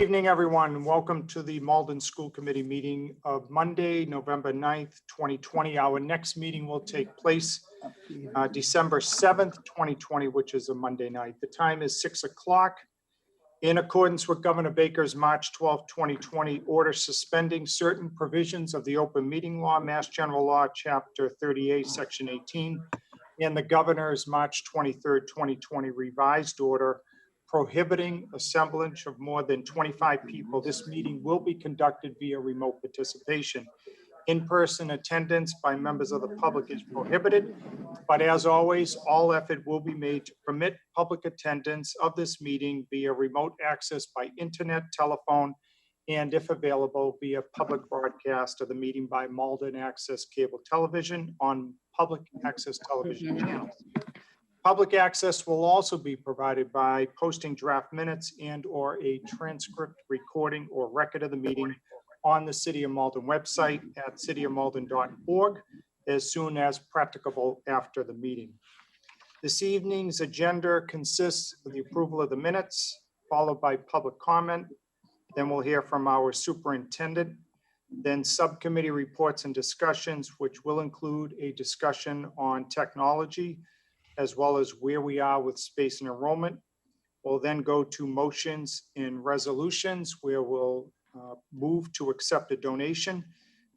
Evening, everyone. Welcome to the Malden School Committee meeting of Monday, November 9th, 2020. Our next meeting will take place December 7th, 2020, which is a Monday night. The time is 6 o'clock. In accordance with Governor Baker's March 12, 2020 order suspending certain provisions of the open meeting law, Mass General Law, Chapter 38, Section 18, and the Governor's March 23rd, 2020 revised order prohibiting assemblage of more than 25 people. This meeting will be conducted via remote participation. In-person attendance by members of the public is prohibited, but as always, all effort will be made to permit public attendance of this meeting via remote access by internet, telephone, and if available, via public broadcast of the meeting by Malden Access Cable Television on public access television channels. Public access will also be provided by posting draft minutes and/or a transcript, recording, or record of the meeting on the City of Malden website at cityofmalden.org as soon as practicable after the meeting. This evening's agenda consists of the approval of the minutes, followed by public comment. Then we'll hear from our superintendent, then subcommittee reports and discussions, which will include a discussion on technology, as well as where we are with space and enrollment. We'll then go to motions and resolutions where we'll move to accept a donation,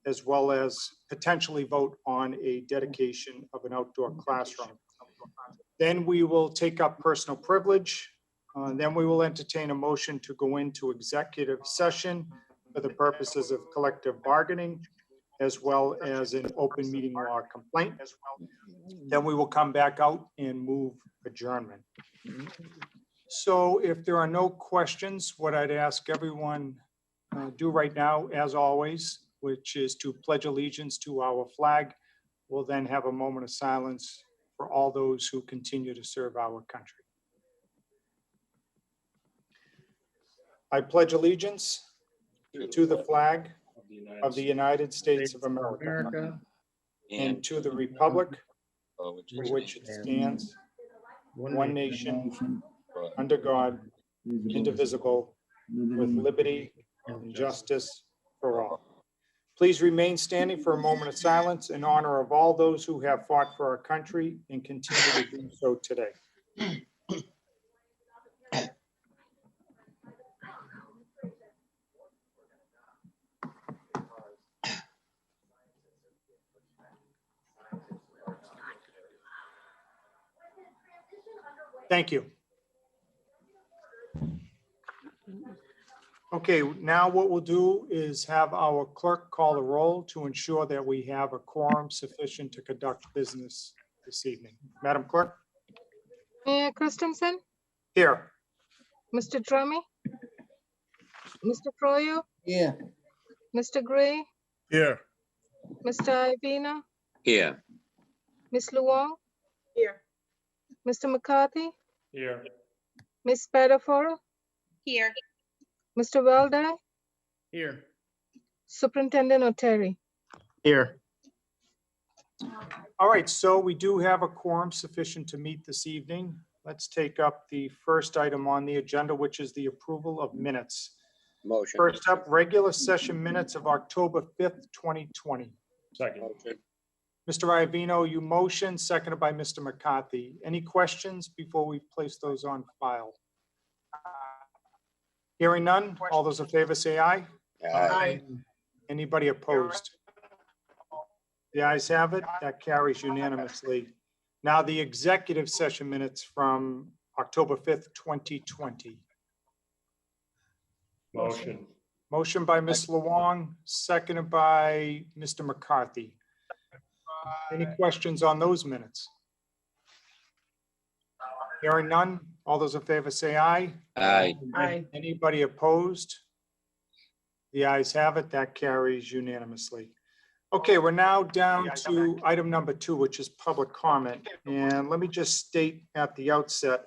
as well as potentially vote on a dedication of an outdoor classroom. Then we will take up personal privilege. Then we will entertain a motion to go into executive session for the purposes of collective bargaining, as well as an open meeting law complaint. Then we will come back out and move adjournment. So if there are no questions, what I'd ask everyone do right now, as always, which is to pledge allegiance to our flag. We'll then have a moment of silence for all those who continue to serve our country. I pledge allegiance to the flag of the United States of America and to the republic for which it stands, one nation, under God, indivisible, with liberty and justice for all. Please remain standing for a moment of silence in honor of all those who have fought for our country and continue to do so today. Thank you. Okay, now what we'll do is have our clerk call the roll to ensure that we have a quorum sufficient to conduct business this evening. Madam Clerk? Mayor Christenson, Here. Mr. Drummy, Mr. Froyo, Yeah. Mr. Gray, Here. Mr. Iovino, Here. Ms. Luong, Here. Mr. McCarthy, Here. Ms. Spadafora, Here. Mr. Weldy, Here. Superintendent Oteri. Here. All right, so we do have a quorum sufficient to meet this evening. Let's take up the first item on the agenda, which is the approval of minutes. Motion. First up, regular session minutes of October 5th, 2020. Second. Motion. Mr. Iovino, you motion, seconded by Mr. McCarthy. Any questions before we place those on file? Hearing none, all those in favor say aye. Aye. Anybody opposed? The ayes have it. That carries unanimously. Now the executive session minutes from October 5th, 2020. Motion. Motion by Ms. Luong, seconded by Mr. McCarthy. Any questions on those minutes? Hearing none, all those in favor say aye. Aye. Aye. Anybody opposed? The ayes have it. That carries unanimously. Okay, we're now down to item number 2, which is public comment. And let me just state at the outset,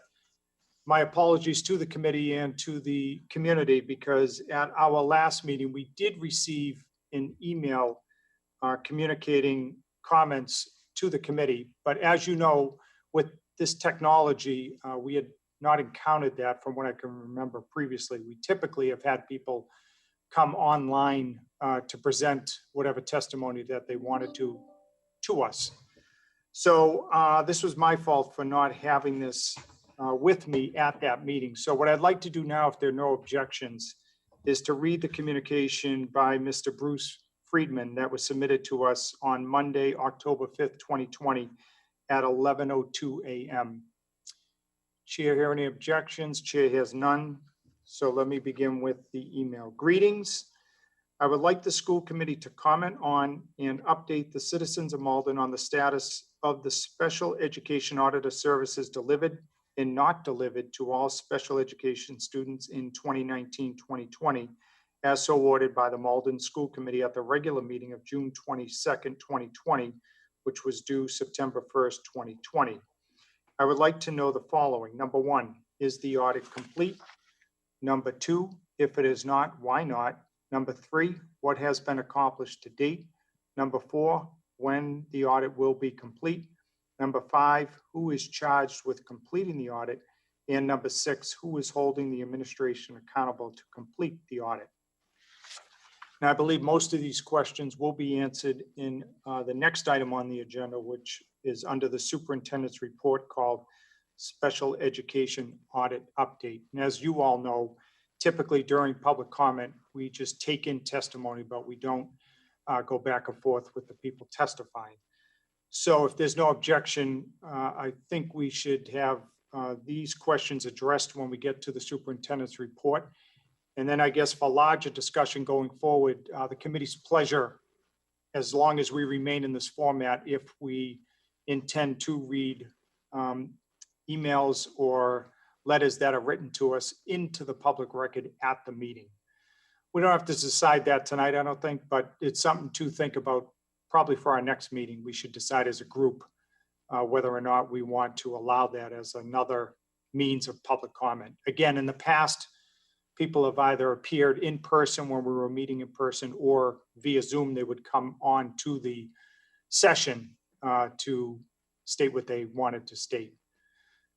my apologies to the committee and to the community, because at our last meeting, we did receive an email communicating comments to the committee. But as you know, with this technology, we had not encountered that from what I can remember previously. We typically have had people come online to present whatever testimony that they wanted to us. So this was my fault for not having this with me at that meeting. So what I'd like to do now, if there are no objections, is to read the communication by Mr. Bruce Friedman that was submitted to us on Monday, October 5th, 2020 at 11:02 a.m. Chair, hear any objections? Chair has none. So let me begin with the email. Greetings. I would like the school committee to comment on and update the citizens of Malden on the status of the special education auditor services delivered and not delivered to all special education students in 2019-2020, as so ordered by the Malden School Committee at the regular meeting of June 22nd, 2020, which was due September 1st, 2020. I would like to know the following. Number one, is the audit complete? Number two, if it is not, why not? Number three, what has been accomplished to date? Number four, when the audit will be complete? Number five, who is charged with completing the audit? And number six, who is holding the administration accountable to complete the audit? Now, I believe most of these questions will be answered in the next item on the agenda, which is under the superintendent's report called Special Education Audit Update. And as you all know, typically during public comment, we just take in testimony, but we don't go back and forth with the people testifying. So if there's no objection, I think we should have these questions addressed when we get to the superintendent's report. And then I guess for larger discussion going forward, the committee's pleasure, as long as we remain in this format, if we intend to read emails or letters that are written to us into the public record at the meeting. We don't have to decide that tonight, I don't think, but it's something to think about probably for our next meeting. We should decide as a group whether or not we want to allow that as another means of public comment. Again, in the past, people have either appeared in person when we were meeting in person or via Zoom, they would come on to the session to state what they wanted to state.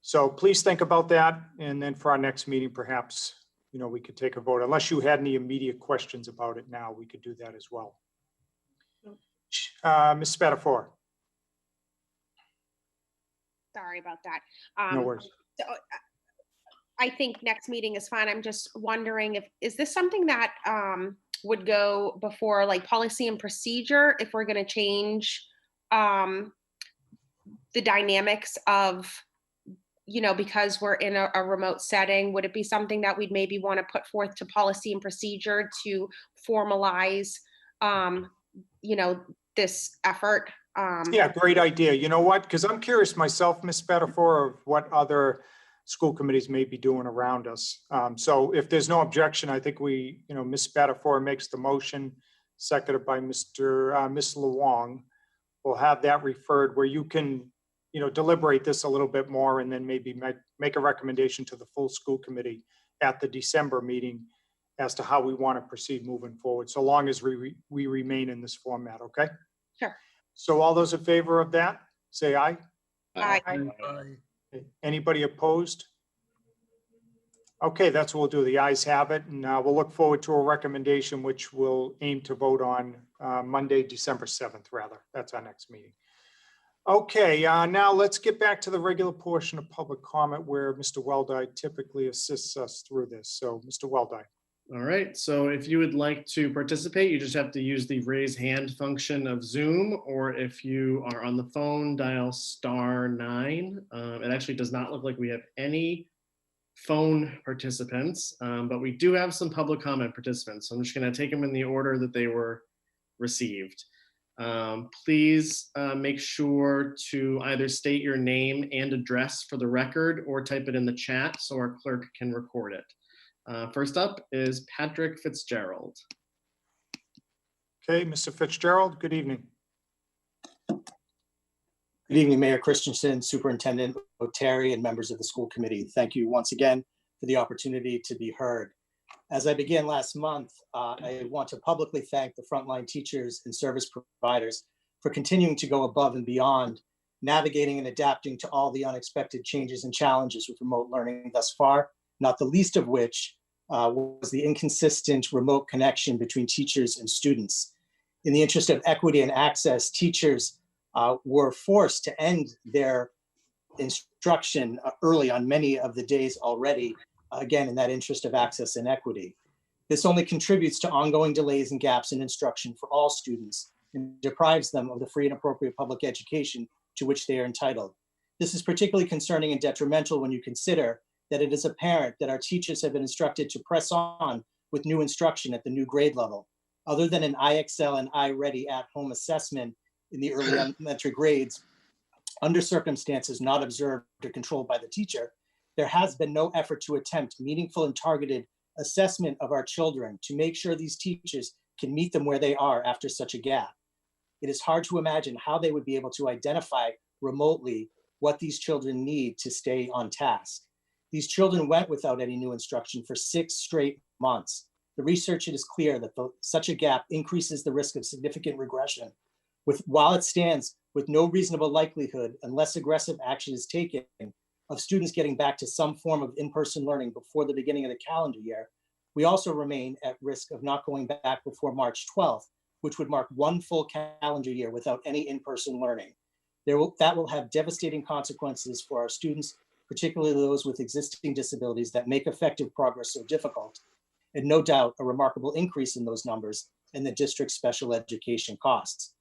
So please think about that. And then for our next meeting, perhaps, we could take a vote. Unless you had any immediate questions about it now, we could do that as well. Ms. Spatafor. Sorry about that. No worries. So I think next meeting is fine. I'm just wondering is this something that would go before like policy and procedure if we're going to change the dynamics of, because we're in a remote setting, would it be something that we'd maybe want to put forth to policy and procedure to formalize, this effort? Yeah, great idea. You know what? Because I'm curious myself, Ms. Spatafor, of what other school committees may be doing around us. So if there's no objection, I think we, Ms. Spatafor makes the motion, seconded by Ms. Luong. We'll have that referred where you can, deliberate this a little bit more and then maybe make a recommendation to the full school committee at the December meeting as to how we want to proceed moving forward, so long as we remain in this format, okay? Sure. So all those in favor of that, say aye. Aye. Anybody opposed? Okay, that's what we'll do. The ayes have it, and we'll look forward to a recommendation which we'll aim to vote on Monday, December 7th, rather. That's our next meeting. Okay, now let's get back to the regular portion of public comment where Mr. Weldy typically assists us through this. So, Mr. Weldy. All right, so if you would like to participate, you just have to use the raise hand function of Zoom, or if you are on the phone, dial *9. It actually does not look like we have any phone participants, but we do have some public comment participants. So I'm just going to take them in the order that they were received. Please make sure to either state your name and address for the record or type it in the chat so our clerk can record it. First up is Patrick Fitzgerald. Okay, Mr. Fitzgerald, good evening. Good evening, Mayor Christenson, Superintendent Oteri, and members of the school committee. Thank you once again for the opportunity to be heard. As I began last month, I want to publicly thank the frontline teachers and service providers for continuing to go above and beyond navigating and adapting to all the unexpected changes and challenges with remote learning thus far, not the least of which was the inconsistent remote connection between teachers and students. In the interest of equity and access, teachers were forced to end their instruction early on many of the days already, again, in that interest of access and equity. This only contributes to ongoing delays and gaps in instruction for all students and deprives them of the free and appropriate public education to which they are entitled. This is particularly concerning and detrimental when you consider that it is apparent that our teachers have been instructed to press on with new instruction at the new grade level. Other than an IXL and iReady at-home assessment in the early elementary grades, under circumstances not observed or controlled by the teacher, there has been no effort to attempt meaningful and targeted assessment of our children to make sure these teachers can meet them where they are after such a gap. It is hard to imagine how they would be able to identify remotely what these children need to stay on task. These children went without any new instruction for 6 straight months. The research is clear that such a gap increases the risk of significant regression. While it stands with no reasonable likelihood, unless aggressive action is taken, of students getting back to some form of in-person learning before the beginning of the calendar year, we also remain at risk of not going back before March 12th, which would mark 1 full calendar year without any in-person learning. That will have devastating consequences for our students, particularly those with existing disabilities that make effective progress so difficult, and no doubt a remarkable increase in those numbers in the district's special education costs.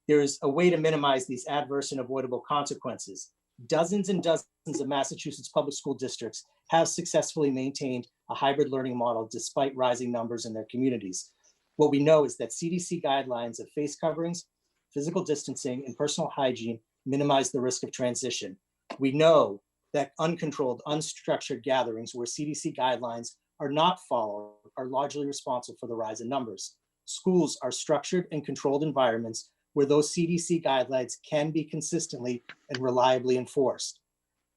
There is a way to minimize these adverse and avoidable consequences. Dozens and dozens of Massachusetts public school districts have successfully maintained a hybrid learning model despite rising numbers in their communities. What we know is that CDC guidelines of face coverings, physical distancing, and personal hygiene minimize the risk of transition. We know that uncontrolled, unstructured gatherings where CDC guidelines are not followed are largely responsible for the rise in numbers. Schools are structured and controlled environments where those CDC guidelines can be consistently and reliably enforced.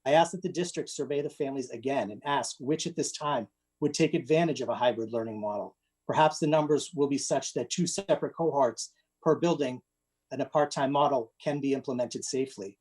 I ask that the district survey the families again and ask which at this time would take advantage of a hybrid learning model. Perhaps the numbers will be such that 2 separate cohorts per building and a part-time model can be implemented safely.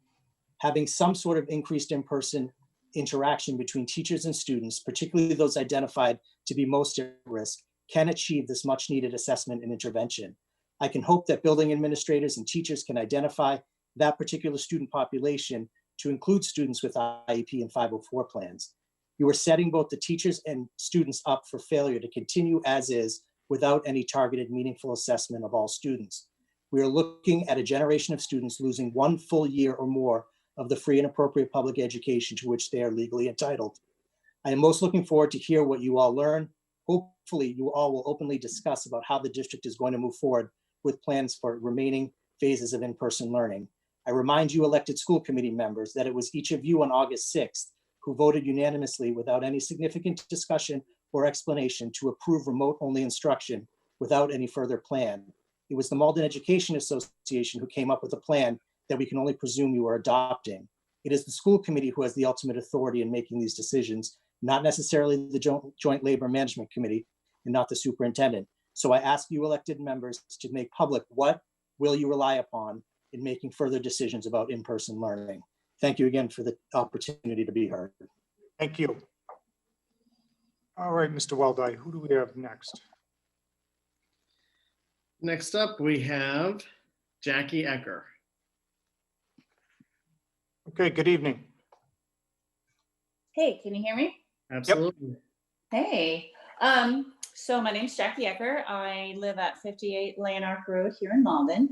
Having some sort of increased in-person interaction between teachers and students, particularly those identified to be most at risk, can achieve this much needed assessment and intervention. I can hope that building administrators and teachers can identify that particular student population to include students with IEP and 504 plans. You are setting both the teachers and students up for failure to continue as is without any targeted, meaningful assessment of all students. We are looking at a generation of students losing 1 full year or more of the free and appropriate public education to which they are legally entitled. I am most looking forward to hear what you all learn. Hopefully, you all will openly discuss about how the district is going to move forward with plans for remaining phases of in-person learning. I remind you elected school committee members that it was each of you on August 6th who voted unanimously without any significant discussion or explanation to approve remote-only instruction without any further plan. It was the Malden Education Association who came up with a plan that we can only presume you are adopting. It is the school committee who has the ultimate authority in making these decisions, not necessarily the Joint Labor Management Committee and not the superintendent. So I ask you elected members to make public what will you rely upon in making further decisions about in-person learning. Thank you again for the opportunity to be heard. Thank you. All right, Mr. Weldy, who do we have next? Next up, we have Jackie Ecker. Okay, good evening. Hey, can you hear me? Absolutely. Hey, so my name's Jackie Ecker. I live at 58 Lanark Road here in Malden.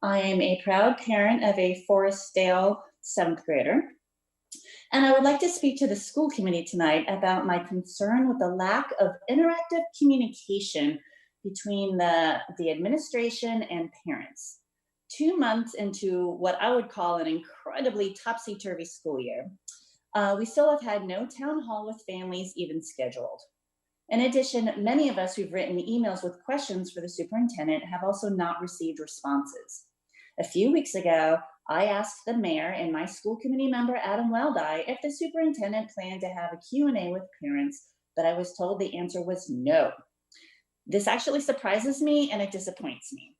I am a proud parent of a Forestdale 7th grader. And I would like to speak to the school committee tonight about my concern with the lack of interactive communication between the administration and parents. 2 months into what I would call an incredibly topsy-turvy school year, we still have had no town hall with families even scheduled. In addition, many of us who've written emails with questions for the superintendent have also not received responses. A few weeks ago, I asked the mayor and my school committee member, Adam Weldy, if the superintendent planned to have a Q&A with parents, but I was told the answer was no. This actually surprises me and it disappoints me.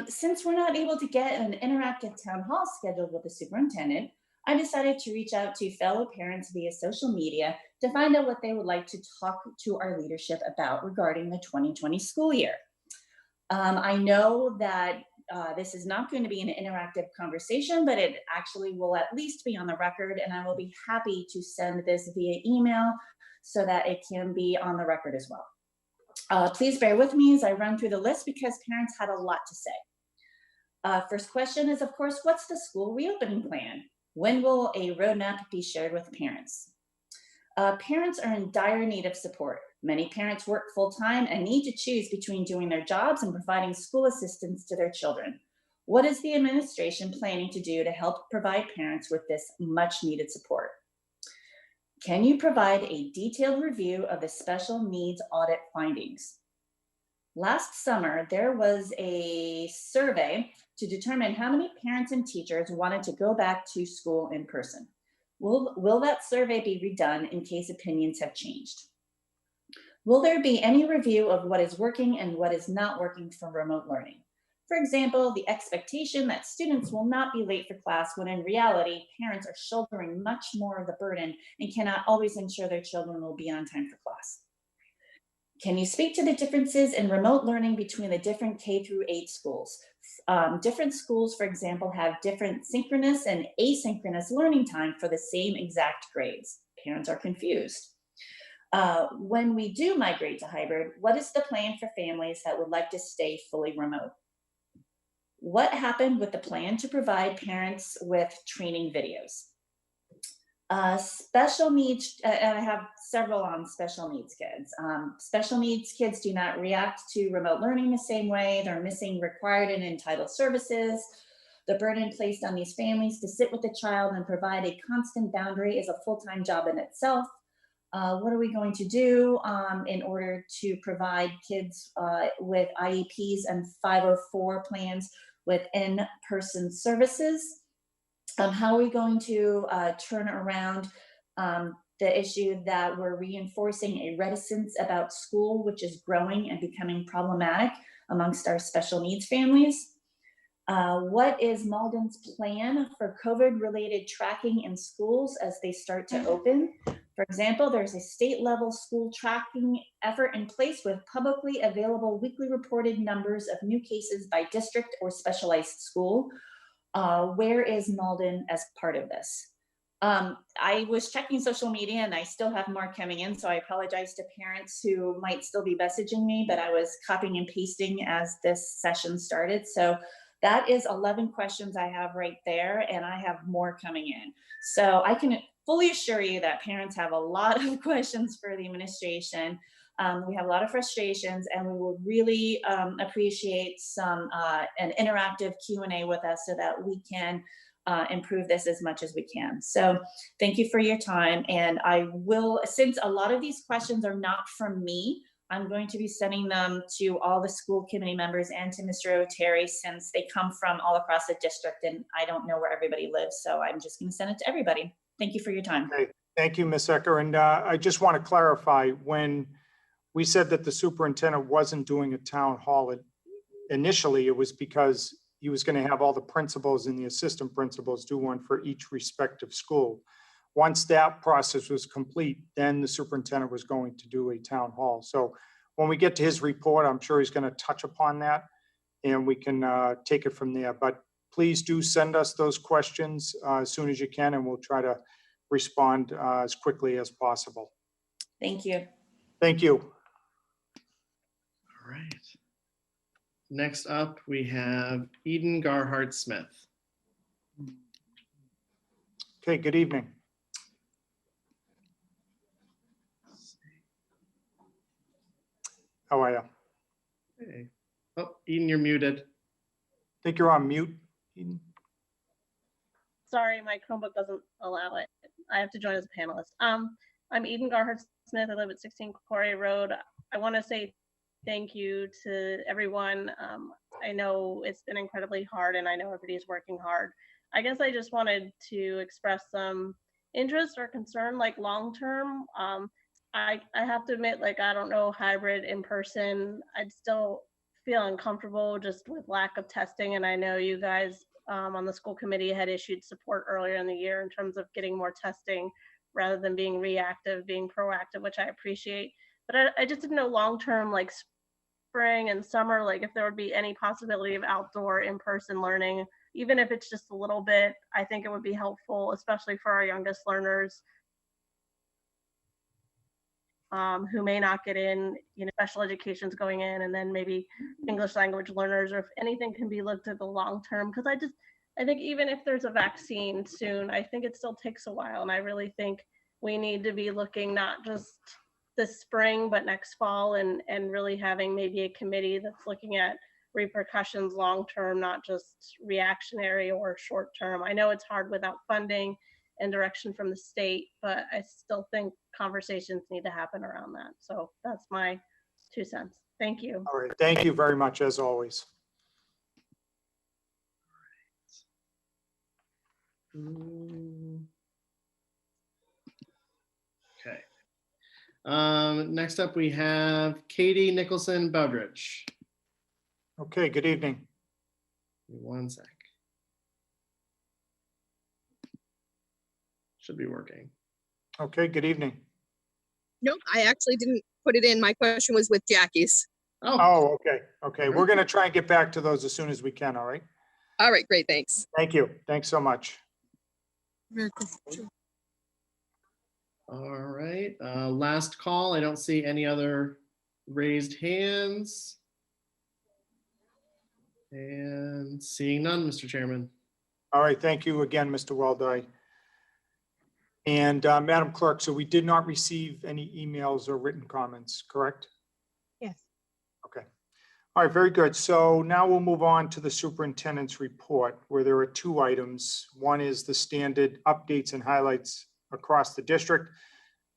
Since we're not able to get an interactive town hall scheduled with the superintendent, I decided to reach out to fellow parents via social media to find out what they would like to talk to our leadership about regarding the 2020 school year. I know that this is not going to be an interactive conversation, but it actually will at least be on the record, and I will be happy to send this via email so that it can be on the record as well. Please bear with me as I run through the list because parents had a lot to say. First question is, of course, what's the school reopening plan? When will a roadmap be shared with parents? Parents are in dire need of support. Many parents work full-time and need to choose between doing their jobs and providing school assistance to their children. What is the administration planning to do to help provide parents with this much-needed support? Can you provide a detailed review of the special needs audit findings? Last summer, there was a survey to determine how many parents and teachers wanted to go back to school in person. Will that survey be redone in case opinions have changed? Will there be any review of what is working and what is not working for remote learning? For example, the expectation that students will not be late for class when in reality, parents are shouldering much more of the burden and cannot always ensure their children will be on time for class. Can you speak to the differences in remote learning between the different K-8 schools? Different schools, for example, have different synchronous and asynchronous learning time for the same exact grades. Parents are confused. When we do migrate to hybrid, what is the plan for families that would like to stay fully remote? What happened with the plan to provide parents with training videos? Special needs, and I have several on special needs kids. Special needs kids do not react to remote learning the same way. They're missing required and entitled services. The burden placed on these families to sit with the child and provide a constant boundary is a full-time job in itself. What are we going to do in order to provide kids with IEPs and 504 plans with in-person services? How are we going to turn around the issue that we're reinforcing a reticence about school, which is growing and becoming problematic amongst our special needs families? What is Malden's plan for COVID-related tracking in schools as they start to open? For example, there's a state-level school tracking effort in place with publicly available weekly reported numbers of new cases by district or specialized school. Where is Malden as part of this? I was checking social media and I still have more coming in, so I apologize to parents who might still be messaging me, but I was copying and pasting as this session started. So that is 11 questions I have right there, and I have more coming in. So I can fully assure you that parents have a lot of questions for the administration. We have a lot of frustrations, and we would really appreciate an interactive Q&A with us so that we can improve this as much as we can. So thank you for your time. And I will, since a lot of these questions are not from me, I'm going to be sending them to all the school committee members and to Mr. O'Terry, since they come from all across the district and I don't know where everybody lives. So I'm just going to send it to everybody. Thank you for your time. Okay. Thank you, Ms. Ecker. And I just want to clarify, when we said that the superintendent wasn't doing a town hall, initially it was because he was going to have all the principals and the assistant principals do one for each respective school. Once that process was complete, then the superintendent was going to do a town hall. So when we get to his report, I'm sure he's going to touch upon that and we can take it from there. But please do send us those questions as soon as you can, and we'll try to respond as quickly as possible. Thank you. Thank you. All right. Next up, we have Eden Garhart-Smith. Okay, good evening. How are you? Hey. Oh, Eden, you're muted. I think you're on mute, Eden. Sorry, my Chromebook doesn't allow it. I have to join as a panelist. I'm Eden Garhart-Smith. I live at 16 Quarry Road. I want to say thank you to everyone. I know it's been incredibly hard and I know everybody's working hard. I guess I just wanted to express some interest or concern, like long-term. I have to admit, like, I don't know hybrid in person. I'd still feel uncomfortable just with lack of testing. And I know you guys on the school committee had issued support earlier in the year in terms of getting more testing rather than being reactive, being proactive, which I appreciate. But I just didn't know long-term, like spring and summer, like if there would be any possibility of outdoor in-person learning, even if it's just a little bit. I think it would be helpful, especially for our youngest learners who may not get in, special education's going in, and then maybe English language learners, or if anything can be looked at the long term. Because I think even if there's a vaccine soon, I think it still takes a while. And I really think we need to be looking not just this spring, but next fall, and really having maybe a committee that's looking at repercussions long term, not just reactionary or short term. I know it's hard without funding and direction from the state, but I still think conversations need to happen around that. So that's my 2 cents. Thank you. All right, thank you very much, as always. Okay. Next up, we have Katie Nicholson Bowdridge. Okay, good evening. One sec. Should be working. Okay, good evening. Nope, I actually didn't put it in. My question was with Jackie's. Oh, okay, okay. We're gonna try and get back to those as soon as we can, all right? All right, great, thanks. Thank you. Thanks so much. All right, last call. I don't see any other raised hands. And seeing none, Mr. Chairman. All right, thank you again, Mr. Waldeck. And Madam Clerk, so we did not receive any emails or written comments, correct? Yes. Okay. All right, very good. So now we'll move on to the superintendent's report, where there are 2 items. One is the standard updates and highlights across the district,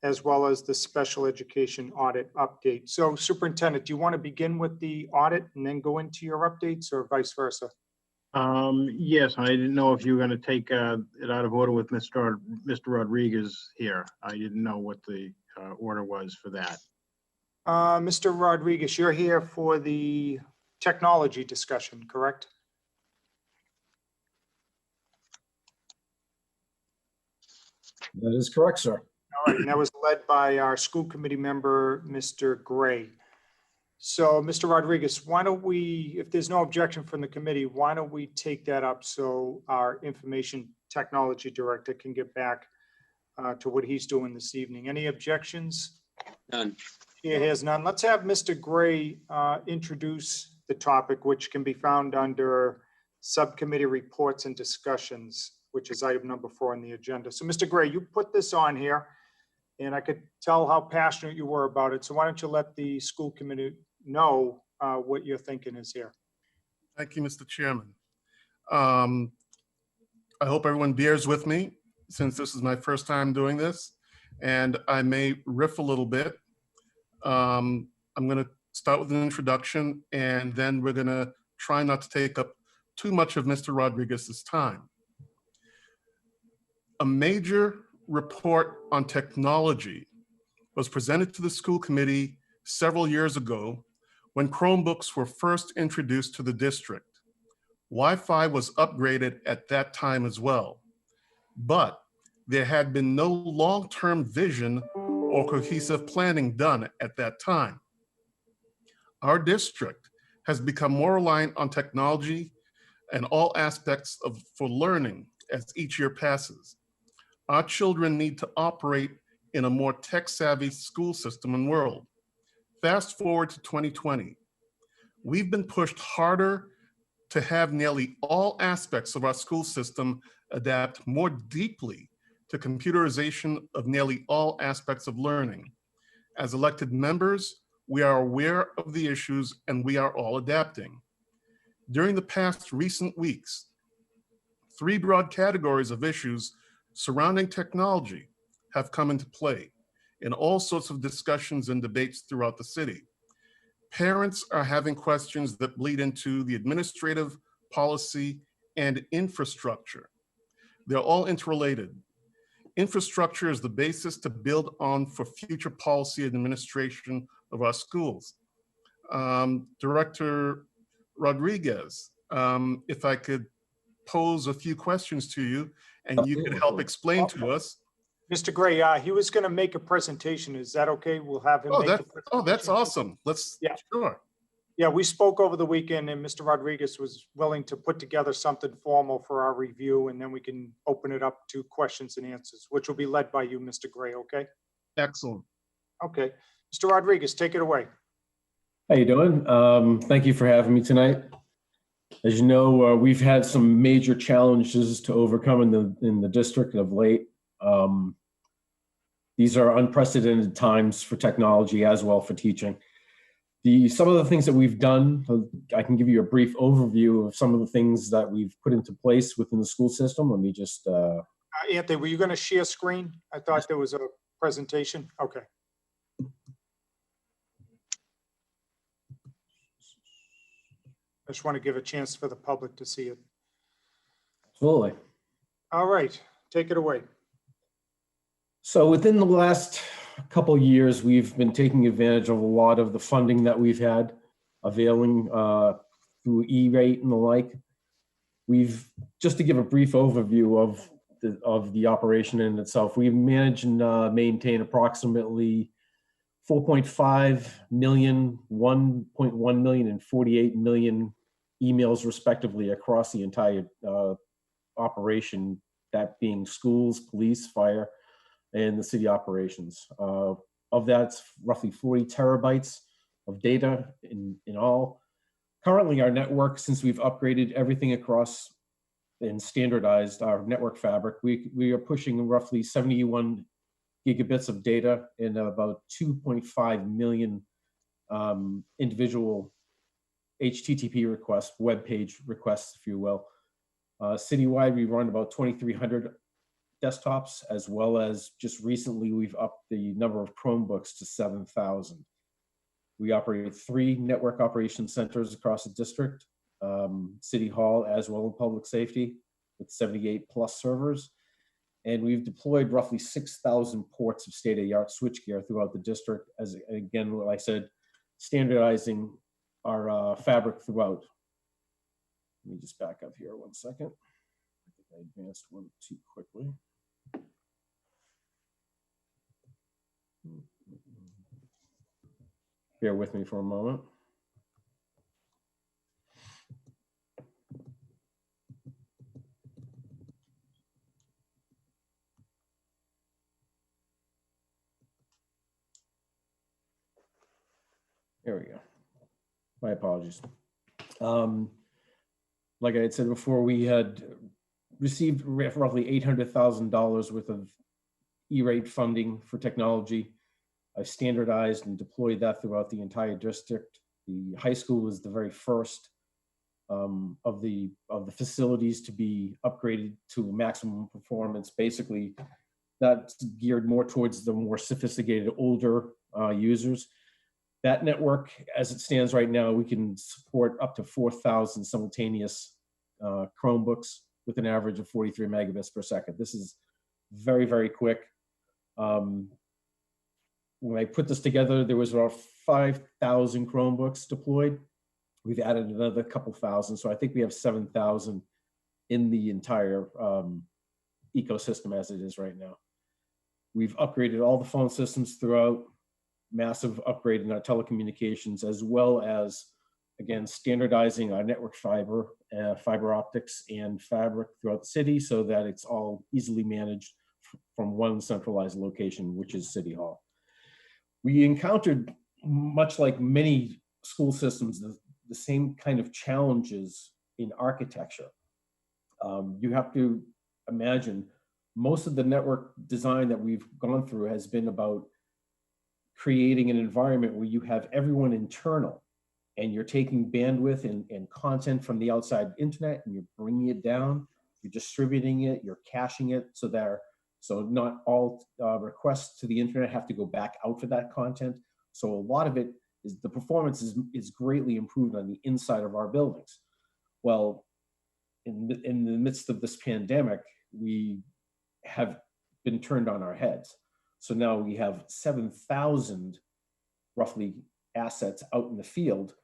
as well as the special education audit update. So Superintendent, do you want to begin with the audit and then go into your updates, or vice versa? Yes, I didn't know if you were going to take it out of order with Mr. Rodriguez here. I didn't know what the order was for that. Mr. Rodriguez, you're here for the technology discussion, correct? That is correct, sir. All right, and that was led by our school committee member, Mr. Gray. So, Mr. Rodriguez, why don't we, if there's no objection from the committee, why don't we take that up so our information technology director can get back to what he's doing this evening? Any objections? None. Here has none. Let's have Mr. Gray introduce the topic, which can be found under Subcommittee Reports and Discussions, which is item number 4 on the agenda. So, Mr. Gray, you put this on here, and I could tell how passionate you were about it. So why don't you let the school committee know what your thinking is here? Thank you, Mr. Chairman. I hope everyone bears with me since this is my first time doing this, and I may riff a little bit. I'm going to start with an introduction, and then we're going to try not to take up too much of Mr. Rodriguez's time. A major report on technology was presented to the school committee several years ago when Chromebooks were first introduced to the district. Wi-Fi was upgraded at that time as well, but there had been no long-term vision or cohesive planning done at that time. Our district has become more reliant on technology and all aspects for learning as each year passes. Our children need to operate in a more tech-savvy school system and world. Fast forward to 2020. We've been pushed harder to have nearly all aspects of our school system adapt more deeply to computerization of nearly all aspects of learning. As elected members, we are aware of the issues and we are all adapting. During the past recent weeks, 3 broad categories of issues surrounding technology have come into play in all sorts of discussions and debates throughout the city. Parents are having questions that bleed into the administrative, policy, and infrastructure. They're all interrelated. Infrastructure is the basis to build on for future policy and administration of our schools. Director Rodriguez, if I could pose a few questions to you and you could help explain to us. Mr. Gray, he was going to make a presentation. Is that okay? We'll have him make a presentation. Oh, that's awesome. Let's, Yeah. sure. Yeah, we spoke over the weekend and Mr. Rodriguez was willing to put together something formal for our review, and then we can open it up to questions and answers, which will be led by you, Mr. Gray, okay? Excellent. Okay. Mr. Rodriguez, take it away. How you doing? Thank you for having me tonight. As you know, we've had some major challenges to overcome in the district of late. These are unprecedented times for technology as well for teaching. Some of the things that we've done, I can give you a brief overview of some of the things that we've put into place within the school system. Let me just. Anthony, were you going to share screen? I thought there was a presentation. Okay. I just want to give a chance for the public to see it. Absolutely. All right, take it away. So within the last couple of years, we've been taking advantage of a lot of the funding that we've had availing through E-rate and the like. Just to give a brief overview of the operation in itself, we've managed and maintain approximately 4.5 million, 1.1 million, and 48 million emails respectively across the entire operation, that being schools, police, fire, and the city operations. Of that, roughly 40 terabytes of data in all. Currently, our network, since we've upgraded everything across and standardized our network fabric, we are pushing roughly 71 gigabits of data and about 2.5 million individual HTTP requests, web page requests, if you will. Citywide, we run about 2,300 desktops, as well as just recently we've upped the number of Chromebooks to 7,000. We operate 3 network operations centers across the district, City Hall, as well as public safety, with 78 plus servers. And we've deployed roughly 6,000 ports of state-of-the-art switchgear throughout the district, as again, like I said, standardizing our fabric throughout. Let me just back up here 1 second. I think I advanced one too quickly. Bear with me for a moment. There we go. My apologies. Like I had said before, we had received roughly $800,000 worth of E-rate funding for technology. I've standardized and deployed that throughout the entire district. The high school is the very first of the facilities to be upgraded to maximum performance. Basically, that's geared more towards the more sophisticated, older users. That network, as it stands right now, we can support up to 4,000 simultaneous Chromebooks with an average of 43 megabits per second. This is very, very quick. When I put this together, there was about 5,000 Chromebooks deployed. We've added another couple thousand, so I think we have 7,000 in the entire ecosystem as it is right now. We've upgraded all the phone systems throughout, massive upgrade in our telecommunications, as well as, again, standardizing our network fiber optics and fabric throughout the city so that it's all easily managed from one centralized location, which is City Hall. We encountered, much like many school systems, the same kind of challenges in architecture. You have to imagine most of the network design that we've gone through has been about creating an environment where you have everyone internal and you're taking bandwidth and content from the outside internet and you're bringing it down, you're distributing it, you're caching it so not all requests to the internet have to go back out for that content. So a lot of it is the performance is greatly improved on the inside of our buildings. Well, in the midst of this pandemic, we have been turned on our heads. So now we have 7,000 roughly assets out in the field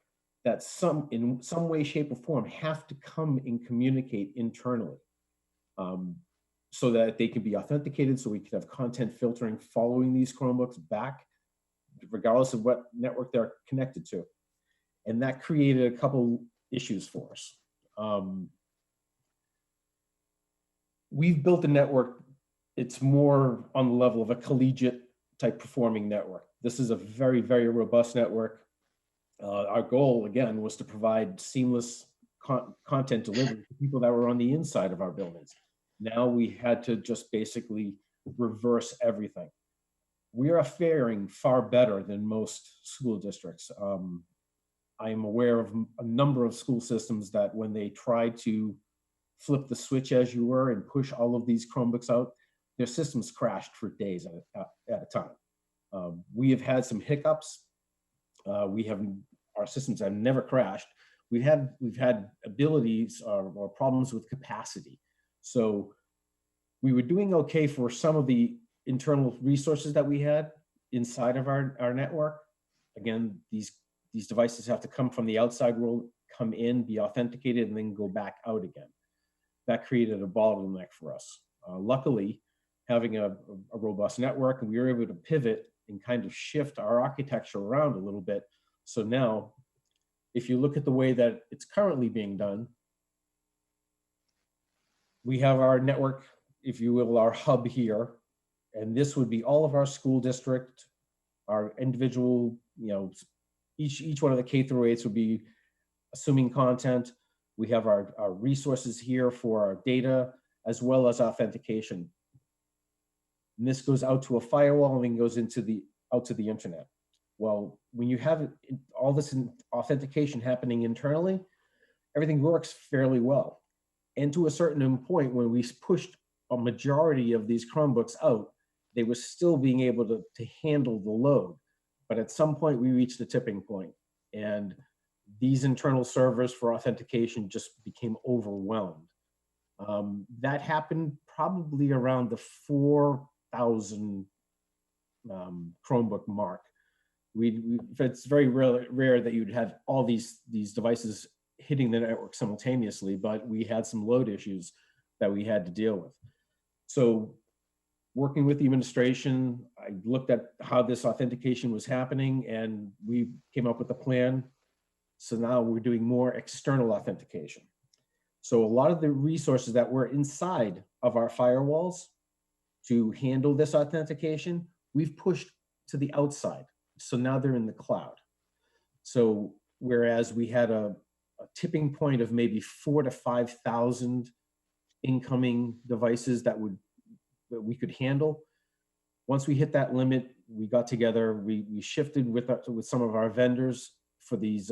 that in some way, shape, or form have to come and communicate internally, so that they can be authenticated, so we can have content filtering following these Chromebooks back, regardless of what network they're connected to. And that created a couple issues for us. We've built a network, it's more on the level of a collegiate type performing network. This is a very, very robust network. Our goal, again, was to provide seamless content delivery to people that were on the inside of our buildings. Now we had to just basically reverse everything. We are faring far better than most school districts. I am aware of a number of school systems that when they try to flip the switch, as you were, and push all of these Chromebooks out, their systems crashed for days at a time. We have had some hiccups. Our systems have never crashed. We've had abilities or problems with capacity. So we were doing okay for some of the internal resources that we had inside of our network. Again, these devices have to come from the outside world, come in, be authenticated, and then go back out again. That created a bottleneck for us. Luckily, having a robust network, and we were able to pivot and kind of shift our architecture around a little bit. So now, if you look at the way that it's currently being done, we have our network, if you will, our hub here, and this would be all of our school district, our individual, each one of the K through 8s would be assuming content. We have our resources here for our data, as well as authentication. And this goes out to a firewall and then goes out to the internet. Well, when you have all this authentication happening internally, everything works fairly well. And to a certain point, when we pushed a majority of these Chromebooks out, they were still being able to handle the load. But at some point, we reached a tipping point, and these internal servers for authentication just became overwhelmed. That happened probably around the 4,000 Chromebook mark. It's very rare that you'd have all these devices hitting the network simultaneously, but we had some load issues that we had to deal with. So working with the administration, I looked at how this authentication was happening, and we came up with a plan. So now we're doing more external authentication. So a lot of the resources that were inside of our firewalls to handle this authentication, we've pushed to the outside. So now they're in the cloud. So whereas we had a tipping point of maybe 4,000 to 5,000 incoming devices that we could handle, once we hit that limit, we got together, we shifted with some of our vendors for these,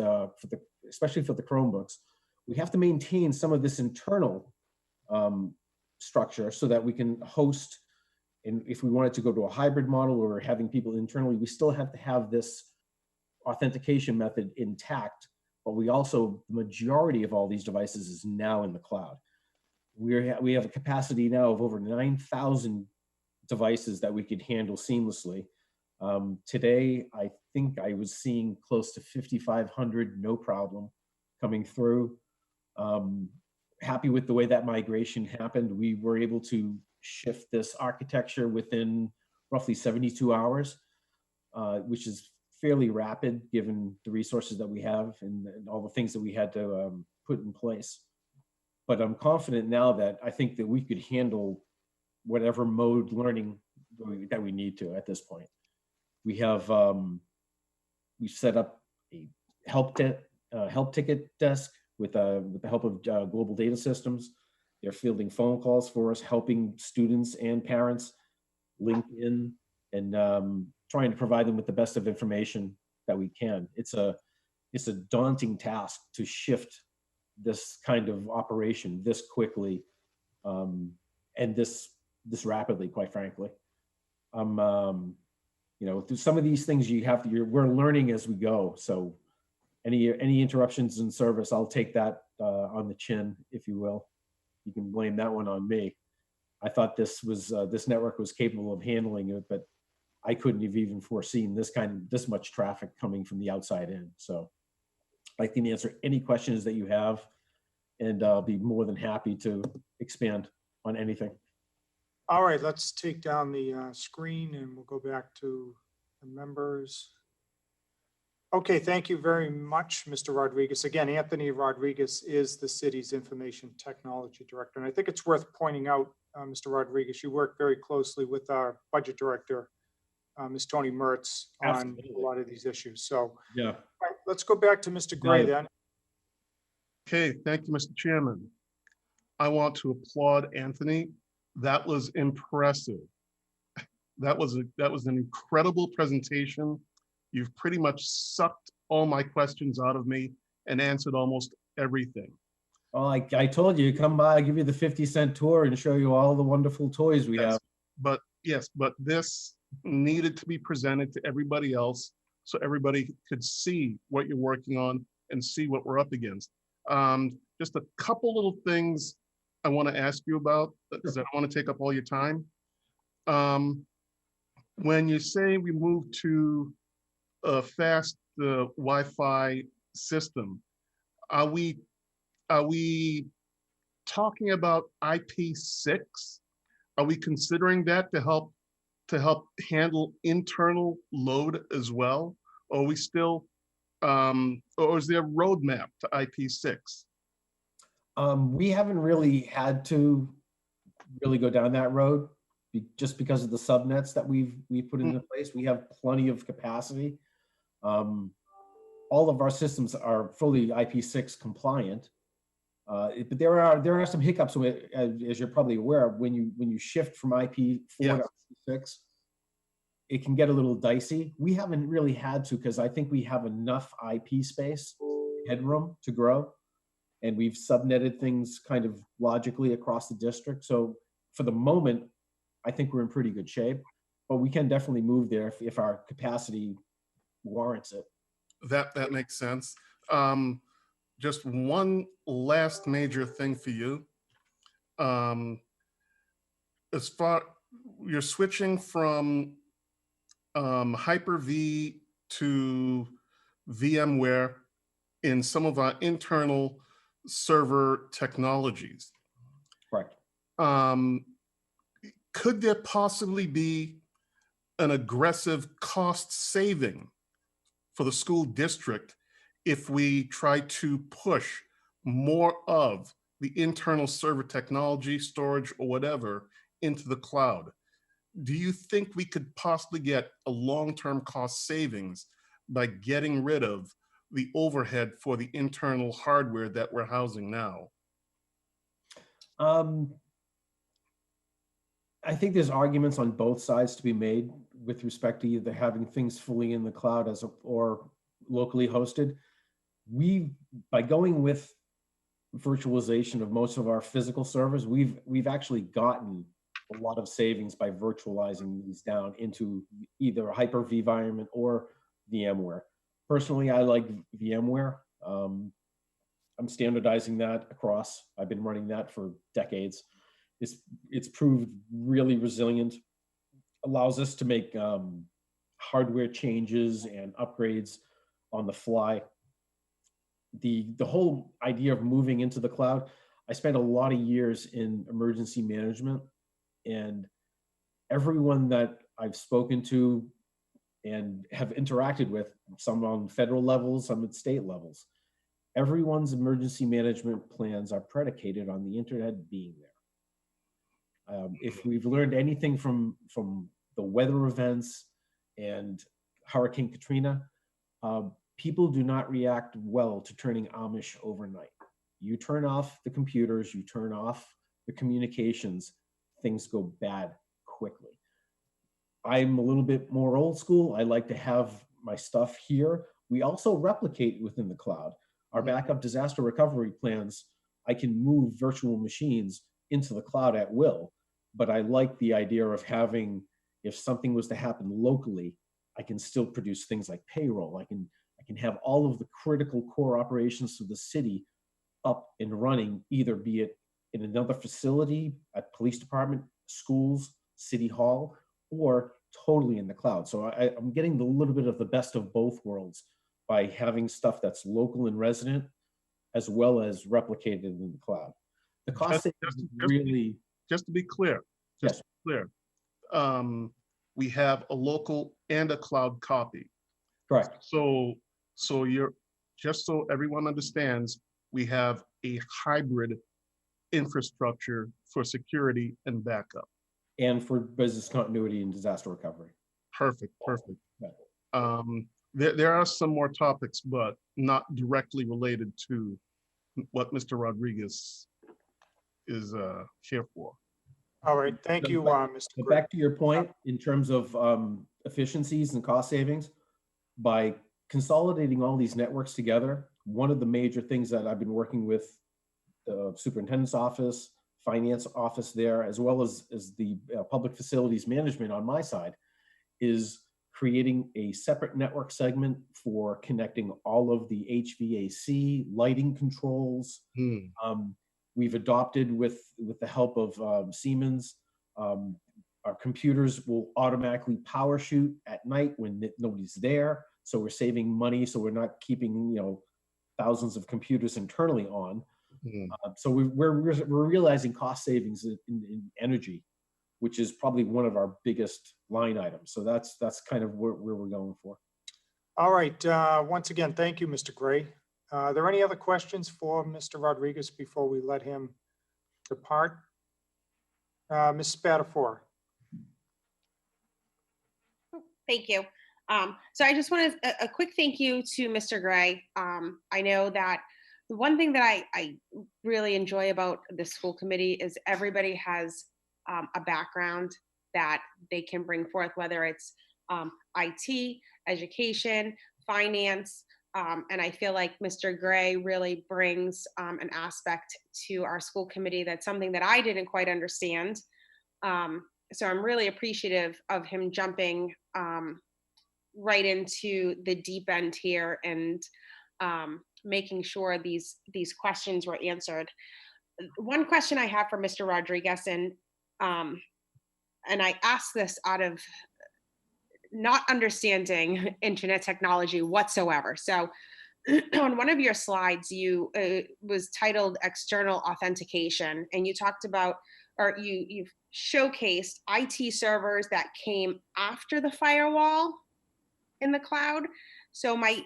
especially for the Chromebooks. We have to maintain some of this internal structure so that we can host, and if we wanted to go to a hybrid model or having people internally, we still have to have this authentication method intact, but we also, the majority of all these devices is now in the cloud. We have a capacity now of over 9,000 devices that we could handle seamlessly. Today, I think I was seeing close to 5,500, no problem, coming through. Happy with the way that migration happened. We were able to shift this architecture within roughly 72 hours, which is fairly rapid given the resources that we have and all the things that we had to put in place. But I'm confident now that I think that we could handle whatever mode learning that we need to at this point. We have we've set up a help ticket desk with the help of Global Data Systems. They're fielding phone calls for us, helping students and parents link in and trying to provide them with the best of information that we can. It's a daunting task to shift this kind of operation this quickly and this rapidly, quite frankly. Through some of these things we're learning as we go. So any interruptions in service, I'll take that on the chin, if you will. You can blame that one on me. I thought this network was capable of handling it, but I couldn't have even foreseen this much traffic coming from the outside in. So I can answer any questions that you have, and I'll be more than happy to expand on anything. All right, let's take down the screen and we'll go back to the members. Okay, thank you very much, Mr. Rodriguez. Again, Anthony Rodriguez is the city's Information Technology Director. And I think it's worth pointing out, Mr. Rodriguez, you work very closely with our Budget Director, Ms. Tony Mertz, on Absolutely. a lot of these issues. So Yeah. all right, let's go back to Mr. Gray then. Okay, thank you, Mr. Chairman. I want to applaud Anthony. That was impressive. That was an incredible presentation. You've pretty much sucked all my questions out of me and answered almost everything. Well, I told you, come by, I'll give you the 50-cent tour and show you all the wonderful toys we have. But yes, but this needed to be presented to everybody else so everybody could see what you're working on and see what we're up against. Just a couple little things I want to ask you about, because I don't want to take up all your time. When you say we move to a fast Wi-Fi system, are we talking about IP6? Are we considering that to help handle internal load as well? Or are we still, or is there a roadmap to IP6? We haven't really had to really go down that road just because of the subnets that we've put into place. We have plenty of capacity. All of our systems are fully IP6 compliant, but there are some hiccups, as you're probably aware, when you shift from IP4 to IP6. It can get a little dicey. We haven't really had to, because I think we have enough IP space, headroom to grow, and we've subnetted things kind of logically across the district. So for the moment, I think we're in pretty good shape, but we can definitely move there if our capacity warrants it. That makes sense. Just one last major thing for you. As far, you're switching from Hyper-V to VMware in some of our internal server technologies. Correct. Could there possibly be an aggressive cost saving for the school district if we try to push more of the internal server technology, storage, or whatever into the cloud? Do you think we could possibly get a long-term cost savings by getting rid of the overhead for the internal hardware that we're housing now? I think there's arguments on both sides to be made with respect to either having things fully in the cloud or locally hosted. By going with virtualization of most of our physical servers, we've actually gotten a lot of savings by virtualizing these down into either a Hyper-V environment or VMware. Personally, I like VMware. I'm standardizing that across. I've been running that for decades. It's proved really resilient, allows us to make hardware changes and upgrades on the fly. The whole idea of moving into the cloud, I spent a lot of years in emergency management, and everyone that I've spoken to and have interacted with, some on federal levels, some at state levels, everyone's emergency management plans are predicated on the internet being there. If we've learned anything from the weather events and Hurricane Katrina, people do not react well to turning Amish overnight. You turn off the computers, you turn off the communications, things go bad quickly. I'm a little bit more old school. I like to have my stuff here. We also replicate within the cloud. Our backup disaster recovery plans, I can move virtual machines into the cloud at will, but I like the idea of having, if something was to happen locally, I can still produce things like payroll. I can have all of the critical core operations of the city up and running, either be it in another facility, at police department, schools, city hall, or totally in the cloud. So I'm getting a little bit of the best of both worlds by having stuff that's local and resident, as well as replicated in the cloud. The cost savings is really, Just to be clear, yes, we have a local and a cloud copy. correct. So you're, just so everyone understands, we have a hybrid infrastructure for security and backup. And for business continuity and disaster recovery. Perfect, perfect. Right. There are some more topics, but not directly related to what Mr. Rodriguez is here for. All right, thank you, Mr. But Gray. back to your point, in terms of efficiencies and cost savings, by consolidating all these networks together, one of the major things that I've been working with the superintendent's office, finance office there, as well as the public facilities management on my side, is creating a separate network segment for connecting all of the HVAC lighting controls. We've adopted, with the help of Siemens, our computers will automatically power shoot at night when nobody's there. So we're saving money. So we're not keeping, thousands of computers internally on. So we're realizing cost savings in energy, which is probably one of our biggest line items. So that's kind of where we're going for. All right, once again, thank you, Mr. Gray. Are there any other questions for Mr. Rodriguez before we let him depart? Ms. Spatafor. Thank you. So I just want a quick thank you to Mr. Gray. I know that the one thing that I really enjoy about the school committee is everybody has a background that they can bring forth, whether it's IT, education, finance, and I feel like Mr. Gray really brings an aspect to our school committee that's something that I didn't quite understand. So I'm really appreciative of him jumping right into the deep end here and making sure these questions were answered. One question I have for Mr. Rodriguez, and I ask this out of not understanding internet technology whatsoever. So on one of your slides, you was titled external authentication, and you talked about, or you've showcased IT servers that came after the firewall in the cloud. So my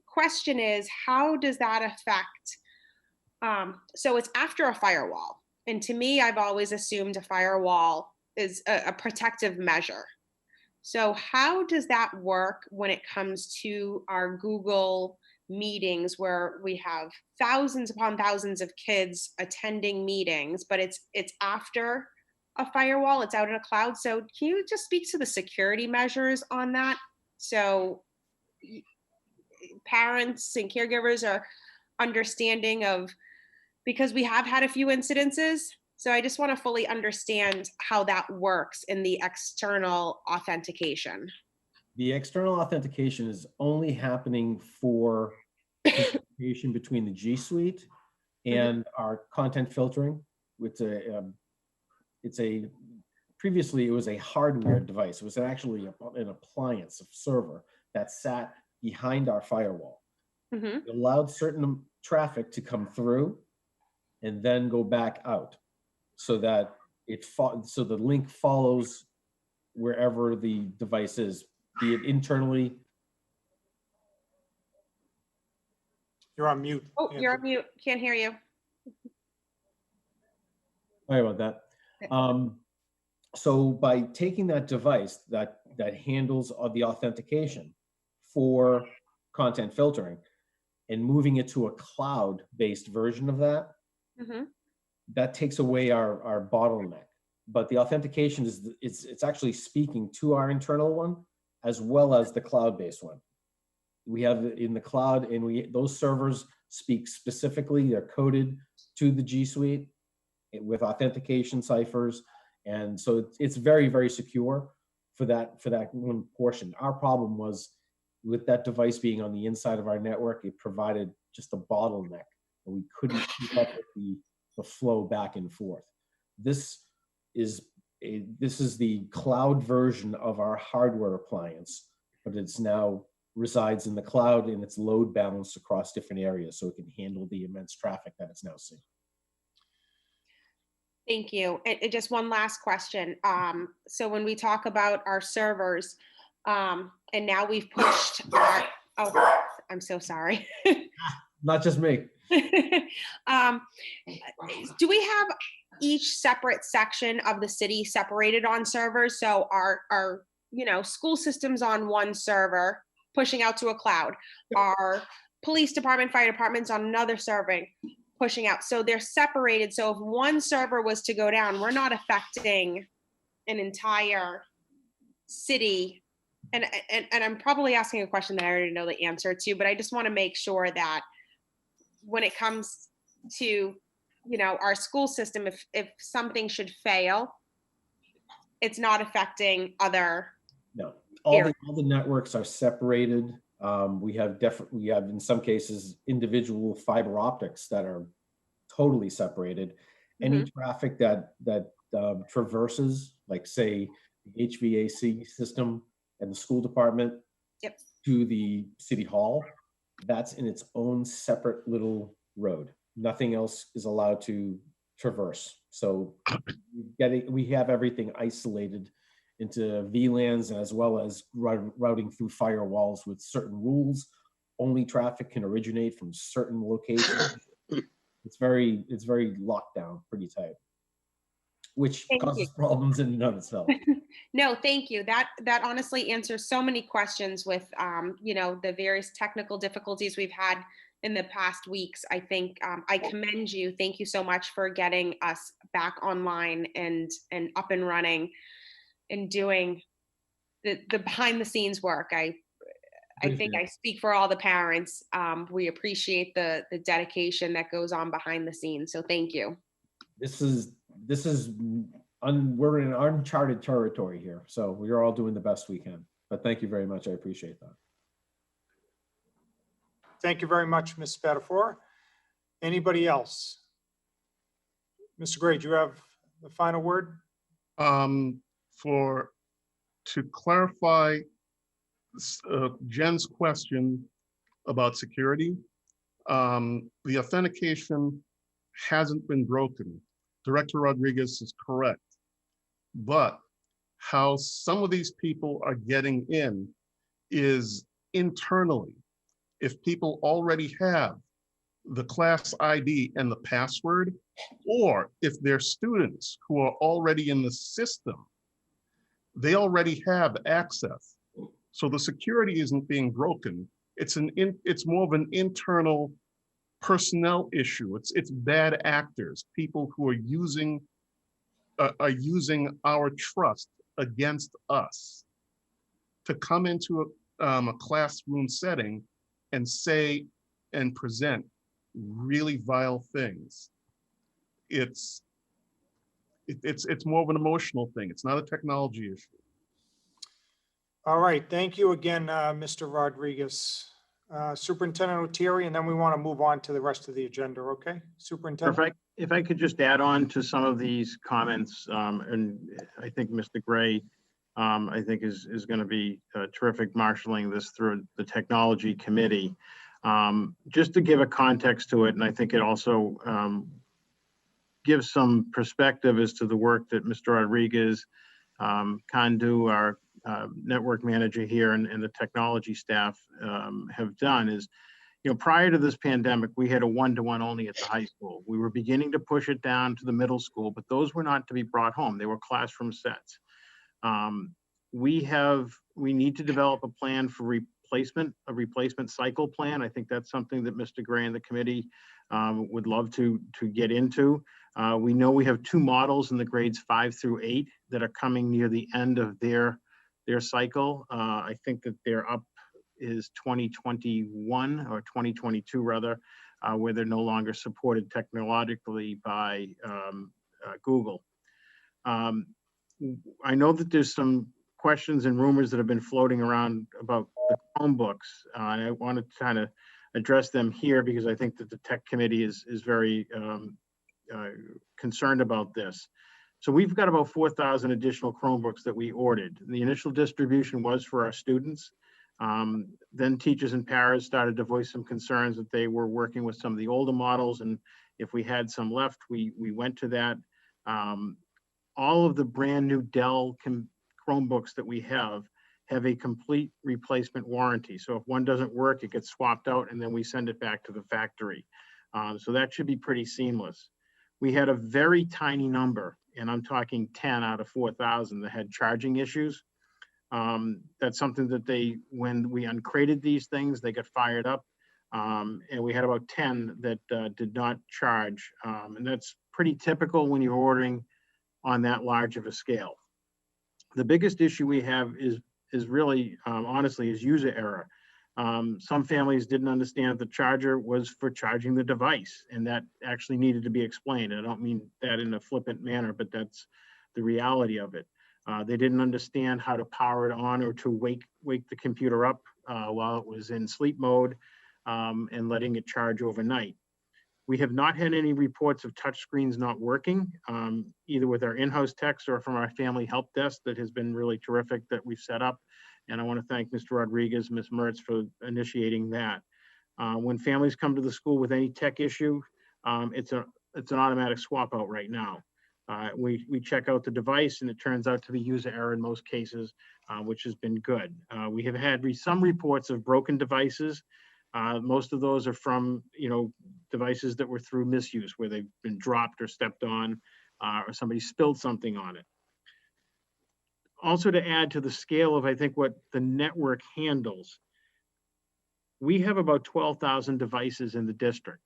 question is, how does that affect, so it's after a firewall. And to me, I've always assumed a firewall is a protective measure. So how does that work when it comes to our Google meetings, where we have thousands upon thousands of kids attending meetings, but it's after a firewall, it's out in a cloud. So can you just speak to the security measures on that? So parents and caregivers are understanding of, because we have had a few incidences. So I just want to fully understand how that works in the external authentication. The external authentication is only happening for communication between the G Suite and our content filtering. Previously it was a hardware device. It was actually an appliance, a server that sat behind our firewall. It allowed certain traffic to come through and then go back out, so that so the link follows wherever the device is, be it internally. You're on mute. Oh, you're on mute. Can't hear you. Sorry about that. So by taking that device that handles the authentication for content filtering and moving it to a cloud-based version of that, that takes away our bottleneck. But the authentication it's actually speaking to our internal one as well as the cloud-based one. We have it in the cloud, and those servers speak specifically, they're coded to the G Suite with authentication ciphers. And so it's very, very secure for that one portion. Our problem was with that device being on the inside of our network, it provided just a bottleneck, and we couldn't keep up with the flow back and forth. This is This is the cloud version of our hardware appliance, but it's now resides in the cloud and it's load balanced across different areas so it can handle the immense traffic that it's now seeing. Thank you. And just one last question. So when we talk about our servers, and now we've pushed our, oh, I'm so sorry. Not just me. Do we have each separate section of the city separated on servers? So our school systems on one server pushing out to a cloud, our police department, fire departments on another server pushing out. So they're separated. So if one server was to go down, we're not affecting an entire city. And I'm probably asking a question that I already know the answer to, but I just want to make sure that when it comes to, our school system, if something should fail, it's not affecting other. No, all the networks are separated. We have in some cases individual fiber optics that are totally separated. Any traffic that traverses, like say the HVAC system and the school department to the city hall, that's in its own separate little road. Nothing else is allowed to traverse. So we have everything isolated into VLANs as well as routing through firewalls with certain rules. Only traffic can originate from certain locations. It's very locked down, pretty tight, which causes problems in and of itself. No, thank you. That honestly answers so many questions with the various technical difficulties we've had in the past weeks. I think I commend you. Thank you so much for getting us back online and up and running and doing the behind the scenes work. I think I speak for all the parents. We appreciate the dedication that goes on behind the scenes. So thank you. We're in uncharted territory here. So we are all doing the best we can, but thank you very much. I appreciate that. Thank you very much, Ms. Spatafor. Anybody else? Mr. Gray, do you have the final word? To clarify Jen's question about security, the authentication hasn't been broken. Director Rodriguez is correct, but how some of these people are getting in is internally. If people already have the class ID and the password, or if they're students who are already in the system, they already have access. So the security isn't being broken. It's more of an internal personnel issue. It's bad actors, people who are using our trust against us to come into a classroom setting and say and present really vile things. It's more of an emotional thing. It's not a technology issue. All right, thank you again, Mr. Rodriguez. Superintendent Oteri, and then we want to move on to the rest of the agenda, okay? Superintendent. If I could just add on to some of these comments, and I think Mr. Gray, I think is going to be terrific marshaling this through the technology committee. Just to give a context to it, and I think it also gives some perspective as to the work that Mr. Rodriguez, Kandu, our network manager here, and the technology staff have done is, prior to this pandemic, we had a one-to-one only at the high school. We were beginning to push it down to the middle school, but those were not to be brought home. They were classroom sets. We need to develop a plan for a replacement cycle plan. I think that's something that Mr. Gray and the committee would love to get into. We know we have two models in the grades 5 through 8 that are coming near the end of their cycle. I think that they're up is 2021 or 2022 rather, where they're no longer supported technologically by Google. I know that there's some questions and rumors that have been floating around about the Chromebooks. I want to kind of address them here because I think that the tech committee is very concerned about this. So we've got about 4,000 additional Chromebooks that we ordered. The initial distribution was for our students. Then teachers and paras started to voice some concerns that they were working with some of the older models, and if we had some left, we went to that. All of the brand new Dell Chromebooks that we have a complete replacement warranty. So if one doesn't work, it gets swapped out and then we send it back to the factory. So that should be pretty seamless. We had a very tiny number, and I'm talking 10 out of 4,000 that had charging issues. That's something that when we uncrated these things, they got fired up. And we had about 10 that did not charge. And that's pretty typical when you're ordering on that large of a scale. The biggest issue we have is really, honestly, is user error. Some families didn't understand that the charger was for charging the device, and that actually needed to be explained. I don't mean that in a flippant manner, but that's the reality of it. They didn't understand how to power it on or to wake the computer up while it was in sleep mode and letting it charge overnight. We have not had any reports of touchscreens not working, either with our in-house techs or from our family help desk that has been really terrific that we've set up. And I want to thank Mr. Rodriguez, Ms. Mertz for initiating that. When families come to the school with any tech issue, it's an automatic swap out right now. We check out the device and it turns out to be user error in most cases, which has been good. We have had some reports of broken devices. Most of those are from, devices that were through misuse, where they've been dropped or stepped on, or somebody spilled something on it. Also, to add to the scale of, I think, what the network handles, we have about 12,000 devices in the district.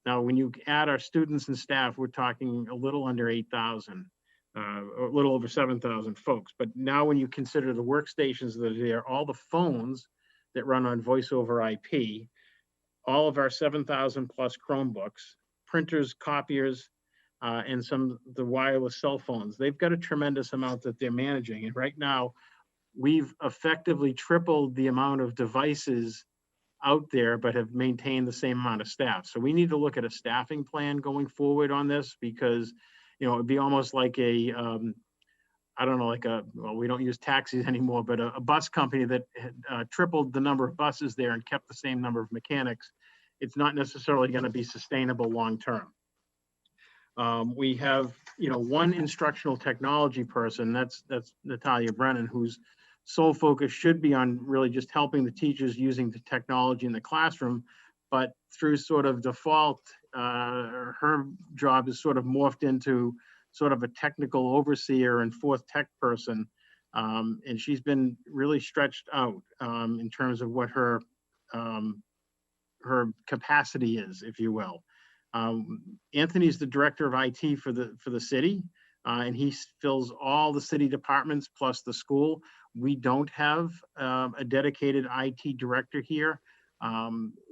Now, when you add our students and staff, we're talking a little under 8,000, or a little over 7,000 folks. But now when you consider the workstations that are there, all the phones that run on voice over IP, all of our 7,000 plus Chromebooks, printers, copiers, and some of the wireless cell phones, they've got a tremendous amount that they're managing. And right now, we've effectively tripled the amount of devices out there, but have maintained the same amount of staff. So we need to look at a staffing plan going forward on this, because, it'd be almost like a, I don't know, well, we don't use taxis anymore, but a bus company that had tripled the number of buses there and kept the same number of mechanics. It's not necessarily going to be sustainable long-term. We have, one instructional technology person, that's Natalia Brennan, whose sole focus should be on really just helping the teachers using the technology in the classroom, but through sort of default, her job is sort of morphed into sort of a technical overseer and fourth tech person. And she's been really stretched out in terms of what her capacity is, if you will. Anthony's the director of IT for the city, and he fills all the city departments plus the school. We don't have a dedicated IT director here.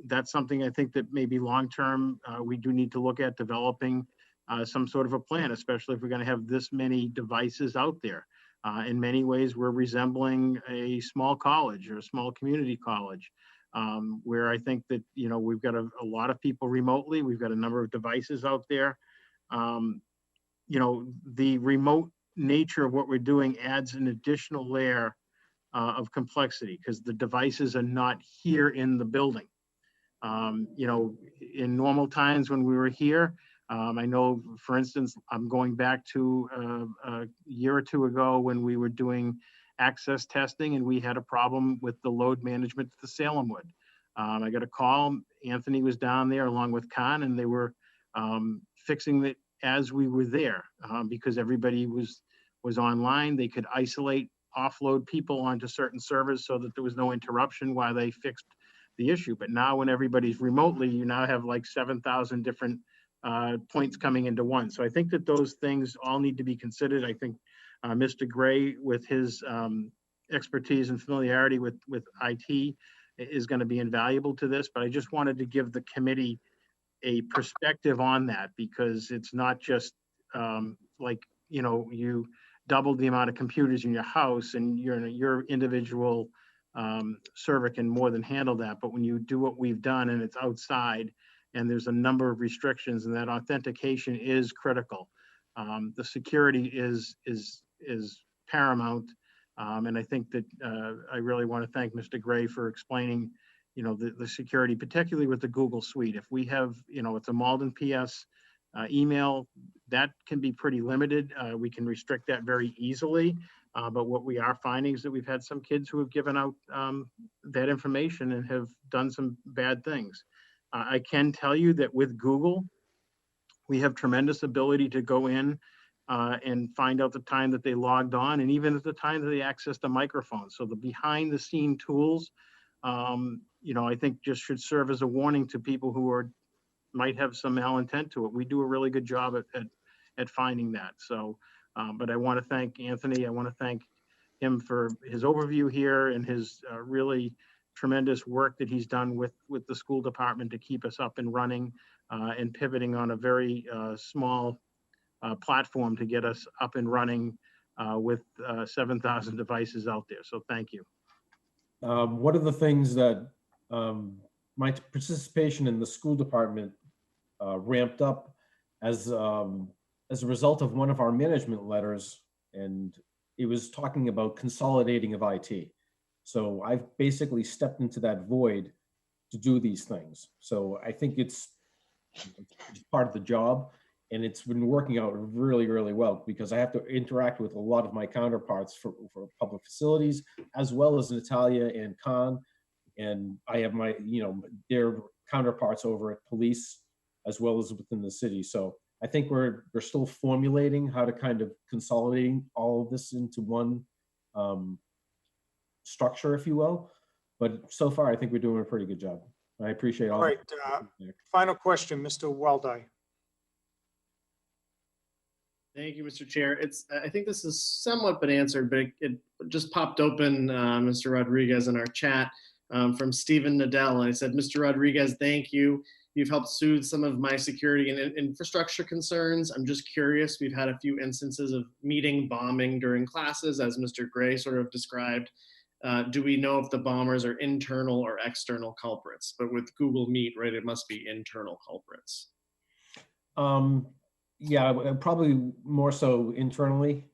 That's something I think that maybe long-term we do need to look at developing some sort of a plan, especially if we're going to have this many devices out there. In many ways, we're resembling a small college or a small community college, where I think that, we've got a lot of people remotely. We've got a number of devices out there. The remote nature of what we're doing adds an additional layer of complexity, because the devices are not here in the building. In normal times when we were here, I know, for instance, I'm going back to a year or two ago when we were doing access testing and we had a problem with the load management to the Salemwood. I got a call, Anthony was down there along with Khan, and they were fixing it as we were there because everybody was online. They could isolate, offload people onto certain servers so that there was no interruption while they fixed the issue. But now when everybody's remotely, you now have like 7,000 different points coming into one. So I think that those things all need to be considered. I think Mr. Gray, with his expertise and familiarity with IT, is going to be invaluable to this. But I just wanted to give the committee a perspective on that, because it's not just like, you doubled the amount of computers in your house and your individual server can more than handle that. But when you do what we've done and it's outside and there's a number of restrictions, and that authentication is critical. The security is paramount. And I think that I really want to thank Mr. Gray for explaining, the security, particularly with the Google Suite. If we have, it's a Malden PS email, that can be pretty limited. We can restrict that very easily. But what we are finding is that we've had some kids who have given out that information and have done some bad things. I can tell you that with Google, we have tremendous ability to go in and find out the time that they logged on, and even at the time that they accessed the microphone. So the behind the scene tools, I think just should serve as a warning to people who might have some malintent to it. We do a really good job at finding that. So, but I want to thank Anthony. I want to thank him for his overview here and his really tremendous work that he's done with the school department to keep us up and running and pivoting on a very small platform to get us up and running with 7,000 devices out there. So thank you. One of the things that my participation in the school department ramped up as a result of one of our management letters, and it was talking about consolidating of IT. So I've basically stepped into that void to do these things. So I think it's part of the job, and it's been working out really, really well because I have to interact with a lot of my counterparts for public facilities, as well as Natalia and Khan. And I have my, their counterparts over at police, as well as within the city. So I think we're still formulating how to kind of consolidating all of this into one structure, if you will. But so far, I think we're doing a pretty good job. I appreciate all. All right, final question, Mr. Weldy. Thank you, Mr. Chair. I think this is somewhat been answered, but it just popped open, Mr. Rodriguez, in our chat from Stephen Nadell. And I said, Mr. Rodriguez, thank you. You've helped soothe some of my security and infrastructure concerns. I'm just curious. We've had a few instances of meeting bombing during classes, as Mr. Gray sort of described. Do we know if the bombers are internal or external culprits? But with Google Meet, right, it must be internal culprits. Yeah, probably more so internally.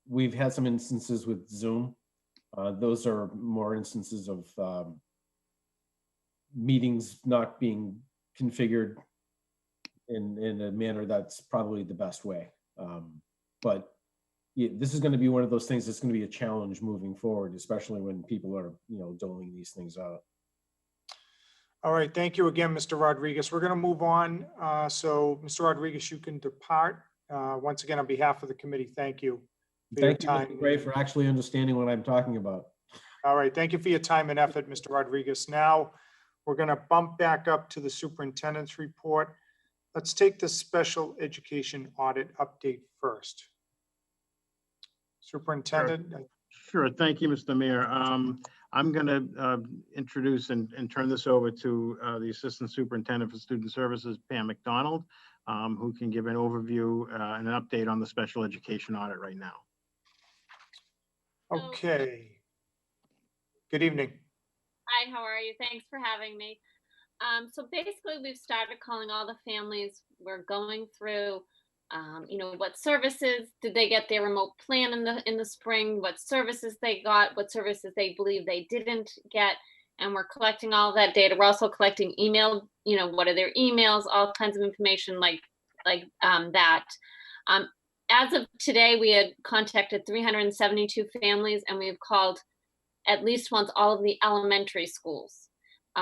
We've had some instances with Zoom. Those are more instances of meetings not being configured in a manner that's probably the best way. But yeah, this is going to be one of those things that's going to be a challenge moving forward, especially when people are, doling these things out. All right, thank you again, Mr. Rodriguez. We're going to move on. So, Mr. Rodriguez, you can depart. Once again, on behalf of the committee, thank you for your time. Thank you, Mr. Gray, for actually understanding what I'm talking about. All right, thank you for your time and effort, Mr. Rodriguez. Now, we're going to bump back up to the superintendent's report. Let's take the special education audit update first. Superintendent. Sure. Thank you, Mr. Mayor. I'm going to introduce and turn this over to the Assistant Superintendent for Student Services, Pam McDonald, who can give an overview and an update on the special education audit right now. Okay. Good evening. Hi, how are you? Thanks for having me. So basically, we've started calling all the families. We're going through what services did they get their remote plan in the spring, what services they got, what services they believe they didn't get, and we're collecting all of that data. We're also collecting email, what are their emails, all kinds of information like that. As of today, we had contacted 372 families, and we've called at least once all of the elementary schools.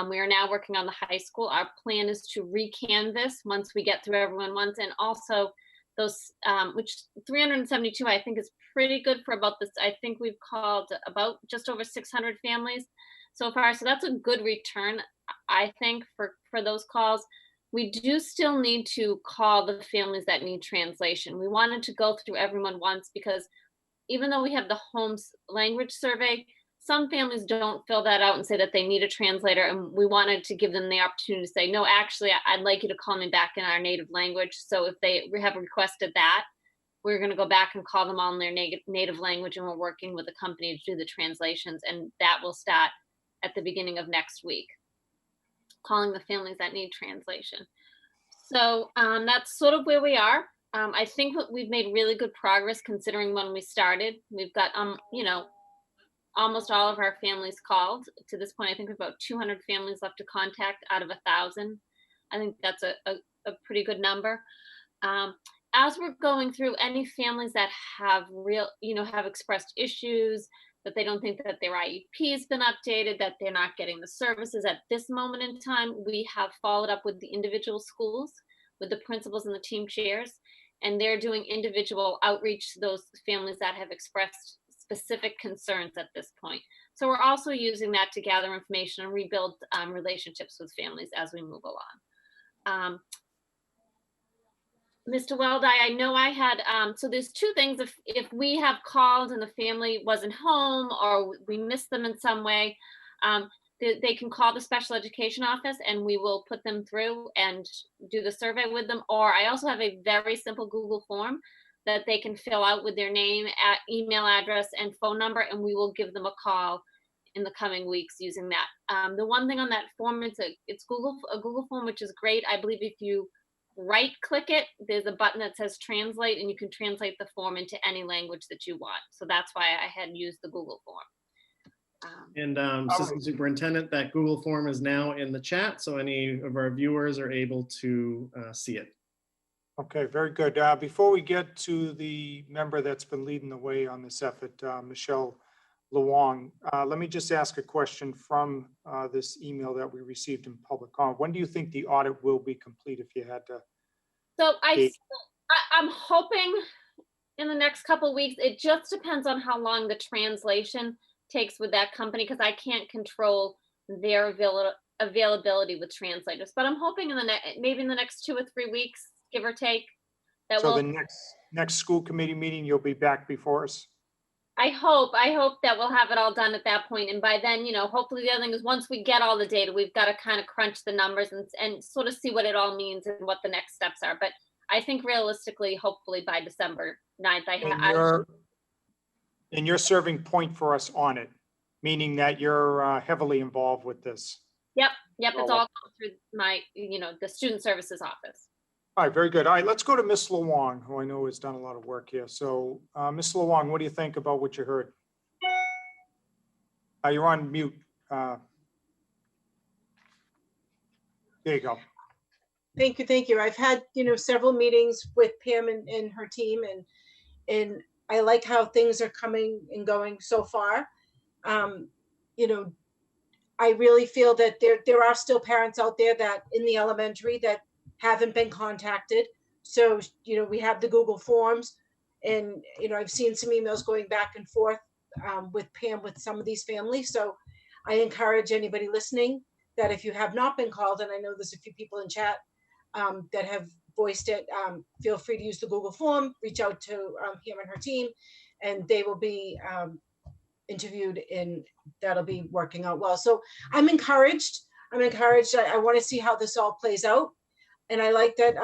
We are now working on the high school. Our plan is to re-canvass once we get through everyone once, and also those, which 372 I think is pretty good for about this. I think we've called about just over 600 families so far. So that's a good return, I think, for those calls. We do still need to call the families that need translation. We wanted to go through everyone once because even though we have the home's language survey, some families don't fill that out and say that they need a translator, and we wanted to give them the opportunity to say, no, actually, I'd like you to call me back in our native language. So if they have requested that, we're going to go back and call them all in their native language, and we're working with the company to do the translations, and that will start at the beginning of next week, calling the families that need translation. So that's sort of where we are. I think we've made really good progress considering when we started. We've got, you know, almost all of our families called. To this point, I think we've about 200 families left to contact out of 1,000. I think that's a pretty good number. As we're going through, any families that have have expressed issues, that they don't think that their IEP has been updated, that they're not getting the services at this moment in time, we have followed up with the individual schools, with the principals and the team chairs, and they're doing individual outreach to those families that have expressed specific concerns at this point. So we're also using that to gather information and rebuild relationships with families as we move along. Mr. Weldy, I know I had, so there's two things. If we have called and the family wasn't home or we missed them in some way, they can call the special education office and we will put them through and do the survey with them. Or I also have a very simple Google form that they can fill out with their name, email address, and phone number, and we will give them a call in the coming weeks using that. The one thing on that form, it's a Google form, which is great. I believe if you right click it, there's a button that says translate, and you can translate the form into any language that you want. So that's why I had used the Google form. And Assistant Superintendent, that Google form is now in the chat, so any of our viewers are able to see it. Okay, very good. Before we get to the member that's been leading the way on this effort, Michelle Luong, let me just ask a question from this email that we received in public comment. When do you think the audit will be complete, if you had to? So I'm hoping in the next couple of weeks. It just depends on how long the translation takes with that company, because I can't control their availability with translators. But I'm hoping maybe in the next 2 or 3 weeks, give or take. So the next school committee meeting, you'll be back before us? I hope that we'll have it all done at that point. And by then, hopefully the other thing is once we get all the data, we've got to kind of crunch the numbers and sort of see what it all means and what the next steps are. But I think realistically, hopefully by December 9th, and you're serving point for us on it, meaning that you're heavily involved with this. Yep. It's all come through my, the student services office. All right, very good. All right, let's go to Ms. Luong, who I know has done a lot of work here. So, Ms. Luong, what do you think about what you heard? You're on mute. There you go. Thank you. I've had, several meetings with Pam and her team, and I like how things are coming and going so far. I really feel that there are still parents out there that in the elementary that haven't been contacted. So, we have the Google forms, and, I've seen some emails going back and forth with Pam with some of these families. So I encourage anybody listening that if you have not been called, and I know there's a few people in chat that have voiced it, feel free to use the Google form, reach out to Pam and her team, and they will be interviewed, and that'll be working out well. So I'm encouraged. I want to see how this all plays out. And I like that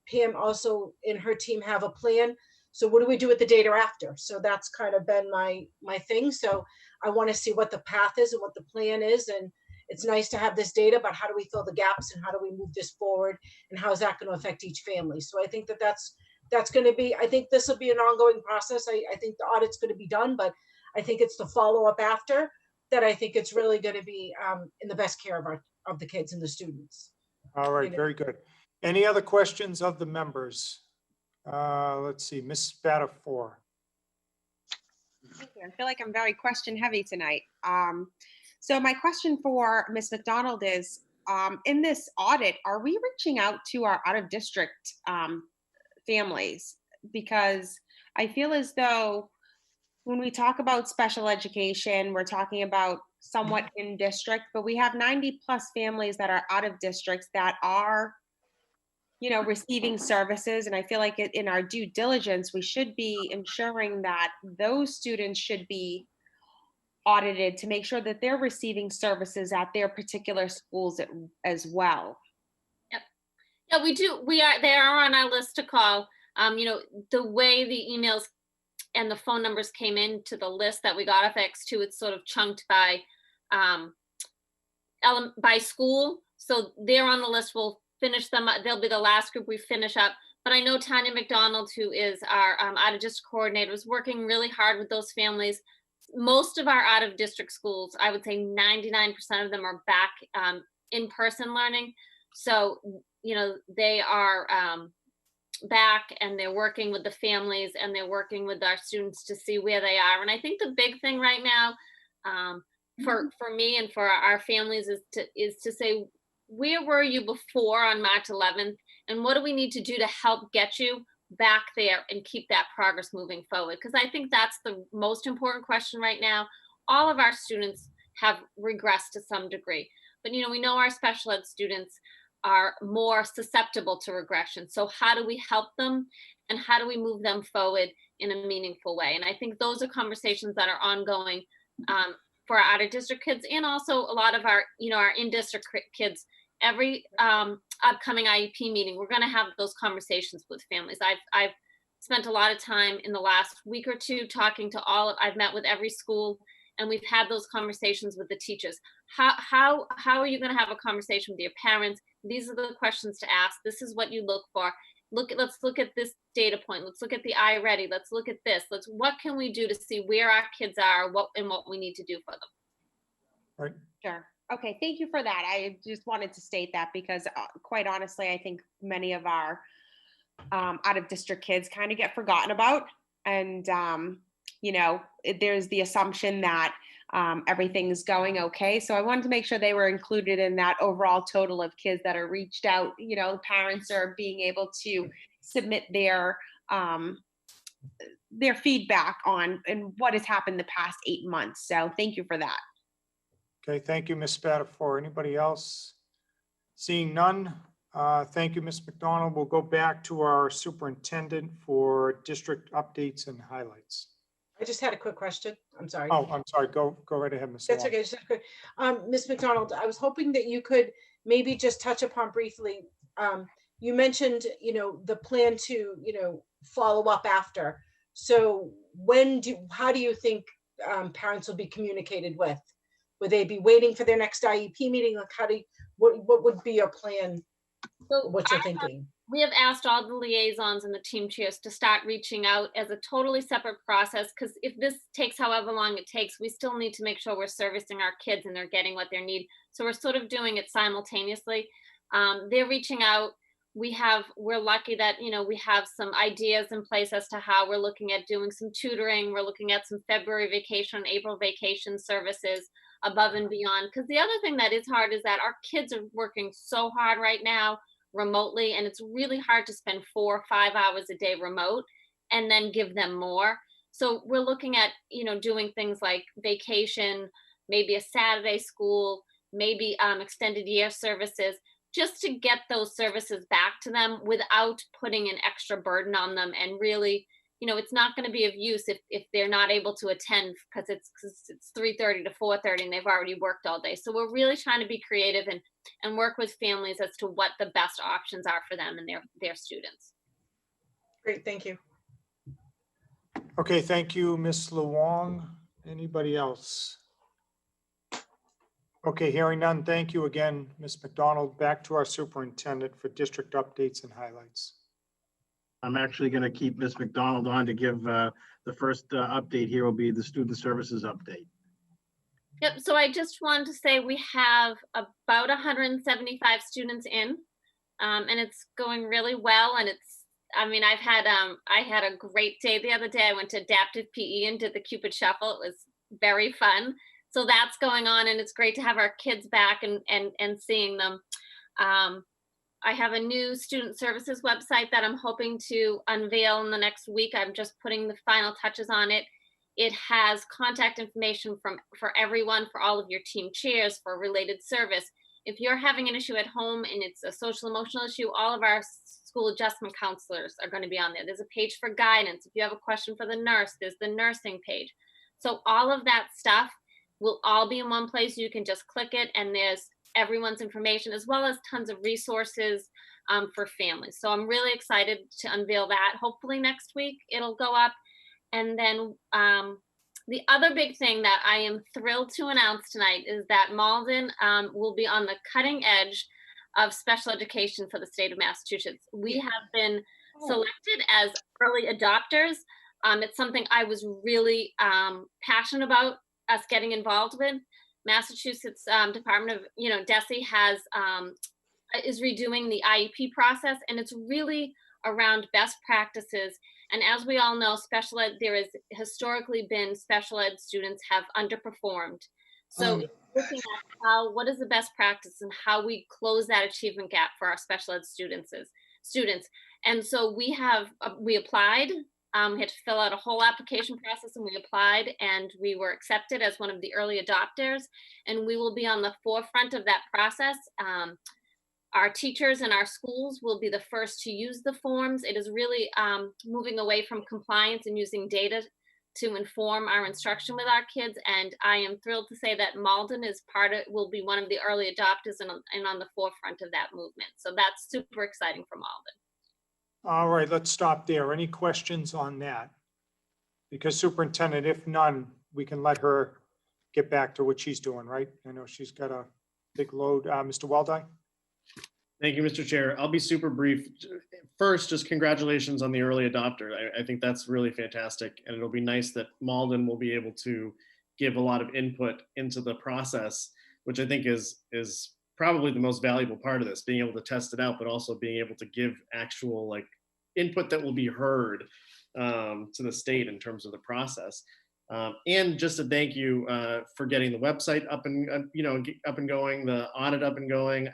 Pam also and her team have a plan. So what do we do with the data after? So that's kind of been my thing. So I want to see what the path is and what the plan is. And it's nice to have this data, but how do we fill the gaps and how do we move this forward? And how is that going to affect each family? So I think that's going to be, I think this will be an ongoing process. I think the audit's going to be done, but I think it's the follow-up after that. I think it's really going to be in the best care of the kids and the students. All right, very good. Any other questions of the members? Let's see, Ms. Spatafor. Thank you. I feel like I'm very question heavy tonight. So my question for Ms. McDonald is, in this audit, are we reaching out to our out of district families? Because I feel as though when we talk about special education, we're talking about somewhat in district, but we have 90+ families that are out of districts that are receiving services. And I feel like in our due diligence, we should be ensuring that those students should be audited to make sure that they're receiving services at their particular schools as well. Yep. Yeah, we do. They are on our list to call. The way the emails and the phone numbers came into the list that we got off X2, it's sort of chunked by school. So they're on the list. We'll finish them. They'll be the last group we finish up. But I know Tanya McDonald, who is our out-of-district coordinator, is working really hard with those families. Most of our out-of-district schools, I would say 99% of them are back in-person learning. So, you know, they are back and they're working with the families and they're working with our students to see where they are. And I think the big thing right now for me and for our families is to say, where were you before on March 11th? And what do we need to do to help get you back there and keep that progress moving forward? Because I think that's the most important question right now. All of our students have regressed to some degree, but you know, we know our special ed students are more susceptible to regression. So how do we help them and how do we move them forward in a meaningful way? And I think those are conversations that are ongoing for our out-of-district kids and also a lot of our, you know, our in-district kids. Every upcoming IEP meeting, we're going to have those conversations with families. I've spent a lot of time in the last week or two talking to I've met with every school and we've had those conversations with the teachers. How are you going to have a conversation with your parents? These are the questions to ask. This is what you look for. Let's look at this data point. Let's look at the iReady. Let's look at this. What can we do to see where our kids are, what we need to do for them? Right. Sure. Okay, thank you for that. I just wanted to state that because quite honestly, I think many of our out-of-district kids kind of get forgotten about. And, you know, there's the assumption that everything's going okay. So I wanted to make sure they were included in that overall total of kids that are reached out. You know, parents are being able to submit their feedback on and what has happened the past 8 months. So thank you for that. Okay, thank you, Ms. Spatafor. Anybody else? Seeing none, thank you, Ms. McDonald. We'll go back to our superintendent for district updates and highlights. I just had a quick question. I'm sorry. Oh, I'm sorry. Go right ahead, Ms. That's Long. okay. Just a quick. Ms. McDonald, I was hoping that you could maybe just touch upon briefly. You mentioned, you know, the plan to, you know, follow up after. So how do you think parents will be communicated with? Would they be waiting for their next IEP meeting? Like what would be your plan? So what you're thinking? We have asked all the liaisons and the team chairs to start reaching out as a totally separate process, because if this takes however long it takes, we still need to make sure we're servicing our kids and they're getting what they need. So we're sort of doing it simultaneously. They're reaching out. We're lucky that, you know, we have some ideas in place as to how we're looking at doing some tutoring. We're looking at some February vacation, April vacation services above and beyond. Because the other thing that is hard is that our kids are working so hard right now remotely, and it's really hard to spend 4 or 5 hours a day remote and then give them more. So we're looking at, you know, doing things like vacation, maybe a Saturday school, maybe extended year services, just to get those services back to them without putting an extra burden on them. And really, you know, it's not going to be of use if they're not able to attend because it's 3:30 to 4:30 and they've already worked all day. So we're really trying to be creative and work with families as to what the best options are for them and their students. Great, thank you. Okay, thank you, Ms. Luong. Anybody else? Okay, hearing none. Thank you again, Ms. McDonald. Back to our superintendent for district updates and highlights. I'm actually going to keep Ms. McDonald on to give the first update here will be the student services update. Yep, so I just wanted to say we have about 175 students in, and it's going really well. And I had a great day the other day. I went to adaptive PE and did the Cupid Shuffle. It was very fun. So that's going on, and it's great to have our kids back and seeing them. I have a new student services website that I'm hoping to unveil in the next week. I'm just putting the final touches on it. It has contact information for everyone, for all of your team chairs, for related service. If you're having an issue at home and it's a social emotional issue, all of our school adjustment counselors are going to be on there. There's a page for guidance. If you have a question for the nurse, there's the nursing page. So all of that stuff will all be in one place. You can just click it and there's everyone's information, as well as tons of resources for families. So I'm really excited to unveil that. Hopefully next week it'll go up. And then the other big thing that I am thrilled to announce tonight is that Malden will be on the cutting edge of special education for the state of Massachusetts. We have been selected as early adopters. It's something I was really passionate about us getting involved with. Massachusetts Department of, DESE has is redoing the IEP process, and it's really around best practices. And as we all know, special ed, there has historically been special ed students have underperformed. So looking at what is the best practice and how we close that achievement gap for our special ed students. And so we applied, we had to fill out a whole application process, and we applied, and we were accepted as one of the early adopters, and we will be on the forefront of that process. Our teachers and our schools will be the first to use the forms. It is really moving away from compliance and using data to inform our instruction with our kids. And I am thrilled to say that Malden will be one of the early adopters and on the forefront of that movement. So that's super exciting for Malden. All right, let's stop there. Any questions on that? Because Superintendent, if none, we can let her get back to what she's doing, right? I know she's got a big load. Mr. Waldeck? Thank you, Mr. Chair. I'll be super brief. First, just congratulations on the early adopter. I think that's really fantastic. And it'll be nice that Malden will be able to give a lot of input into the process, which I think is probably the most valuable part of this, being able to test it out, but also being able to give actual input that will be heard to the state in terms of the process. And just a thank you for getting the website up and going, the audit up and going.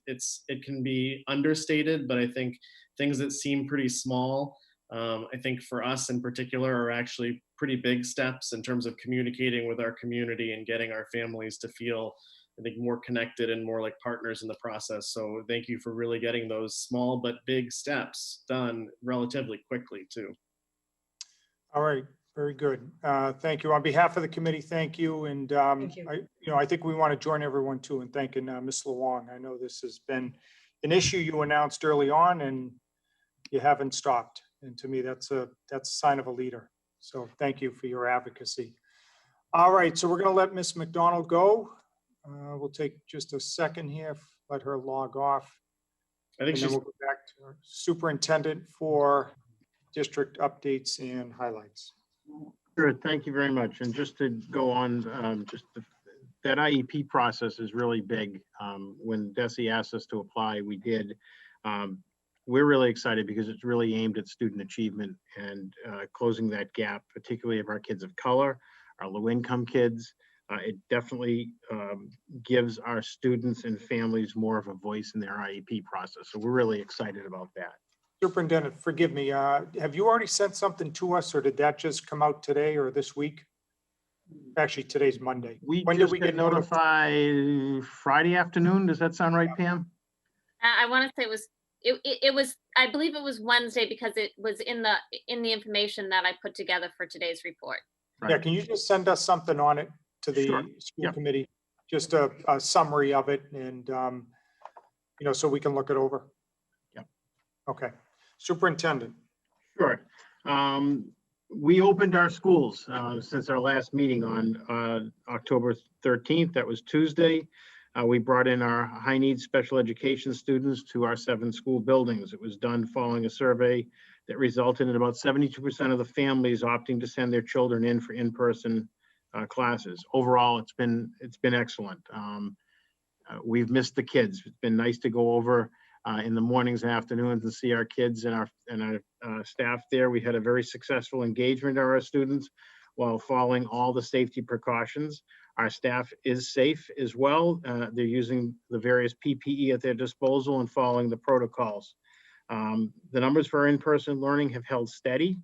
It can be understated, but I think things that seem pretty small, I think for us in particular, are actually pretty big steps in terms of communicating with our community and getting our families to feel, I think, more connected and more like partners in the process. So thank you for really getting those small but big steps done relatively quickly too. All right. Very good. Thank you. On behalf of the committee, thank you. And Thank you. I think we want to join everyone too in thanking Ms. Luong. I know this has been an issue you announced early on, and you haven't stopped. And to me, that's a sign of a leader. So thank you for your advocacy. All right, so we're going to let Ms. McDonald go. We'll take just a second here, let her log off. I think and then we'll go back to our superintendent for district updates and highlights. Sure, thank you very much. And just to go on, that IEP process is really big. When DESE asked us to apply, we did. We're really excited because it's really aimed at student achievement and closing that gap, particularly of our kids of color, our low-income kids. It definitely gives our students and families more of a voice in their IEP process. So we're really excited about that. Superintendent, forgive me, have you already sent something to us, or did that just come out today or this week? Actually, today's Monday. When did we get notified? Friday afternoon? Does that sound right, Pam? I want to say it was, I believe it was Wednesday, because it was in the information that I put together for today's report. Right. Yeah, can you just send us something on it to the school committee? Just a summary of it, and so we can look it over. Yeah. Okay. Superintendent. Sure. We opened our schools since our last meeting on October 13th. That was Tuesday. We brought in our high needs special education students to our 7 school buildings. It was done following a survey that resulted in about 72% of the families opting to send their children in for in-person classes. Overall, it's been excellent. We've missed the kids. It's been nice to go over in the mornings and afternoons and see our kids and our staff there. We had a very successful engagement of our students while following all the safety precautions. Our staff is safe as well. They're using the various PPE at their disposal and following the protocols. The numbers for in-person learning have held steady.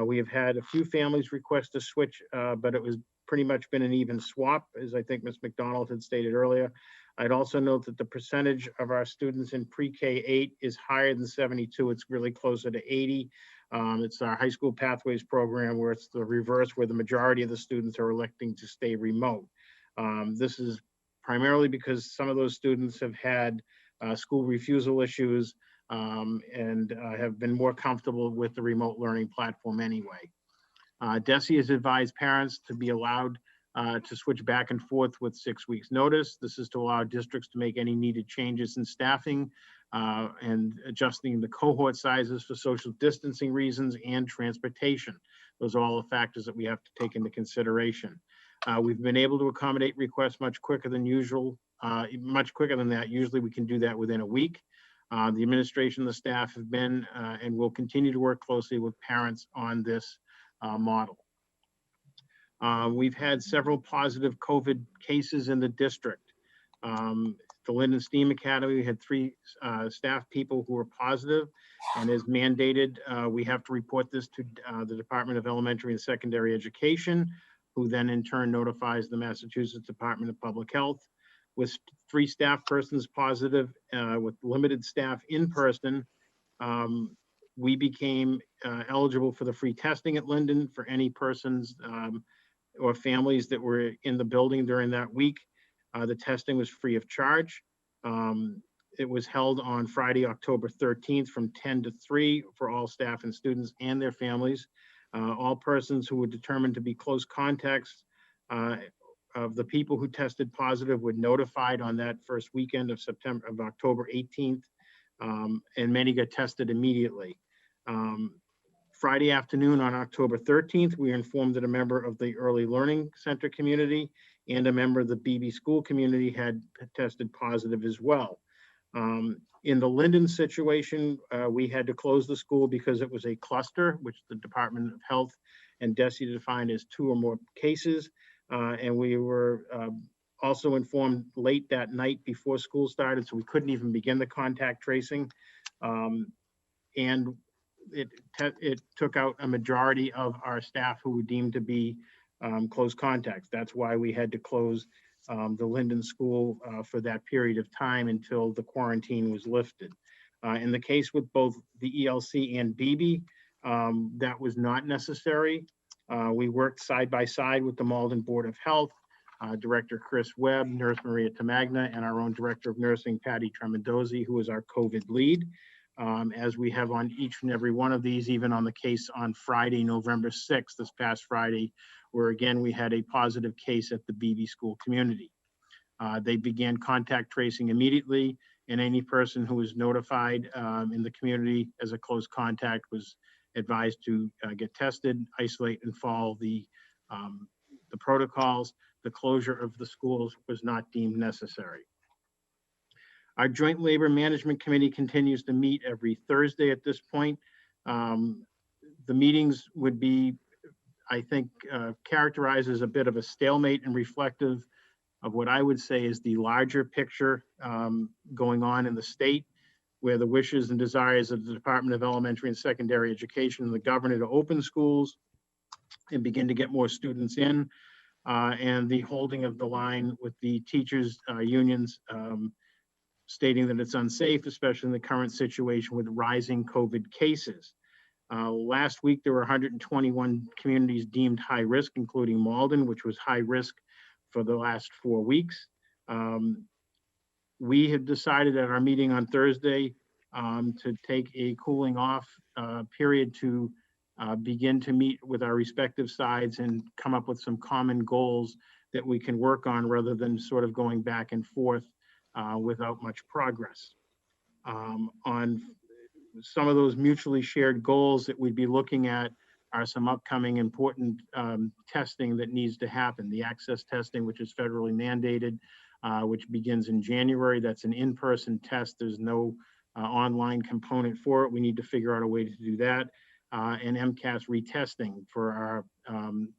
We have had a few families request a switch, but it was pretty much been an even swap, as I think Ms. McDonald had stated earlier. I'd also note that the percentage of our students in pre-K 8 is higher than 72. It's really closer to 80. It's our high school pathways program, where it's the reverse, where the majority of the students are electing to stay remote. This is primarily because some of those students have had school refusal issues and have been more comfortable with the remote learning platform anyway. DESE has advised parents to be allowed to switch back and forth with 6 weeks notice. This is to allow districts to make any needed changes in staffing and adjusting the cohort sizes for social distancing reasons and transportation. Those are all the factors that we have to take into consideration. We've been able to accommodate requests much quicker than usual, much quicker than that. Usually we can do that within a week. The administration and the staff have been and will continue to work closely with parents on this model. We've had several positive COVID cases in the district. The Linden STEAM Academy had 3 staff people who were positive, and as mandated, we have to report this to the Department of Elementary and Secondary Education, who then in turn notifies the Massachusetts Department of Public Health. With 3 staff persons positive, with limited staff in person, we became eligible for the free testing at Linden for any persons or families that were in the building during that week. The testing was free of charge. It was held on Friday, October 13th from 10 to 3 for all staff and students and their families. All persons who were determined to be close contacts of the people who tested positive were notified on that first weekend of October 18th, and many got tested immediately. Friday afternoon on October 13th, we were informed that a member of the Early Learning Center community and a member of the BB School community had tested positive as well. In the Linden situation, we had to close the school because it was a cluster, which the Department of Health and DESE defined as 2 or more cases. And we were also informed late that night before school started, so we couldn't even begin the contact tracing. And it took out a majority of our staff who were deemed to be close contacts. That's why we had to close the Linden School for that period of time until the quarantine was lifted. In the case with both the ELC and BB, that was not necessary. We worked side by side with the Malden Board of Health, Director Chris Webb, Nurse Maria Tamagna, and our own Director of Nursing, Patty Tremendozzi, who is our COVID lead. As we have on each and every one of these, even on the case on Friday, November 6th, this past Friday, where again, we had a positive case at the BB School community. They began contact tracing immediately, and any person who was notified in the community as a close contact was advised to get tested, isolate, and follow the protocols. The closure of the schools was not deemed necessary. Our Joint Labor Management Committee continues to meet every Thursday at this point. The meetings would be, I think, characterized as a bit of a stalemate and reflective of what I would say is the larger picture going on in the state, where the wishes and desires of the Department of Elementary and Secondary Education and the governor to open schools and begin to get more students in, and the holding of the line with the teachers' unions stating that it's unsafe, especially in the current situation with rising COVID cases. Last week, there were 121 communities deemed high risk, including Malden, which was high risk for the last 4 weeks. We had decided at our meeting on Thursday to take a cooling off period to begin to meet with our respective sides and come up with some common goals that we can work on rather than sort of going back and forth without much progress. On some of those mutually shared goals that we'd be looking at are some upcoming important testing that needs to happen. The access testing, which is federally mandated, which begins in January. That's an in-person test. There's no online component for it. We need to figure out a way to do that. And MCAS retesting for our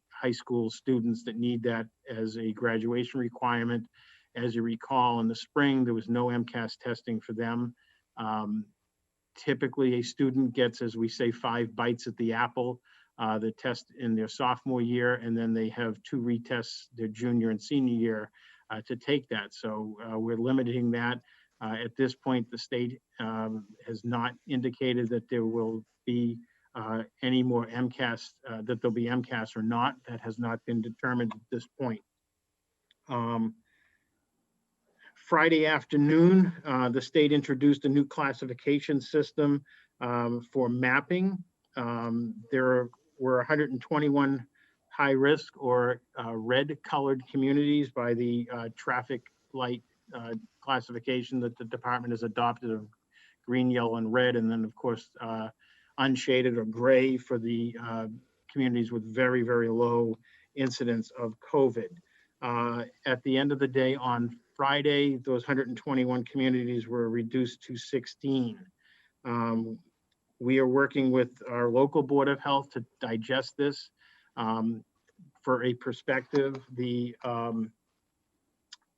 high school students that need that as a graduation requirement. As you recall, in the spring, there was no MCAS testing for them. Typically, a student gets, as we say, 5 bites at the apple, the test in their sophomore year, and then they have 2 retests their junior and senior year to take that. So we're limiting that. At this point, the state has not indicated that there will be any more MCAS, that there'll be MCAS or not. That has not been determined at this point. Friday afternoon, the state introduced a new classification system for mapping. There were 121 high risk or red colored communities by the traffic light classification that the department has adopted of green, yellow, and red, and then of course unshaded or gray for the communities with very, very low incidence of COVID. At the end of the day on Friday, those 121 communities were reduced to 16. We are working with our local Board of Health to digest this. For a perspective, the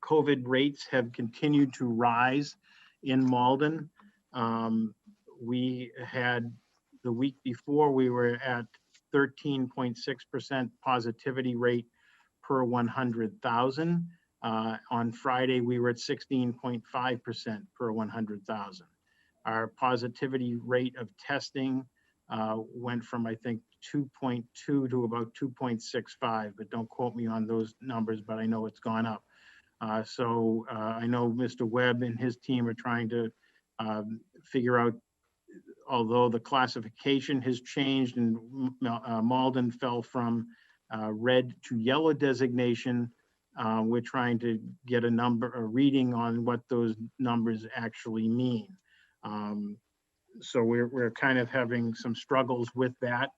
COVID rates have continued to rise in Malden. We had the week before, we were at 13.6% positivity rate per 100,000. On Friday, we were at 16.5% per 100,000. Our positivity rate of testing went from, I think, 2.2 to about 2.65, but don't quote me on those numbers, but I know it's gone up. So I know Mr. Webb and his team are trying to figure out, although the classification has changed and Malden fell from red to yellow designation, we're trying to get a reading on what those numbers actually mean. So we're kind of having some struggles with that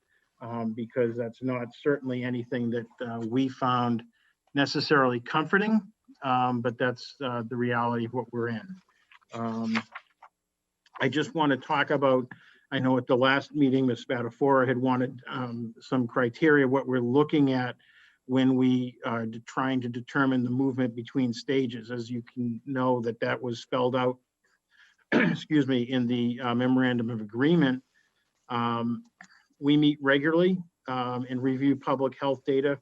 because that's not certainly anything that we found necessarily comforting, but that's the reality of what we're in. I just want to talk about, I know at the last meeting, Ms. Spatafora had wanted some criteria, what we're looking at when we are trying to determine the movement between stages. As you can know, that was spelled out excuse me, in the memorandum of agreement. We meet regularly and review public health data.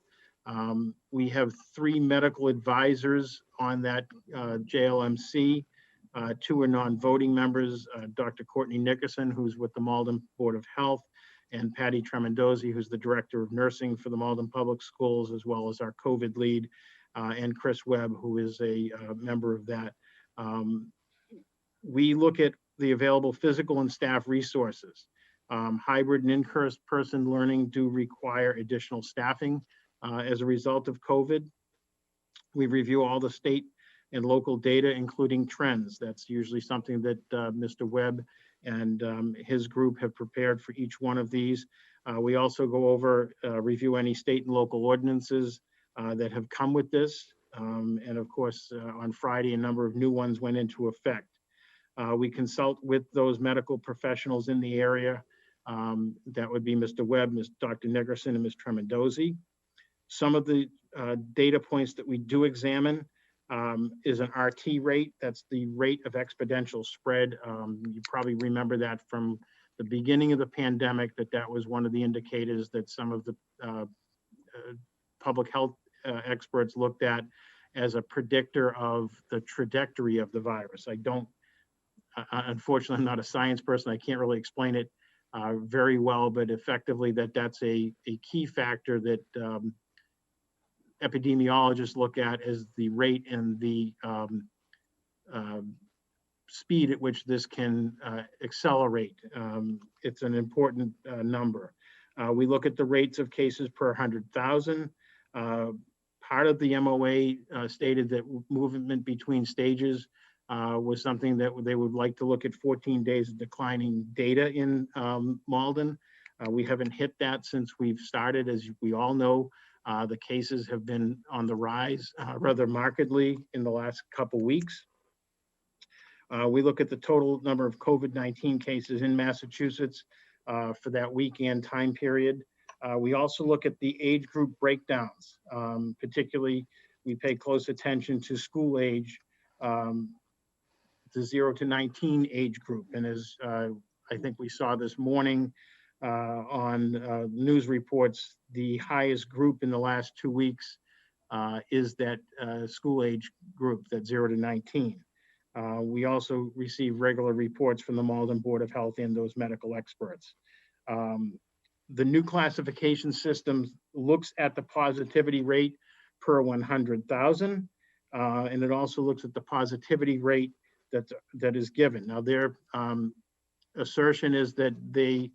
We have 3 medical advisors on that JLMC. 2 are non-voting members, Dr. Courtney Nickerson, who's with the Malden Board of Health, and Patty Tremendozzi, who's the Director of Nursing for the Malden Public Schools, as well as our COVID lead, and Chris Webb, who is a member of that. We look at the available physical and staff resources. Hybrid and in-person learning do require additional staffing as a result of COVID. We review all the state and local data, including trends. That's usually something that Mr. Webb and his group have prepared for each one of these. We also go over, review any state and local ordinances that have come with this. And of course, on Friday, a number of new ones went into effect. We consult with those medical professionals in the area. That would be Mr. Webb, Dr. Nickerson, and Ms. Tremendozzi. Some of the data points that we do examine is an RT rate. That's the rate of exponential spread. You probably remember that from the beginning of the pandemic, that was one of the indicators that some of the public health experts looked at as a predictor of the trajectory of the virus. Unfortunately, I'm not a science person. I can't really explain it very well, but effectively that's a key factor that epidemiologists look at as the rate and the speed at which this can accelerate. It's an important number. We look at the rates of cases per 100,000. Part of the MOA stated that movement between stages was something that they would like to look at 14 days of declining data in Malden. We haven't hit that since we've started. As we all know, the cases have been on the rise rather markedly in the last couple weeks. We look at the total number of COVID-19 cases in Massachusetts for that weekend time period. We also look at the age group breakdowns. Particularly, we pay close attention to school age, the 0 to 19 age group. And as I think we saw this morning on news reports, the highest group in the last 2 weeks is that school age group, that 0 to 19. We also receive regular reports from the Malden Board of Health and those medical experts. The new classification system looks at the positivity rate per 100,000, and it also looks at the positivity rate that is given. Now, their assertion is that the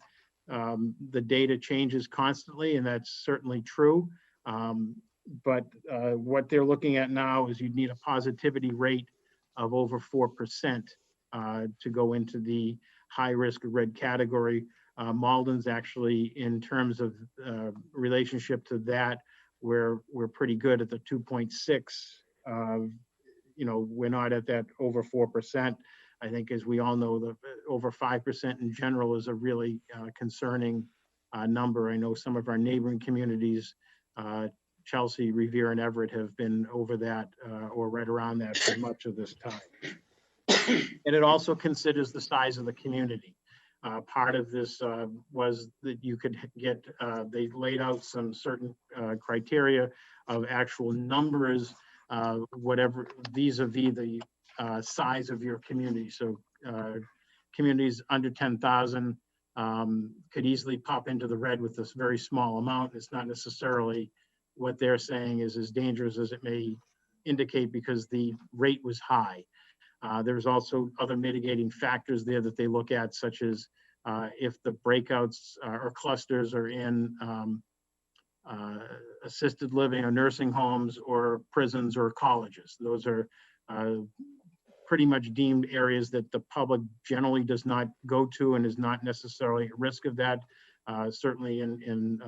data changes constantly, and that's certainly true. But what they're looking at now is you'd need a positivity rate of over 4% to go into the high risk red category. Malden's actually, in terms of relationship to that, we're pretty good at the 2.6. We're not at that over 4%. I think, as we all know, the over 5% in general is a really concerning number. I know some of our neighboring communities, Chelsea, Revere, and Everett, have been over that or right around that for much of this time. And it also considers the size of the community. Part of this was that you could get, they laid out some certain criteria of actual numbers, whatever vis-a-vis the size of your community. So communities under 10,000 could easily pop into the red with this very small amount. It's not necessarily what they're saying is as dangerous as it may indicate because the rate was high. There's also other mitigating factors there that they look at, such as if the breakouts or clusters are in assisted living or nursing homes or prisons or colleges. Those are pretty much deemed areas that the public generally does not go to and is not necessarily at risk of that. Certainly in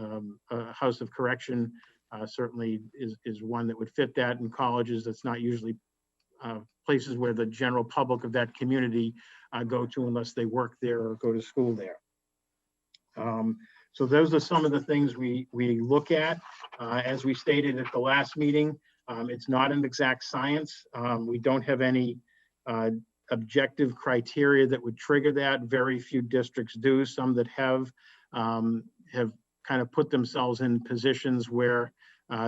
a house of correction, certainly is one that would fit that. In colleges, that's not usually places where the general public of that community go to unless they work there or go to school there. So those are some of the things we look at. As we stated at the last meeting, it's not an exact science. We don't have any objective criteria that would trigger that. Very few districts do. Some that have kind of put themselves in positions where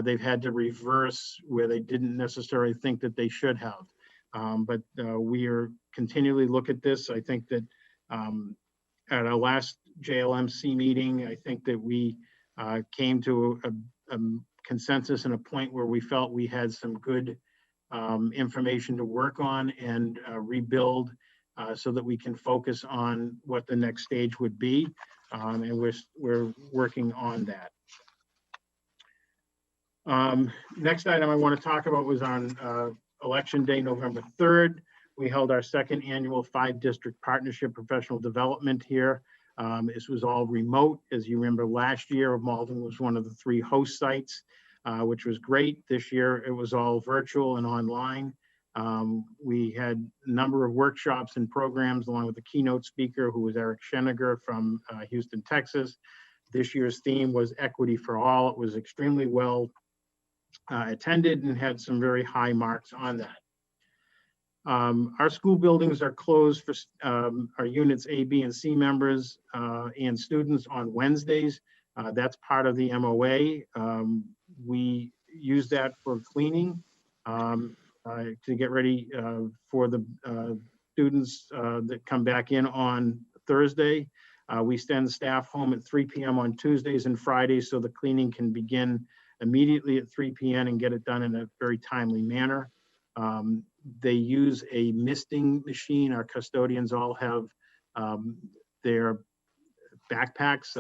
they've had to reverse where they didn't necessarily think that they should have. But we are continually look at this. I think that at our last JLMC meeting, I think that we came to a consensus and a point where we felt we had some good information to work on and rebuild so that we can focus on what the next stage would be. And we're working on that. Next item I want to talk about was on Election Day, November 3rd. We held our second annual 5-district partnership professional development here. This was all remote. As you remember, last year, Malden was one of the 3 host sites, which was great. This year, it was all virtual and online. We had a number of workshops and programs along with the keynote speaker, who was Eric Scheniger from Houston, Texas. This year's theme was Equity for All. It was extremely well attended and had some very high marks on that. Our school buildings are closed for our units A, B, and C members and students on Wednesdays. That's part of the MOA. We use that for cleaning to get ready for the students that come back in on Thursday. We send staff home at 3 p.m. on Tuesdays and Fridays so the cleaning can begin immediately at 3 p.m. and get it done in a very timely manner. They use a misting machine. Our custodians all have their backpacks.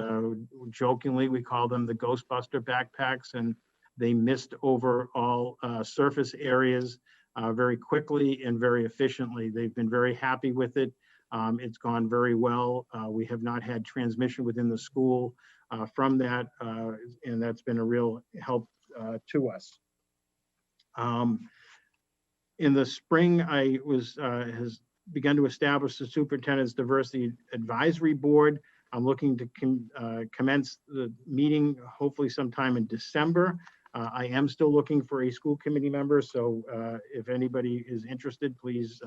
Jokingly, we call them the Ghostbuster backpacks, and they mist over all surface areas very quickly and very efficiently. They've been very happy with it. It's gone very well. We have not had transmission within the school from that, and that's been a real help to us. In the spring, I has begun to establish the Superintendent's Diversity Advisory Board. I'm looking to commence the meeting hopefully sometime in December. I am still looking for a school committee member, so if anybody is interested, please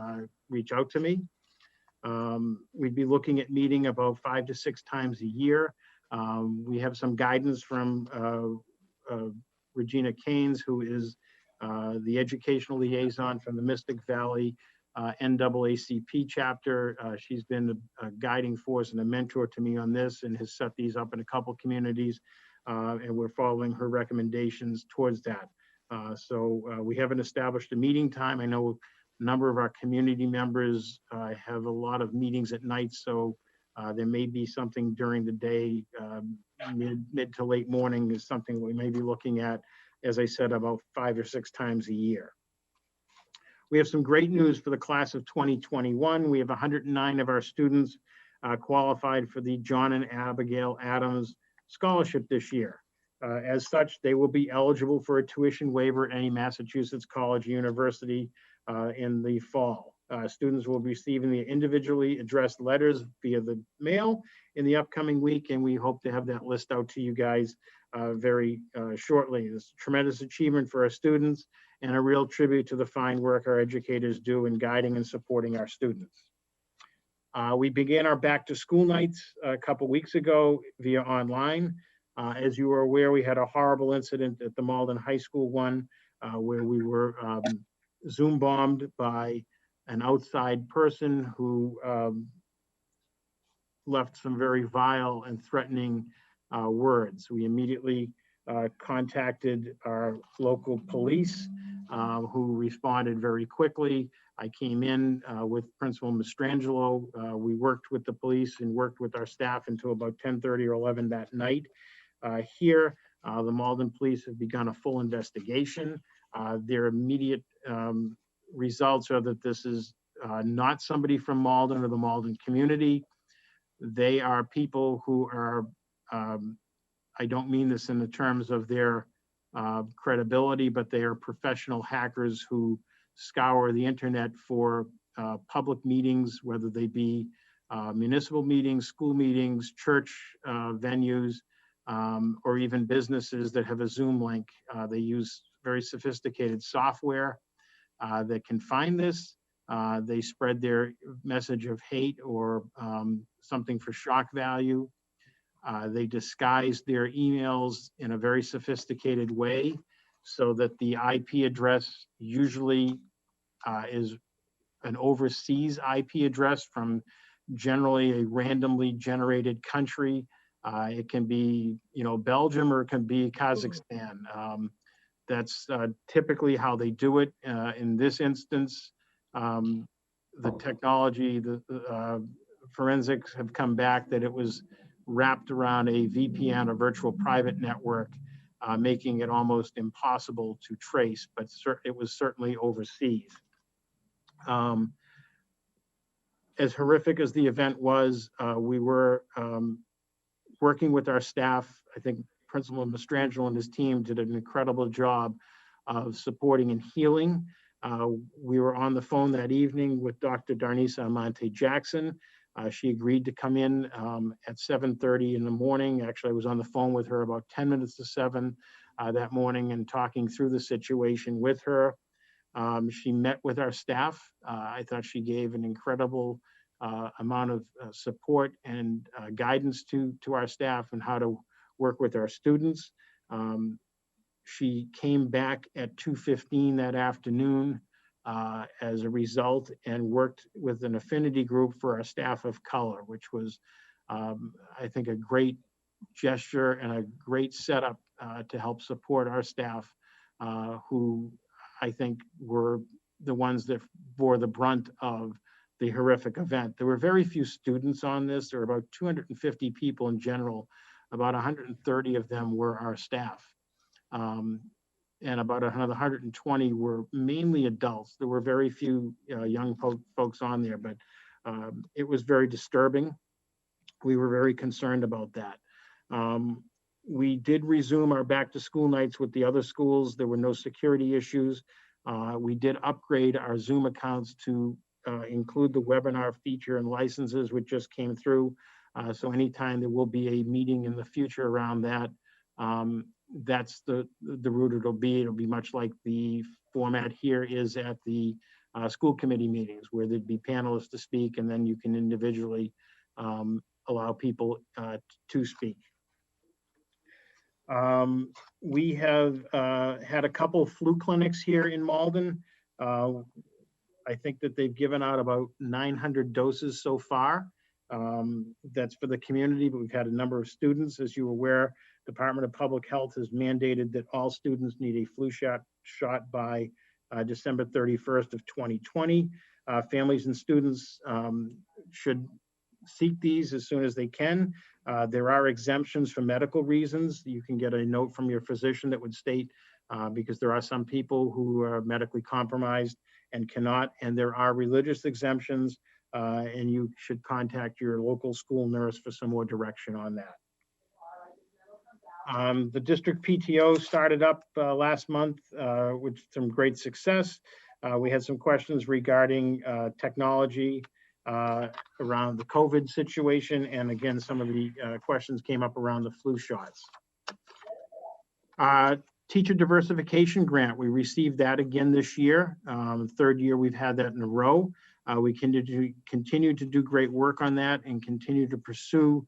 reach out to me. We'd be looking at meeting about 5 to 6 times a year. We have some guidance from Regina Keynes, who is the educational liaison from the Mystic Valley NAACP chapter. She's been a guiding force and a mentor to me on this and has set these up in a couple communities, and we're following her recommendations towards that. So we haven't established a meeting time. I know a number of our community members have a lot of meetings at night, so there may be something during the day, mid to late morning is something we may be looking at, as I said, about 5 or 6 times a year. We have some great news for the class of 2021. We have 109 of our students qualified for the John and Abigail Adams Scholarship this year. As such, they will be eligible for a tuition waiver at any Massachusetts college or university in the fall. Students will be receiving the individually addressed letters via the mail in the upcoming week, and we hope to have that list out to you guys very shortly. It's a tremendous achievement for our students and a real tribute to the fine work our educators do in guiding and supporting our students. We began our back to school nights a couple weeks ago via online. As you are aware, we had a horrible incident at the Malden High School one where we were Zoom bombed by an outside person who left some very vile and threatening words. We immediately contacted our local police who responded very quickly. I came in with Principal Mastrangelo. We worked with the police and worked with our staff until about 10:30 or 11 that night. Here, the Malden police have begun a full investigation. Their immediate results are that this is not somebody from Malden or the Malden community. They are people who are, I don't mean this in the terms of their credibility, but they are professional hackers who scour the internet for public meetings, whether they be municipal meetings, school meetings, church venues, or even businesses that have a Zoom link. They use very sophisticated software that can find this. They spread their message of hate or something for shock value. They disguise their emails in a very sophisticated way so that the IP address usually is an overseas IP address from generally a randomly generated country. It can be, Belgium, or it can be Kazakhstan. That's typically how they do it. In this instance, the technology, the forensics have come back that it was wrapped around a VPN, a virtual private network, making it almost impossible to trace, but it was certainly overseas. As horrific as the event was, we were working with our staff. I think Principal Mastrangelo and his team did an incredible job of supporting and healing. We were on the phone that evening with Dr. Darnisa Amante Jackson. She agreed to come in at 7:30 in the morning. Actually, I was on the phone with her about 10 minutes to 7 that morning and talking through the situation with her. She met with our staff. I thought she gave an incredible amount of support and guidance to our staff and how to work with our students. She came back at 2:15 that afternoon as a result and worked with an affinity group for our staff of color, which was, I think, a great gesture and a great setup to help support our staff who I think were the ones that bore the brunt of the horrific event. There were very few students on this. There were about 250 people in general. About 130 of them were our staff. And about another 120 were mainly adults. There were very few young folks on there, but it was very disturbing. We were very concerned about that. We did resume our back to school nights with the other schools. There were no security issues. We did upgrade our Zoom accounts to include the webinar feature and licenses, which just came through. So anytime there will be a meeting in the future around that, that's the route it'll be. It'll be much like the format here is at the school committee meetings, where there'd be panelists to speak, and then you can individually allow people to speak. We have had a couple flu clinics here in Malden. I think that they've given out about 900 doses so far. That's for the community, but we've had a number of students. As you're aware, Department of Public Health has mandated that all students need a flu shot by December 31st of 2020. Families and students should seek these as soon as they can. There are exemptions for medical reasons. You can get a note from your physician that would state, because there are some people who are medically compromised and cannot. And there are religious exemptions, and you should contact your local school nurse for some more direction on that. The district PTO started up last month with some great success. We had some questions regarding technology around the COVID situation. And again, some of the questions came up around the flu shots. Teacher diversification grant, we received that again this year. Third year we've had that in a row. We continue to do great work on that and continue to pursue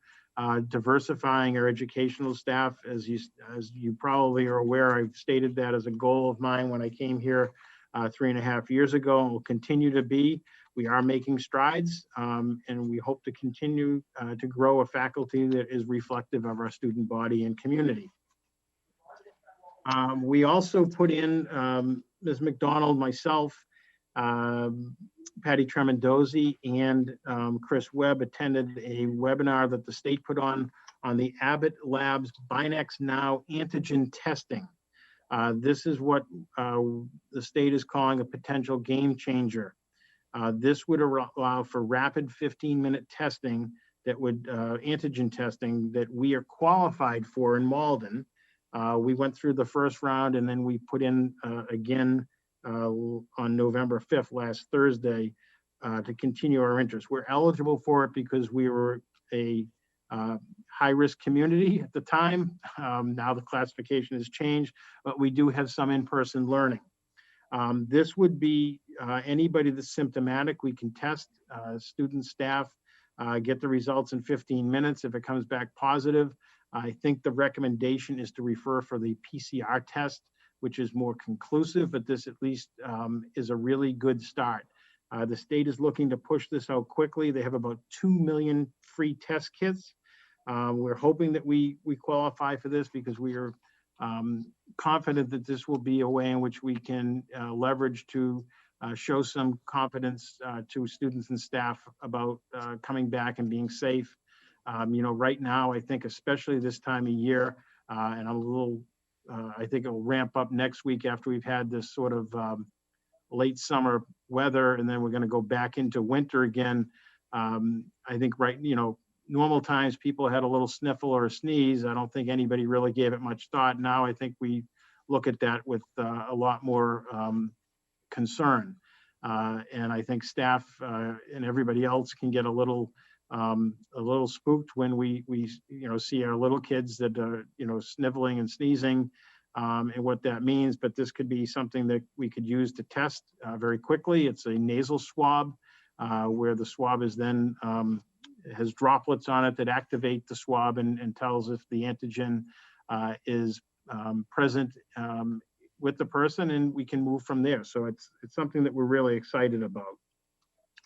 diversifying our educational staff. As you probably are aware, I've stated that as a goal of mine when I came here 3.5 years ago, and will continue to be. We are making strides, and we hope to continue to grow a faculty that is reflective of our student body and community. We also put in Ms. McDonald, myself, Patty Tremendozzi, and Chris Webb attended a webinar that the state put on the Abbott Labs Binax Now antigen testing. This is what the state is calling a potential game changer. This would allow for rapid 15-minute testing that would, antigen testing that we are qualified for in Malden. We went through the first round, and then we put in again on November 5th, last Thursday, to continue our interest. We're eligible for it because we were a high-risk community at the time. Now the classification has changed, but we do have some in-person learning. This would be anybody that's symptomatic. We can test student staff, get the results in 15 minutes. If it comes back positive, I think the recommendation is to refer for the PCR test, which is more conclusive, but this at least is a really good start. The state is looking to push this out quickly. They have about 2 million free test kits. We're hoping that we qualify for this because we are confident that this will be a way in which we can leverage to show some confidence to students and staff about coming back and being safe. Right now, I think especially this time of year, and I'm a little, I think it'll ramp up next week after we've had this sort of late summer weather, and then we're going to go back into winter again. I think normal times people had a little sniffle or a sneeze. I don't think anybody really gave it much thought. Now I think we look at that with a lot more concern. And I think staff and everybody else can get a little spooked when we see our little kids that are sniveling and sneezing, and what that means. But this could be something that we could use to test very quickly. It's a nasal swab where the swab is then has droplets on it that activate the swab and tells if the antigen is present with the person, and we can move from there. So it's something that we're really excited about.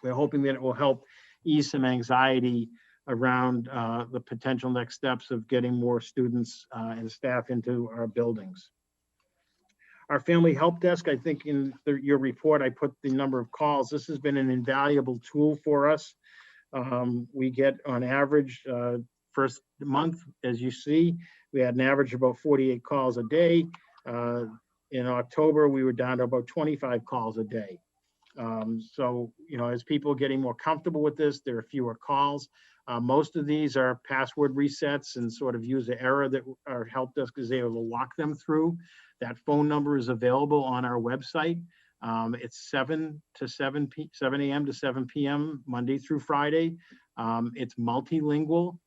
We're hoping that it will help ease some anxiety around the potential next steps of getting more students and staff into our buildings. Our family help desk, I think in your report, I put the number of calls. This has been an invaluable tool for us. We get on average, first month, as you see, we had an average of about 48 calls a day. In October, we were down to about 25 calls a day. So, as people are getting more comfortable with this, there are fewer calls. Most of these are password resets and sort of user error that our help desk is able to walk them through. That phone number is available on our website. It's 7 a.m. to 7 p.m. Monday through Friday. It's multilingual.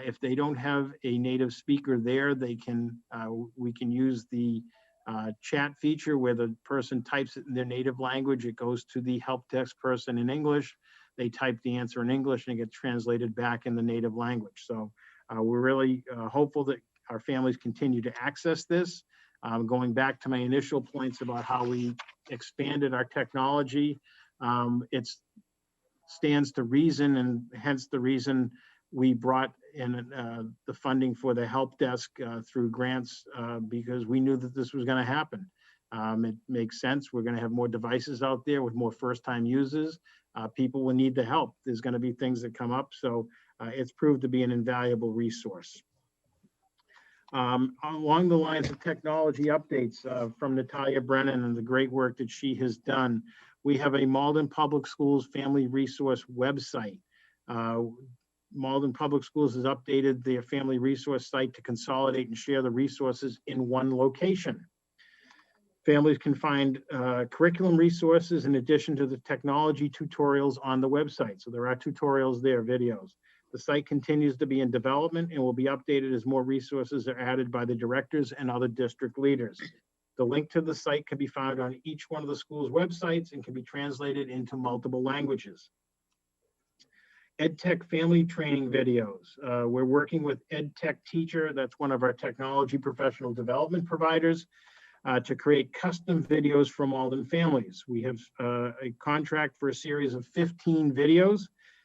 If they don't have a native speaker there, we can use the chat feature where the person types it in their native language. It goes to the help desk person in English. They type the answer in English and it gets translated back in the native language. So we're really hopeful that our families continue to access this. Going back to my initial points about how we expanded our technology, it stands to reason, and hence the reason we brought in the funding for the help desk through grants, because we knew that this was going to happen. It makes sense. We're going to have more devices out there with more first-time users. People will need the help. There's going to be things that come up. So it's proved to be an invaluable resource. Along the lines of technology updates from Natalia Brennan and the great work that she has done, we have a Malden Public Schools Family Resource website. Malden Public Schools has updated their family resource site to consolidate and share the resources in one location. Families can find curriculum resources in addition to the technology tutorials on the website. So there are tutorials there, videos. The site continues to be in development and will be updated as more resources are added by the directors and other district leaders. The link to the site can be found on each one of the school's websites and can be translated into multiple languages. EdTech family training videos. We're working with EdTech Teacher, that's one of our technology professional development providers, to create custom videos for Malden families. We have a contract for a series of 15 videos,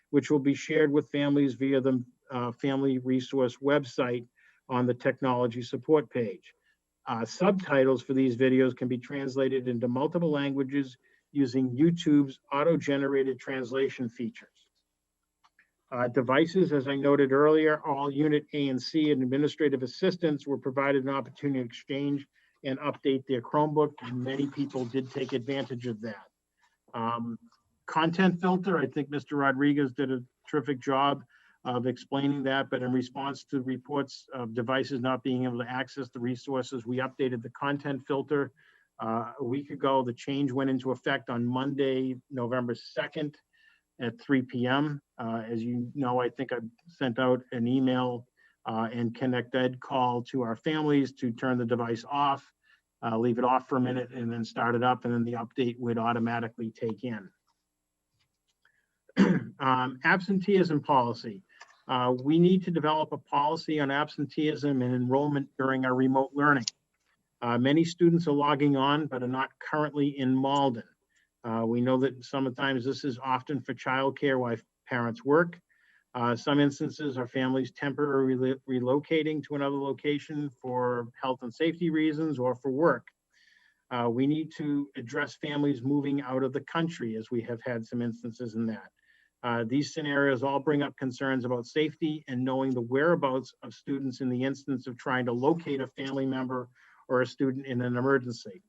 which will be shared with families via the Family Resource website on the technology support page. Subtitles for these videos can be translated into multiple languages using YouTube's auto-generated translation features. Devices, as I noted earlier, all Unit A and C and administrative assistants were provided an opportunity to exchange and update their Chromebook, and many people did take advantage of that. Content filter, I think Mr. Rodriguez did a terrific job of explaining that, but in response to reports of devices not being able to access the resources, we updated the content filter a week ago. The change went into effect on Monday, November 2nd at 3 p.m. As you know, I think I sent out an email and Connect Ed call to our families to turn the device off, leave it off for a minute, and then start it up, and then the update would automatically take in. Absenteeism policy. We need to develop a policy on absenteeism and enrollment during our remote learning. Many students are logging on, but are not currently in Malden. We know that sometimes this is often for childcare while parents work. Some instances are families temporarily relocating to another location for health and safety reasons or for work. We need to address families moving out of the country, as we have had some instances in that. These scenarios all bring up concerns about safety and knowing the whereabouts of students in the instance of trying to locate a family member or a student in an emergency.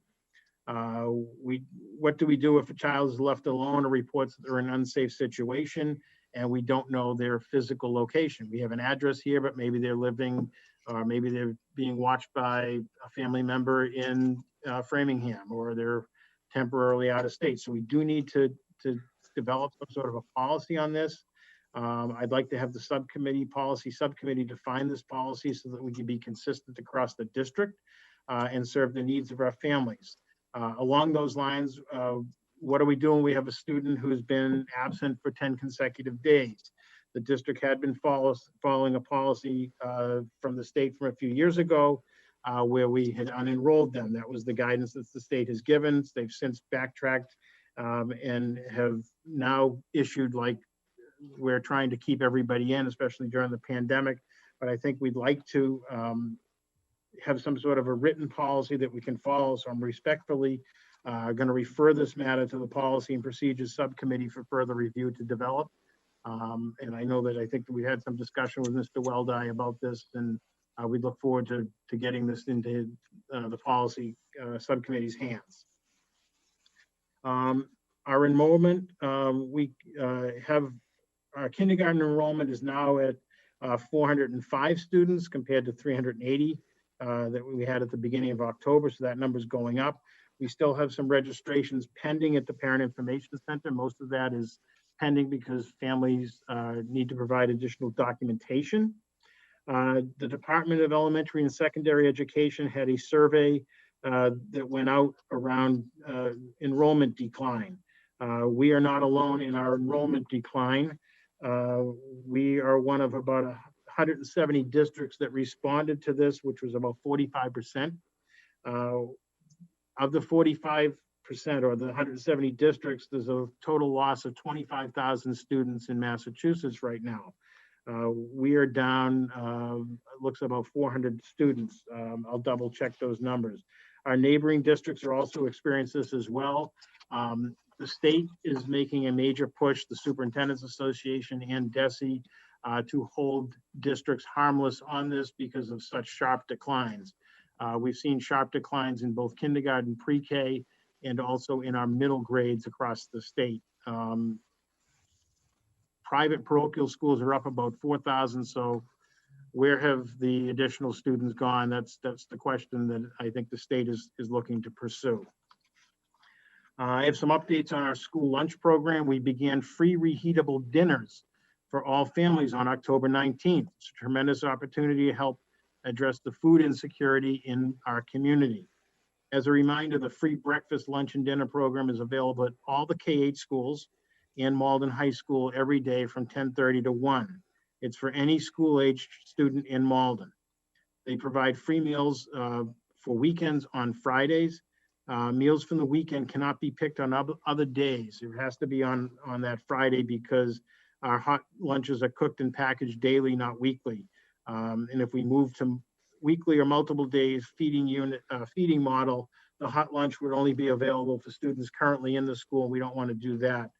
What do we do if a child is left alone or reports that they're in an unsafe situation and we don't know their physical location? We have an address here, but maybe they're living, or maybe they're being watched by a family member in Framingham, or they're temporarily out of state. So we do need to develop some sort of a policy on this. I'd like to have the policy subcommittee define this policy so that we can be consistent across the district and serve the needs of our families. Along those lines, what are we doing? We have a student who's been absent for 10 consecutive days. The district had been following a policy from the state from a few years ago where we had unenrolled them. That was the guidance that the state has given. They've since backtracked and have now issued, like, we're trying to keep everybody in, especially during the pandemic. But I think we'd like to have some sort of a written policy that we can follow. So I'm respectfully going to refer this matter to the Policy and Procedures Subcommittee for further review to develop. And I know that I think we had some discussion with Mr. Weldy about this, and we look forward to getting this into the Policy Subcommittee's hands. Our enrollment, we have our kindergarten enrollment is now at 405 students compared to 380 that we had at the beginning of October. So that number is going up. We still have some registrations pending at the Parent Information Center. Most of that is pending because families need to provide additional documentation. The Department of Elementary and Secondary Education had a survey that went out around enrollment decline. We are not alone in our enrollment decline. We are one of about 170 districts that responded to this, which was about 45%. Of the 45% or the 170 districts, there's a total loss of 25,000 students in Massachusetts right now. We are down, it looks about 400 students. I'll double check those numbers. Our neighboring districts are also experiencing this as well. The state is making a major push, the Superintendents Association and DESE, to hold districts harmless on this because of such sharp declines. We've seen sharp declines in both kindergarten, pre-K, and also in our middle grades across the state. Private parochial schools are up about 4,000, so where have the additional students gone? That's the question that I think the state is looking to pursue. I have some updates on our school lunch program. We began free reheatable dinners for all families on October 19th. It's a tremendous opportunity to help address the food insecurity in our community. As a reminder, the free breakfast, lunch, and dinner program is available at all the K-8 schools and Malden High School every day from 10:30 to 1. It's for any school-aged student in Malden. They provide free meals for weekends on Fridays. Meals from the weekend cannot be picked on other days. It has to be on that Friday because our hot lunches are cooked and packaged daily, not weekly. And if we move to weekly or multiple days feeding model, the hot lunch would only be available for students currently in the school. We don't want to do that.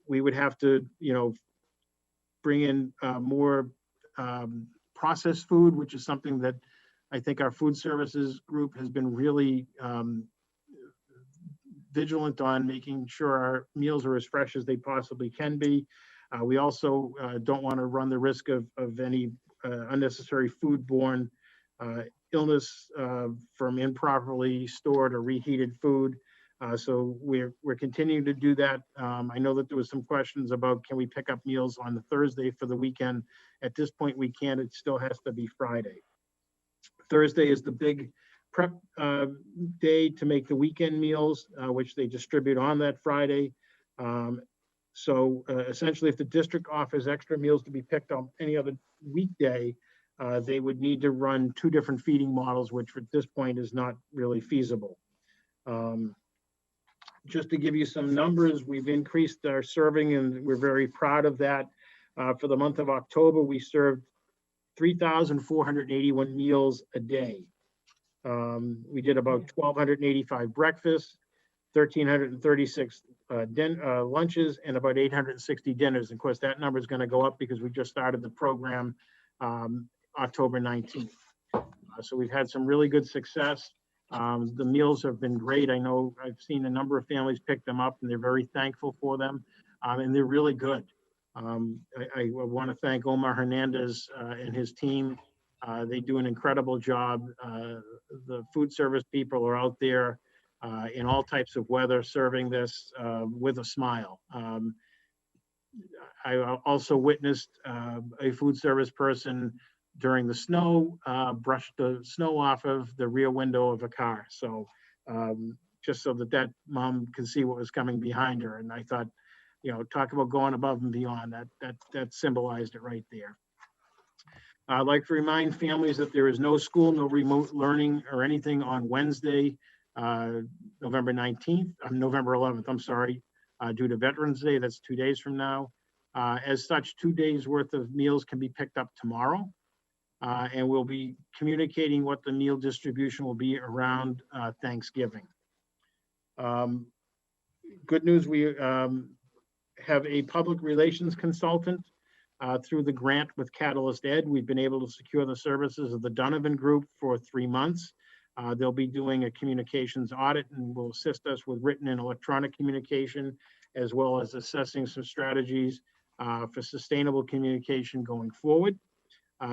We would have to, bring in more processed food, which is something that I think our food services group has been really vigilant on, making sure our meals are as fresh as they possibly can be. We also don't want to run the risk of any unnecessary foodborne illness from improperly stored or reheated food. So we're continuing to do that. I know that there was some questions about, can we pick up meals on the Thursday for the weekend? At this point, we can't. It still has to be Friday. Thursday is the big prep day to make the weekend meals, which they distribute on that Friday. So essentially, if the district offers extra meals to be picked on any other weekday, they would need to run 2 different feeding models, which at this point is not really feasible. Just to give you some numbers, we've increased our serving and we're very proud of that. For the month of October, we served 3,481 meals a day. We did about 1,285 breakfasts, 1,336 lunches, and about 860 dinners. And of course, that number is going to go up because we just started the program October 19th. So we've had some really good success. The meals have been great. I know I've seen a number of families pick them up and they're very thankful for them, and they're really good. I want to thank Omar Hernandez and his team. They do an incredible job. The food service people are out there in all types of weather serving this with a smile. I also witnessed a food service person during the snow, brushed the snow off of the rear window of a car. So just so that mom can see what was coming behind her. And I thought, talk about going above and beyond, that symbolized it right there. I'd like to remind families that there is no school, no remote learning or anything on Wednesday, November 11th, I'm sorry, due to Veterans Day. That's 2 days from now. As such, 2 days worth of meals can be picked up tomorrow. And we'll be communicating what the meal distribution will be around Thanksgiving. Good news, we have a public relations consultant through the grant with Catalyst Ed. We've been able to secure the services of the Donovan Group for 3 months. They'll be doing a communications audit and will assist us with written and electronic communication, as well as assessing some strategies for sustainable communication going forward.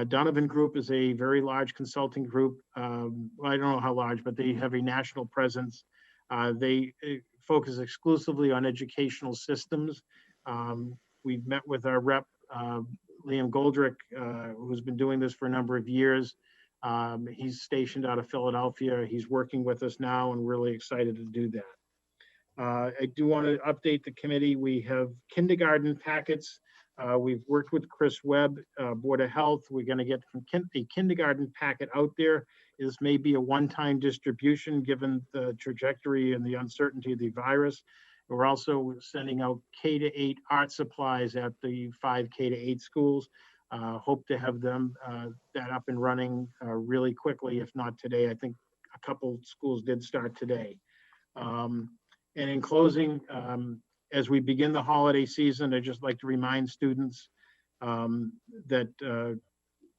Donovan Group is a very large consulting group. Well, I don't know how large, but they have a national presence. They focus exclusively on educational systems. We've met with our rep, Liam Goldrick, who's been doing this for a number of years. He's stationed out of Philadelphia. He's working with us now and really excited to do that. I do want to update the committee. We have kindergarten packets. We've worked with Chris Webb, Board of Health. We're going to get a kindergarten packet out there. This may be a one-time distribution given the trajectory and the uncertainty of the virus. We're also sending out K-8 art supplies at the 5 K-8 schools. Hope to have them that up and running really quickly, if not today. I think a couple schools did start today. And in closing, as we begin the holiday season, I'd just like to remind students that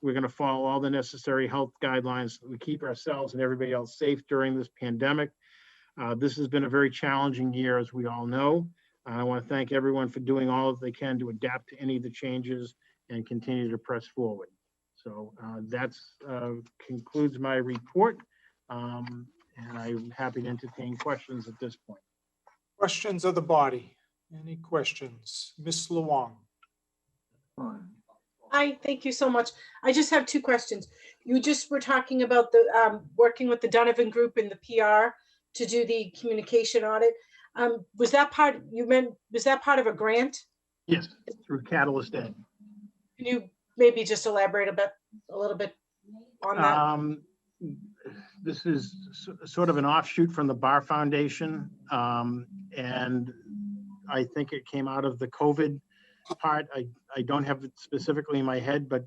we're going to follow all the necessary health guidelines. We keep ourselves and everybody else safe during this pandemic. This has been a very challenging year, as we all know. I want to thank everyone for doing all that they can to adapt to any of the changes and continue to press forward. So that's concludes my report. And I'm happy to entertain questions at this point. Questions of the body? Any questions? Ms. Luong? Hi, thank you so much. I just have two questions. You just were talking about the working with the Donovan Group and the PR to do the communication audit. Was that part, was that part of a grant? Yes, through Catalyst Ed. Can you maybe just elaborate a little bit on that? This is sort of an offshoot from the Bar Foundation. And I think it came out of the COVID part. I don't have it specifically in my head, but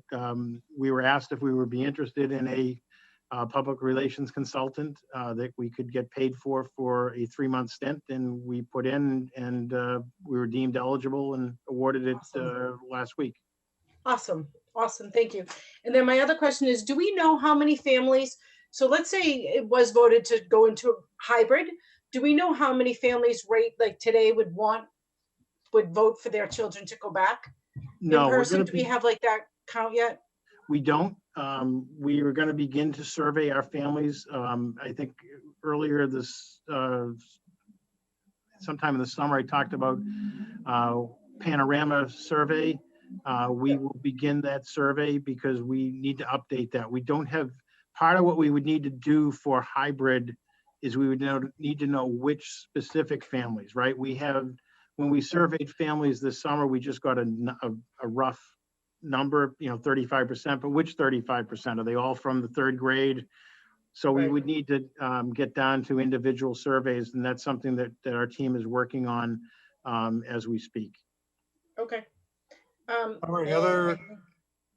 we were asked if we would be interested in a public relations consultant that we could get paid for a 3-month stint, and we put in, and we were deemed eligible and awarded it last week. Awesome, awesome, thank you. And then my other question is, do we know how many families, so let's say it was voted to go into hybrid, do we know how many families like today would vote for their children to go back? No, in person? Do we have like that count yet? We don't. We are going to begin to survey our families. I think earlier this, sometime in the summer, I talked about panorama survey. We will begin that survey because we need to update that. We don't have, part of what we would need to do for hybrid is we would need to know which specific families, right? We have, when we surveyed families this summer, we just got a rough number, 35%, but which 35%? Are they all from the 3rd grade? So we would need to get down to individual surveys, and that's something that our team is working on as we speak. Okay. All right, other?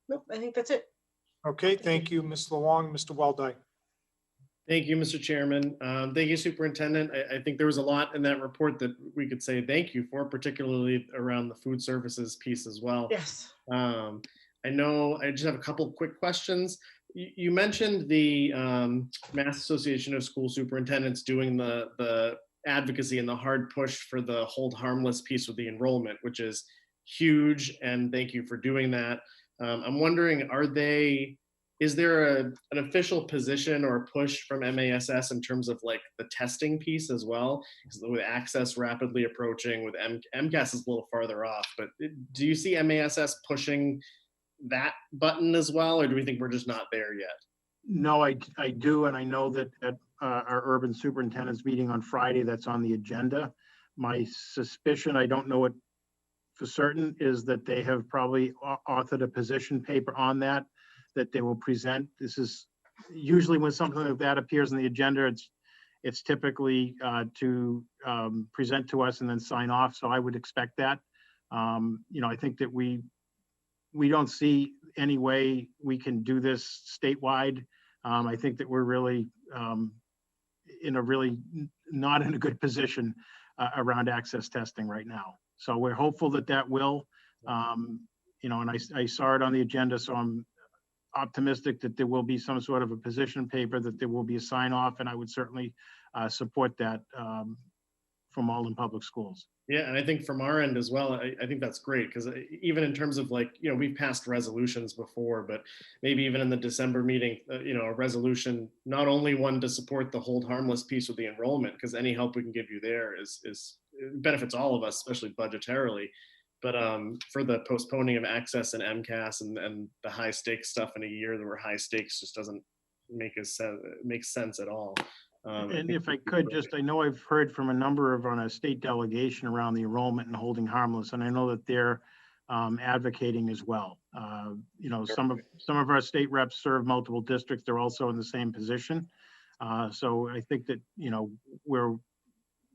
Nope, I think that's it. Okay, thank you, Ms. Luong. Mr. Waldeck. Thank you, Mr. Chairman. Thank you, Superintendent. I think there was a lot in that report that we could say thank you for, particularly around the food services piece as well. Yes. I know I just have a couple quick questions. You mentioned the Mass Association of School Superintendents doing the advocacy and the hard push for the hold harmless piece with the enrollment, which is huge, and thank you for doing that. I'm wondering, is there an official position or push from MASS in terms of like the testing piece as well? Because with access rapidly approaching, with MCAS is a little farther off, but do you see MASS pushing that button as well, or do we think we're just not there yet? No, I do, and I know that at our urban superintendent's meeting on Friday, that's on the agenda. My suspicion, I don't know it for certain, is that they have probably authored a position paper on that they will present. This is usually when something like that appears on the agenda, it's typically to present to us and then sign off. So I would expect that. I think that we don't see any way we can do this statewide. I think that we're really not in a good position around access testing right now. So we're hopeful that will, and I saw it on the agenda, so I'm optimistic that there will be some sort of a position paper, that there will be a sign off, and I would certainly support that from Malden Public Schools. Yeah, and I think from our end as well, I think that's great, because even in terms of we've passed resolutions before, but maybe even in the December meeting, a resolution, not only one to support the hold harmless piece with the enrollment, because any help we can give you there is benefits all of us, especially budgetarily, but for the postponing of access and MCAS and the high stakes stuff in a year that were high stakes just doesn't make sense at all. And if I could, I know I've heard from a number on a state delegation around the enrollment and holding harmless, and I know that they're advocating as well. Some of our state reps serve multiple districts. They're also in the same position. So I think that,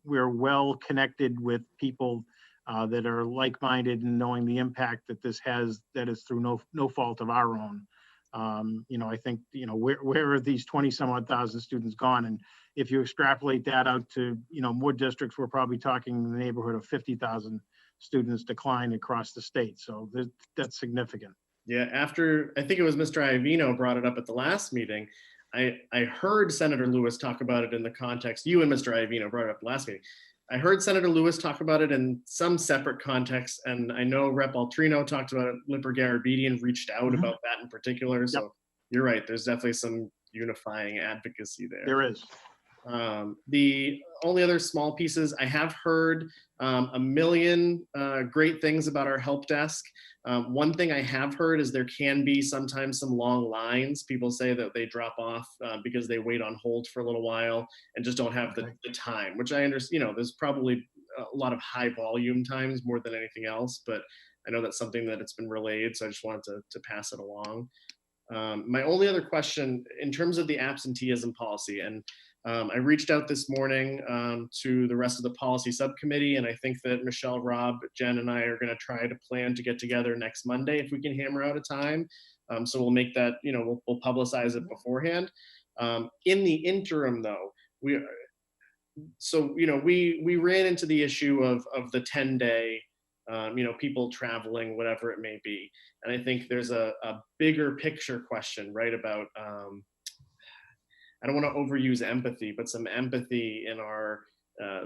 we're well connected with people that are like-minded and knowing the impact that this has, that is through no fault of our own. I think, where are these 20 some odd thousand students gone? And if you extrapolate that out to, more districts, we're probably talking in the neighborhood of 50,000 students decline across the state. So that's significant. Yeah, after, I think it was Mr. Iovino brought it up at the last meeting. I heard Senator Lewis talk about it in the context, you and Mr. Iovino brought it up at the last meeting. I heard Senator Lewis talk about it in some separate context, and I know Rep. Altrino talked about it, Lipper Garabedian reached out about that in particular. So you're right, there's definitely some unifying advocacy there. There is. The only other small pieces, I have heard a million great things about our help desk. One thing I have heard is there can be sometimes some long lines. People say that they drop off because they wait on hold for a little while and just don't have the time, which I understand, you know, there's probably a lot of high volume times more than anything else, but I know that's something that it's been relayed, so I just wanted to pass it along. My only other question, in terms of the absenteeism policy, and I reached out this morning to the rest of the policy subcommittee, and I think that Michelle, Rob, Jen, and I are going to try to plan to get together next Monday if we can hammer out a time. So we'll make that, you know, we'll publicize it beforehand. In the interim, though, we ran into the issue of the 10-day, you know, people traveling, whatever it may be, and I think there's a bigger picture question, right, about I don't want to overuse empathy, but some empathy in our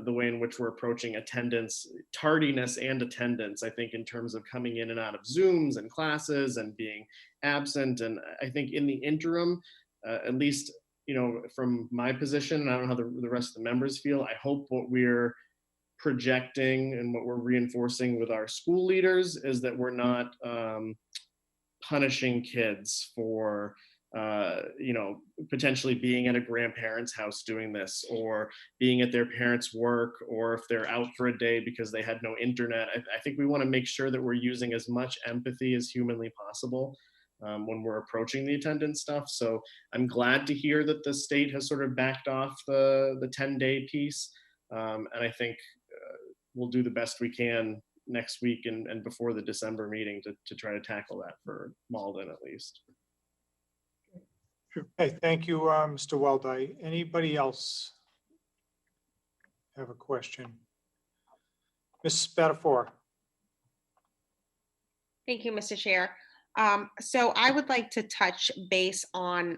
the way in which we're approaching attendance, tardiness and attendance, I think, in terms of coming in and out of Zooms and classes and being absent. And I think in the interim, at least, you know, from my position, and I don't know how the rest of the members feel, I hope what we're projecting and what we're reinforcing with our school leaders is that we're not punishing kids for you know, potentially being at a grandparent's house doing this, or being at their parents' work, or if they're out for a day because they had no internet. I think we want to make sure that we're using as much empathy as humanly possible when we're approaching the attendance stuff. So I'm glad to hear that the state has sort of backed off the 10-day piece. And I think we'll do the best we can next week and before the December meeting to try to tackle that for Malden at least. Okay, thank you, Mr. Weldy. Anybody else have a question? Ms. Spatafor. Thank you, Mr. Chair. So I would like to touch base on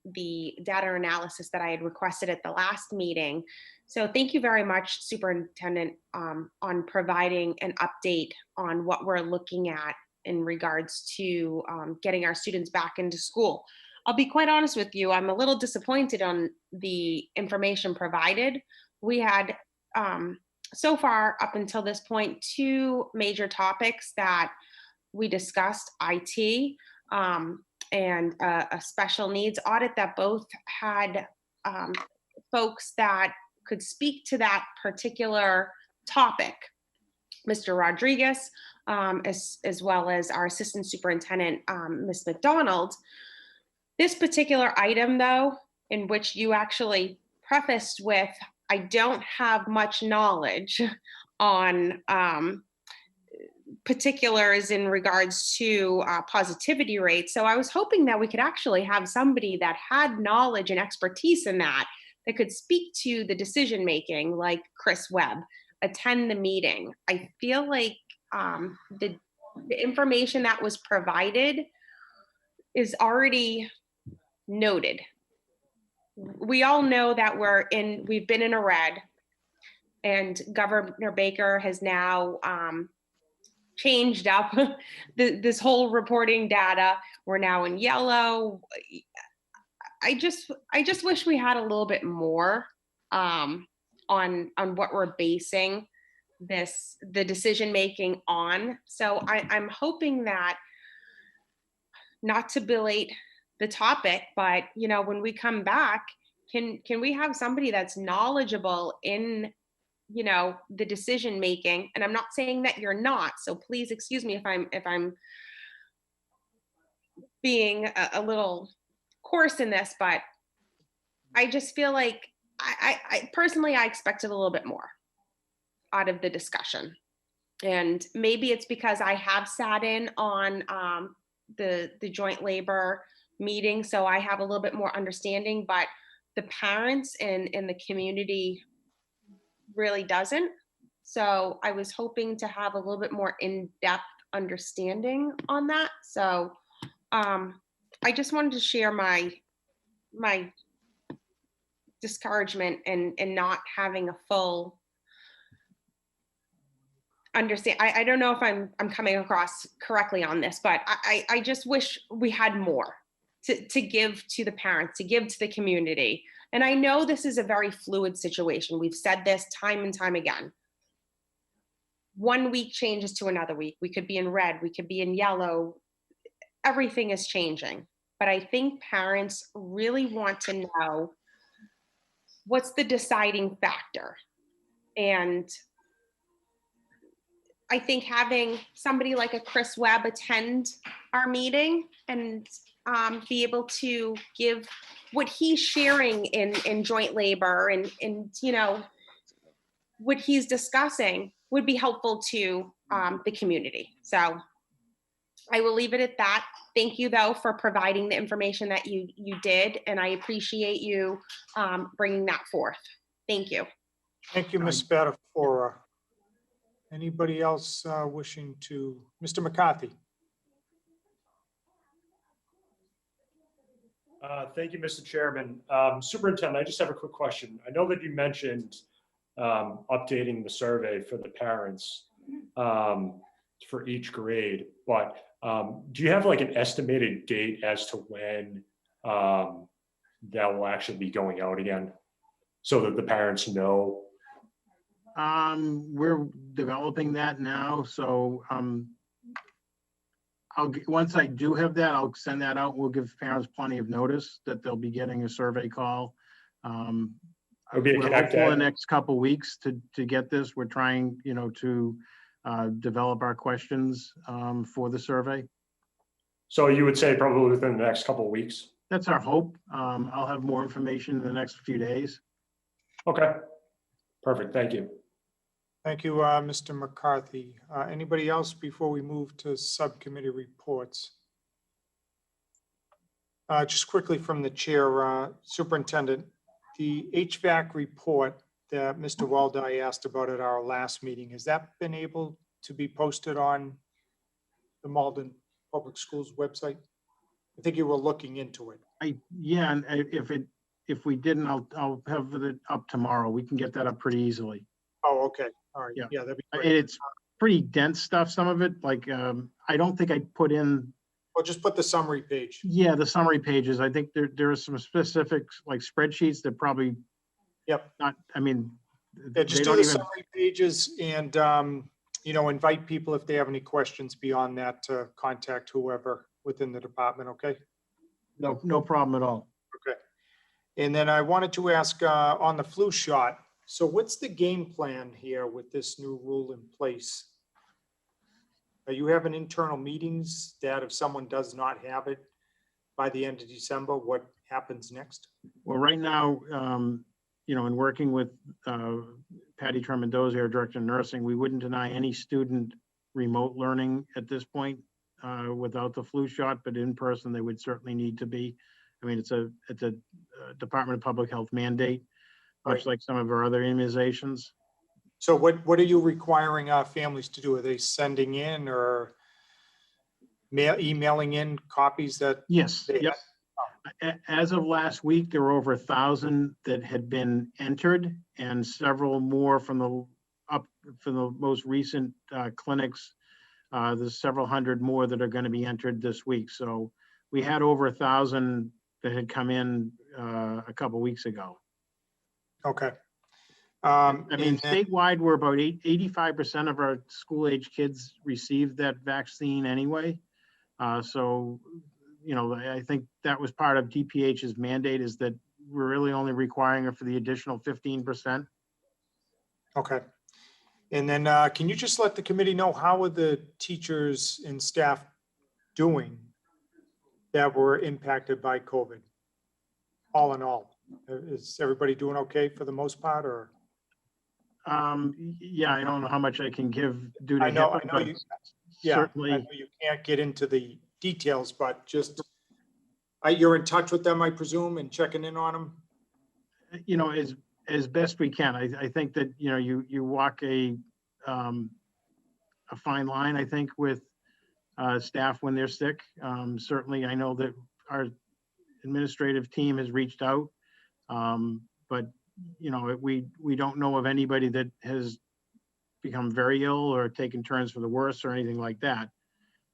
the data analysis that I had requested at the last meeting. So thank you very much, Superintendent, on providing an update on what we're looking at in regards to getting our students back into school. I'll be quite honest with you, I'm a little disappointed on the information provided. We had, so far up until this point, two major topics that we discussed, IT and a special needs audit, that both had folks that could speak to that particular topic. Mr. Rodriguez, as well as our Assistant Superintendent, Ms. McDonald. This particular item, though, in which you actually prefaced with, I don't have much knowledge on particulars in regards to positivity rates. So I was hoping that we could actually have somebody that had knowledge and expertise in that could speak to the decision making, like Chris Webb, attend the meeting. I feel like the information that was provided is already noted. We all know that we've been in a red, and Governor Baker has now changed up this whole reporting data. We're now in yellow. I just wish we had a little bit more on what we're basing the decision making on. So I'm hoping that, not to belate the topic, but you know, when we come back, can we have somebody that's knowledgeable in, you know, the decision making? And I'm not saying that you're not, so please excuse me if I'm being a little coarse in this, but I just feel like I personally expected a little bit more out of the discussion. And maybe it's because I have sat in on the joint labor meeting, so I have a little bit more understanding, but the parents and the community really doesn't. So I was hoping to have a little bit more in-depth understanding on that. So I just wanted to share my discouragement and not having a full understand. I don't know if I'm coming across correctly on this, but I just wish we had more to give to the parents, to give to the community. And I know this is a very fluid situation. We've said this time and time again. 1 week changes to another week. We could be in red, we could be in yellow. Everything is changing. But I think parents really want to know what's the deciding factor. And I think having somebody like a Chris Webb attend our meeting and be able to give what he's sharing in joint labor and you know, what he's discussing would be helpful to the community. So I will leave it at that. Thank you though for providing the information that you did, and I appreciate you bringing that forth. Thank you. Thank you, Ms. Spatafora. Anybody else wishing to, Mr. McCarthy? Thank you, Mr. Chairman. Superintendent, I just have a quick question. I know that you mentioned updating the survey for the parents for each grade, but do you have like an estimated date as to when that will actually be going out again so that the parents know? We're developing that now, so once I do have that, I'll send that out. We'll give parents plenty of notice that they'll be getting a survey call. We're hopeful the next couple weeks to get this. We're trying, you know, to develop our questions for the survey. So you would say probably within the next couple of weeks? That's our hope. I'll have more information in the next few days. Okay, perfect. Thank you. Thank you, Mr. McCarthy. Anybody else before we move to subcommittee reports? Just quickly from the chair, Superintendent, the HVAC report that Mr. Waldi asked about at our last meeting, has that been able to be posted on the Malden Public Schools website? I think you were looking into it. Yeah, and if we didn't, I'll have it up tomorrow. We can get that up pretty easily. Oh, okay. All right. Yeah, that'd be great. It's pretty dense stuff, some of it. Like, I don't think I put in. Well, just put the summary page. Yeah, the summary pages. I think there are some specific like spreadsheets that probably. Yep. Not, I mean. Yeah, just do the summary pages and, you know, invite people if they have any questions beyond that to contact whoever within the department, okay? No problem at all. Okay. And then I wanted to ask on the flu shot. So what's the game plan here with this new rule in place? Are you having internal meetings that if someone does not have it by the end of December, what happens next? Well, right now, you know, in working with Patty Tremendoza, our Director of Nursing, we wouldn't deny any student remote learning at this point without the flu shot, but in person, they would certainly need to be. I mean, it's a Department of Public Health mandate, much like some of our other immunizations. So what are you requiring families to do? Are they sending in or emailing in copies that? Yes. Yep. As of last week, there were over 1,000 that had been entered, and several more from the most recent clinics. There's several hundred more that are going to be entered this week. So we had over 1,000 that had come in a couple weeks ago. Okay. I mean, statewide, we're about 85% of our school-age kids received that vaccine anyway. So, you know, I think that was part of DPH's mandate, is that we're really only requiring it for the additional 15%. Okay. And then can you just let the committee know how are the teachers and staff doing that were impacted by COVID? All in all, is everybody doing okay for the most part, or? Yeah, I don't know how much I can give due to I know HIPAA, you, certainly. I know you can't get into the details, but just you're in touch with them, I presume, and checking in on them. You know, as best we can. I think that, you know, you walk a a fine line, I think, with staff when they're sick. Certainly, I know that our administrative team has reached out, but we don't know of anybody that has become very ill or taken turns for the worse or anything like that.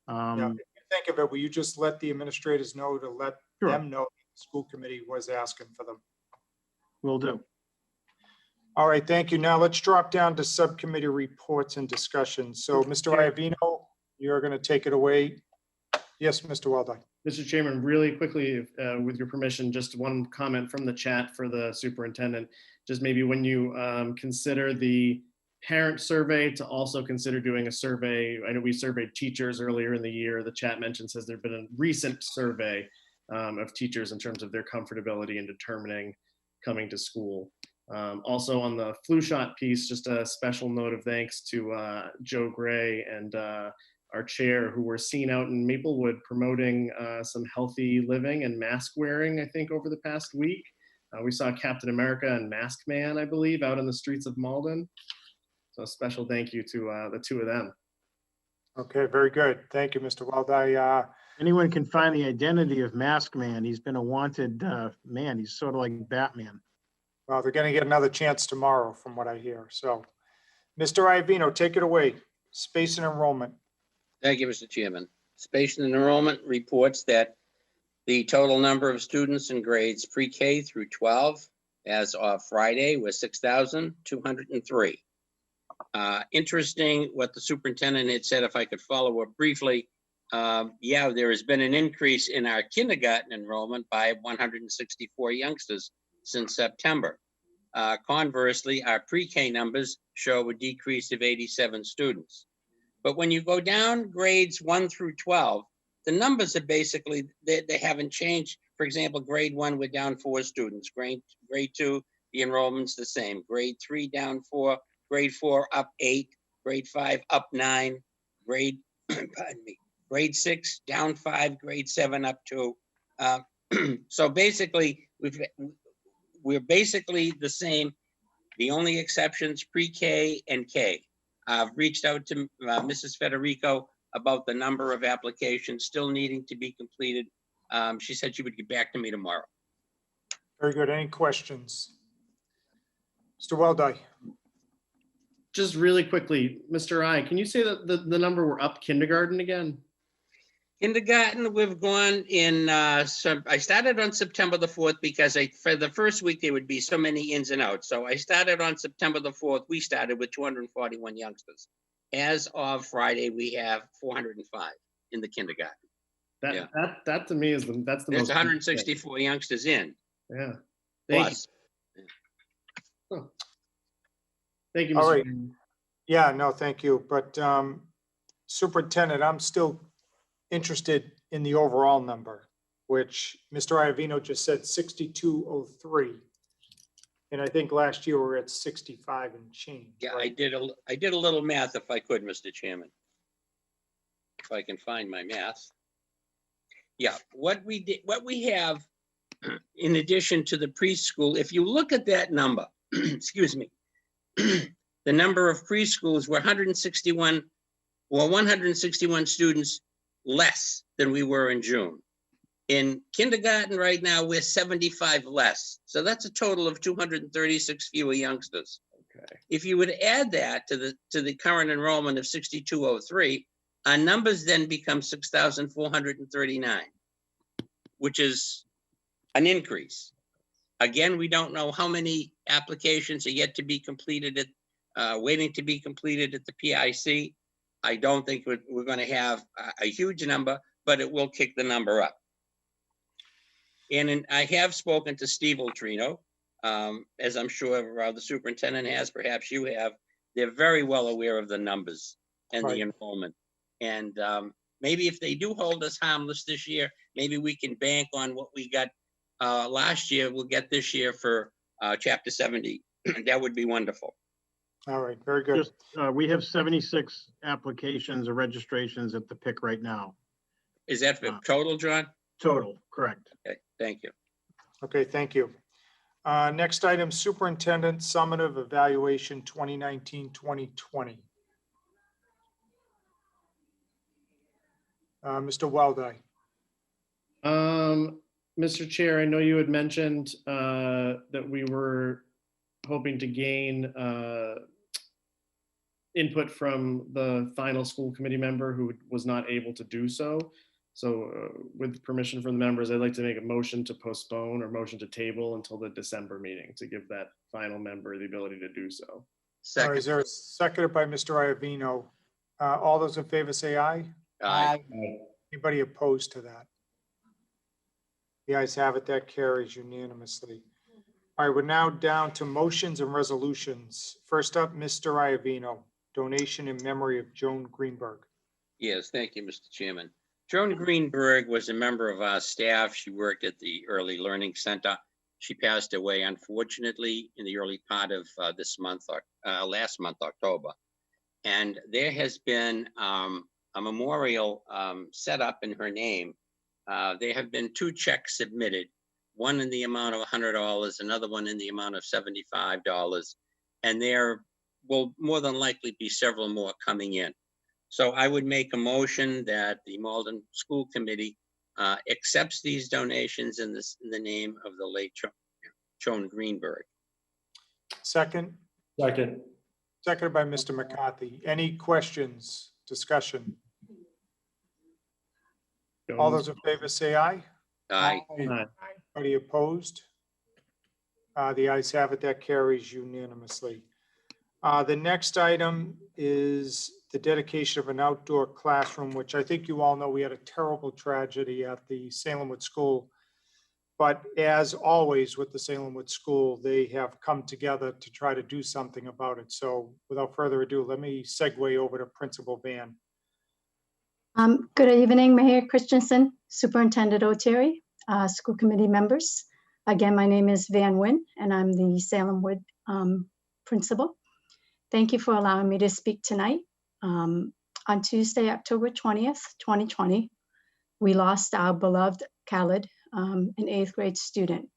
Yeah, if you think of it, will you just let the administrators know to let Sure. them know the school committee was asking for them? Will do. All right, thank you. Now let's drop down to subcommittee reports and discussions. So Mr. Iovino, you're going to take it away. Yes, Mr. Waldeck. Mr. Chairman, really quickly, with your permission, just one comment from the chat for the superintendent. Just maybe when you consider the parent survey, to also consider doing a survey. I know we surveyed teachers earlier in the year. The chat mention says there's been a recent survey of teachers in terms of their comfortability in determining coming to school. Also on the flu shot piece, just a special note of thanks to Joe Gray and our chair, who were seen out in Maplewood promoting some healthy living and mask wearing, I think, over the past week. We saw Captain America and Mask Man, I believe, out in the streets of Malden. So a special thank you to the two of them. Okay, very good. Thank you, Mr. Waldeck. Anyone can find the identity of Mask Man. He's been a wanted man. He's sort of like Batman. Well, they're going to get another chance tomorrow, from what I hear. So, Mr. Iovino, take it away. Space and enrollment. Thank you, Mr. Chairman. Space and Enrollment reports that the total number of students in grades pre-K through 12 as of Friday was 6,203. Interesting what the superintendent had said, if I could follow up briefly. Yeah, there has been an increase in our kindergarten enrollment by 164 youngsters since September. Conversely, our pre-K numbers show a decrease of 87 students. But when you go down grades 1 through 12, the numbers are basically, they haven't changed. For example, grade 1, we're down 4 students. Grade 2, the enrollment's the same. Grade 3 down 4, grade 4 up 8, grade 5 up 9, grade 6 down 5, grade 7 up 2. So basically, we're basically the same. The only exceptions pre-K and K. I've reached out to Mrs. Federico about the number of applications still needing to be completed. She said she would get back to me tomorrow. Very good. Any questions? Mr. Waldeck. Just really quickly, Mr. I, can you say that the number we're up kindergarten again? Kindergarten, we've gone in, I started on September the 4th because for the first week, there would be so many ins and outs. So I started on September the 4th. We started with 241 youngsters. As of Friday, we have 405 in the kindergarten. That to me is that's the most. 164 youngsters in. Yeah. Thank you. Oh. Thank you, Mr. All right. Chairman. Yeah, no, thank you. But Superintendent, I'm still interested in the overall number, which Mr. Iovino just said 6,203. And I think last year we were at 65 and change. Yeah, right? I did a little math if I could, Mr. Chairman. If I can find my math. Yeah, what we have in addition to the preschool, if you look at that number, excuse me, the number of preschools were 161 students less than we were in June. In kindergarten right now, we're 75 less. So that's a total of 236 fewer youngsters. Okay. If you would add that to the current enrollment of 6,203, our numbers then become 6,439, which is an increase. Again, we don't know how many applications are yet to be completed waiting to be completed at the PIC. I don't think we're going to have a huge number, but it will kick the number up. And I have spoken to Steve Ultrino, as I'm sure the superintendent has, perhaps you have. They're very well aware of the numbers and the enrollment. And maybe if they do hold us harmless this year, maybe we can bank on what we got last year, we'll get this year for Chapter 70. That would be wonderful. All right, very good. Just, we have 76 applications or registrations at the PIC right now. Is that for total, John? Total, correct. Okay, thank you. Okay, thank you. Next item, Superintendent Summative Evaluation 2019-2020. Mr. Walde. Mr. Chair, I know you had mentioned that we were hoping to gain input from the final school committee member who was not able to do so. So with permission from the members, I'd like to make a motion to postpone or motion to table until the December meeting to give that final member the ability to do so. All right, Second. is there a seconded by Mr. Iovino? All those in favor say aye. Aye. Anybody opposed to that? The ayes have it, that carries unanimously. All right, we're now down to motions and resolutions. First up, Mr. Iovino, donation in memory of Joan Greenberg. Yes, thank you, Mr. Chairman. Joan Greenberg was a member of our staff. She worked at the Early Learning Center. She passed away, unfortunately, in the early part of this month, last month, October. And there has been a memorial set up in her name. There have been 2 checks submitted, one in the amount of $100, another one in the amount of $75. And there will more than likely be several more coming in. So I would make a motion that the Malden School Committee accepts these donations in the name of the late Joan Greenberg. Second? Second. Seconded by Mr. McCarthy. Any questions, discussion? All those in favor say aye. Aye. Anybody opposed? The ayes have it, that carries unanimously. The next item is the dedication of an outdoor classroom, which I think you all know we had a terrible tragedy at the Salemwood School. But as always with the Salemwood School, they have come together to try to do something about it. So without further ado, let me segue over to Principal Van. Good evening, Mayor Christenson, Superintendent O'Terry, school committee members. Again, my name is Van Nguyen, and I'm the Salemwood principal. Thank you for allowing me to speak tonight. On Tuesday, October 20th, 2020, we lost our beloved Khalid, an 8th grade student.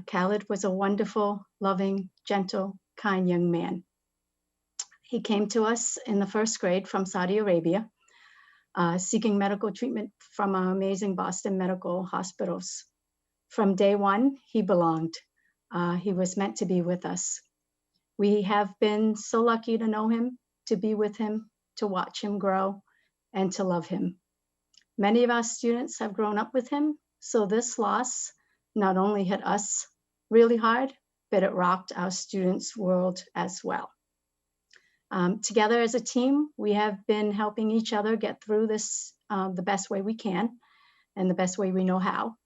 Khalid was a wonderful, loving, gentle, kind young man. He came to us in the 1st grade from Saudi Arabia, seeking medical treatment from our amazing Boston medical hospitals. From day one, he belonged. He was meant to be with us. We have been so lucky to know him, to be with him, to watch him grow, and to love him. Many of our students have grown up with him, so this loss not only hit us really hard, but it rocked our students' world as well. Together as a team, we have been helping each other get through this the best way we can and the best way we know how.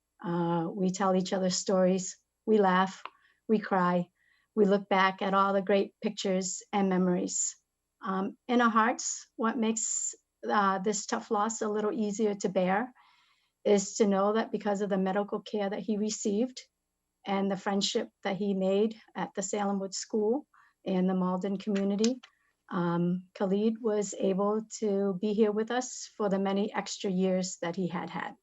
We tell each other stories, we laugh, we cry, we look back at all the great pictures and memories. In our hearts, what makes this tough loss a little easier to bear is to know that because of the medical care that he received and the friendship that he made at the Salemwood School and the Malden community, Khalid was able to be here with us for the many extra years that he had had.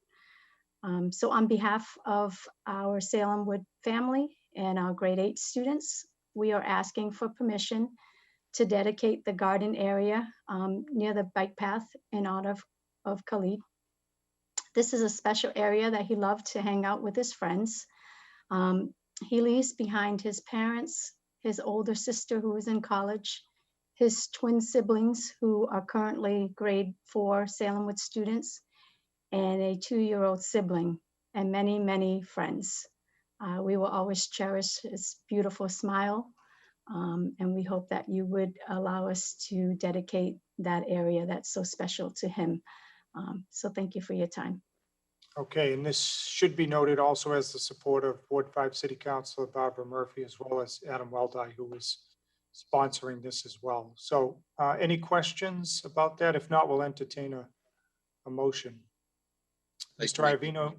So on behalf of our Salemwood family and our grade 8 students, we are asking for permission to dedicate the garden area near the bike path in honor of Khalid. This is a special area that he loved to hang out with his friends. He leaves behind his parents, his older sister who is in college, his twin siblings who are currently grade 4 Salemwood students, and a 2-year-old sibling, and many, many friends. We will always cherish his beautiful smile, and we hope that you would allow us to dedicate that area that's so special to him. So thank you for your time. Okay, and this should be noted also as the support of Ward 5 City Councilor Barbara Murphy, as well as Adam Weldi, who is sponsoring this as well. So any questions about that? If not, we'll entertain a motion. Mr. Iovino.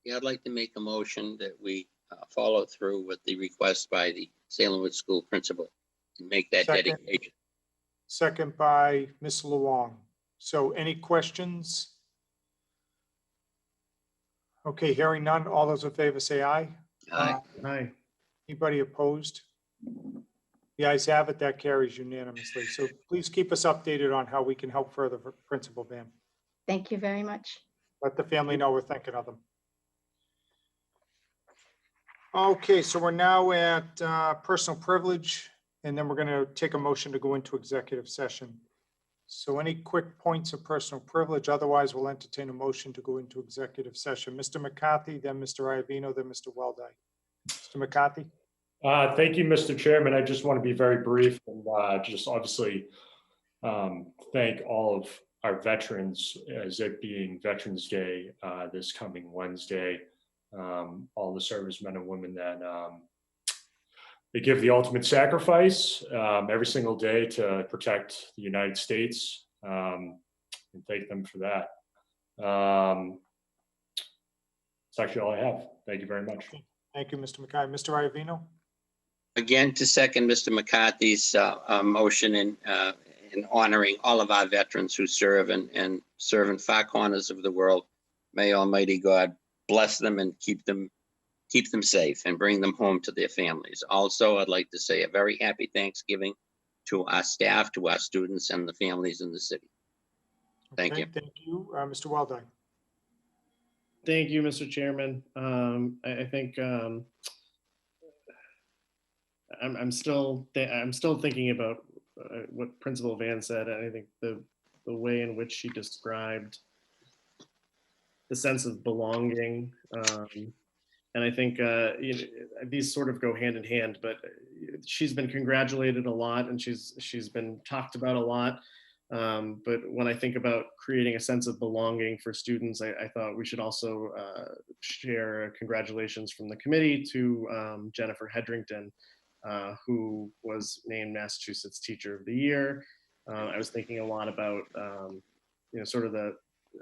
Yeah, I'd like to make a motion that we follow through with the request by the Salemwood School principal to make that dedication. Second by Ms. Luong. So any questions? Okay, hearing none. All those in favor say aye. Aye. Aye. Anybody opposed? The ayes have it, that carries unanimously. So please keep us updated on how we can help further, Principal Van. Thank you very much. Let the family know we're thinking of them. Okay, so we're now at personal privilege, and then we're going to take a motion to go into executive session. So any quick points of personal privilege? Otherwise, we'll entertain a motion to go into executive session. Mr. McCarthy, then Mr. Iovino, then Mr. Weldy. Mr. McCarthy? Thank you, Mr. Chairman. I just want to be very brief and just obviously thank all of our veterans, as it being Veterans Day this coming Wednesday. All the servicemen and women that they give the ultimate sacrifice every single day to protect the United States, and thank them for that. That's actually all I have. Thank you very much. Thank you, Mr. McCarthy. Mr. Iovino? Again, to second Mr. McCarthy's motion in honoring all of our veterans who serve and serve in far corners of the world. May Almighty God bless them and keep them safe and bring them home to their families. Also, I'd like to say a very happy Thanksgiving to our staff, to our students, and the families in the city. Thank you. Thank you. Mr. Weldy? Thank you, Mr. Chairman. I think I'm still thinking about what Principal Van said. I think the way in which she described the sense of belonging, and I think these sort of go hand in hand. But she's been congratulated a lot, and she's been talked about a lot. But when I think about creating a sense of belonging for students, I thought we should also share congratulations from the committee to Jennifer Hedrington, who was named Massachusetts Teacher of the Year. I was thinking a lot about, sort of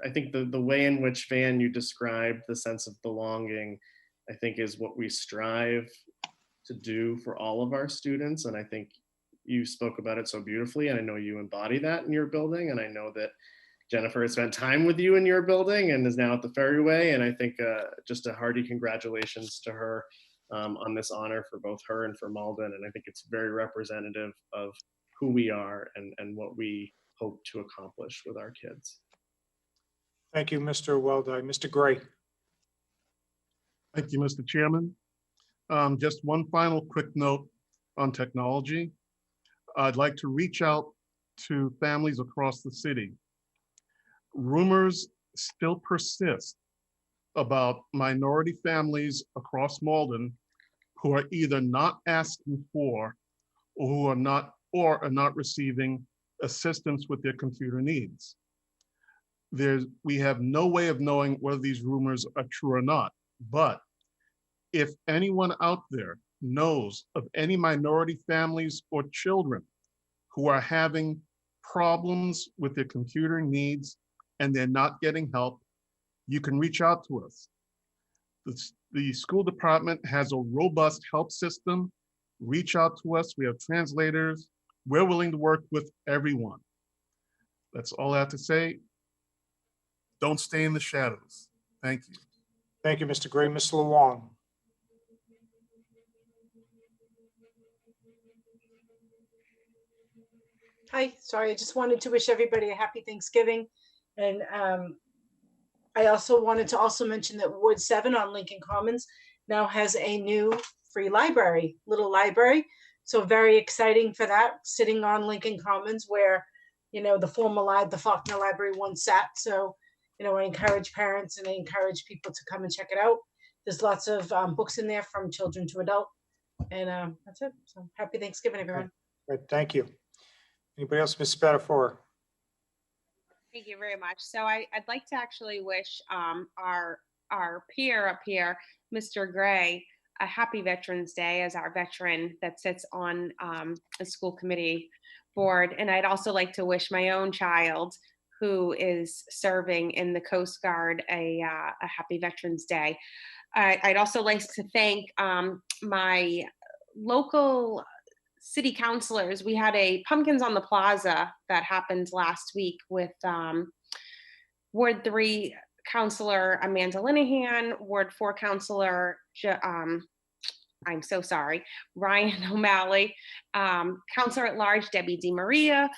I think the way in which, Van, you described the sense of belonging, I think is what we strive to do for all of our students. And I think you spoke about it so beautifully, and I know you embody that in your building. And I know that Jennifer has spent time with you in your building and is now at the Ferryway. And I think just a hearty congratulations to her on this honor for both her and for Malden. And I think it's very representative of who we are and what we hope to accomplish with our kids. Thank you, Mr. Weldy. Mr. Gray? Thank you, Mr. Chairman. Just one final quick note on technology. I'd like to reach out to families across the city. Rumors still persist about minority families across Malden who are either not asking for or are not receiving assistance with their computer needs. We have no way of knowing whether these rumors are true or not, but if anyone out there knows of any minority families or children who are having problems with their computer needs and they're not getting help, you can reach out to us. The school department has a robust help system. Reach out to us. We have translators. We're willing to work with everyone. That's all I have to say. Don't stay in the shadows. Thank you. Thank you, Mr. Gray. Ms. Luong? Hi, sorry, I just wanted to wish everybody a happy Thanksgiving. And I also wanted to also mention that Ward 7 on Lincoln Commons now has a new free library, little library. So very exciting for that, sitting on Lincoln Commons where, the former the Faulkner Library once sat. So, I encourage parents and I encourage people to come and check it out. There's lots of books in there from children to adult. And that's it. So happy Thanksgiving, everyone. Great, thank you. Anybody else? Ms. Spatafor? Thank you very much. So I'd like to actually wish our peer up here, Mr. Gray, a happy Veterans Day as our veteran that sits on the school committee board. And I'd also like to wish my own child who is serving in the Coast Guard a happy Veterans Day. I'd also like to thank my local city councilors. We had a Pumpkins on the Plaza that happened last week with Ward 3 Councilor Amanda Linehan, Ward 4 Councilor, I'm so sorry, Ryan O'Malley, Councilor at Large Debbie DiMaria,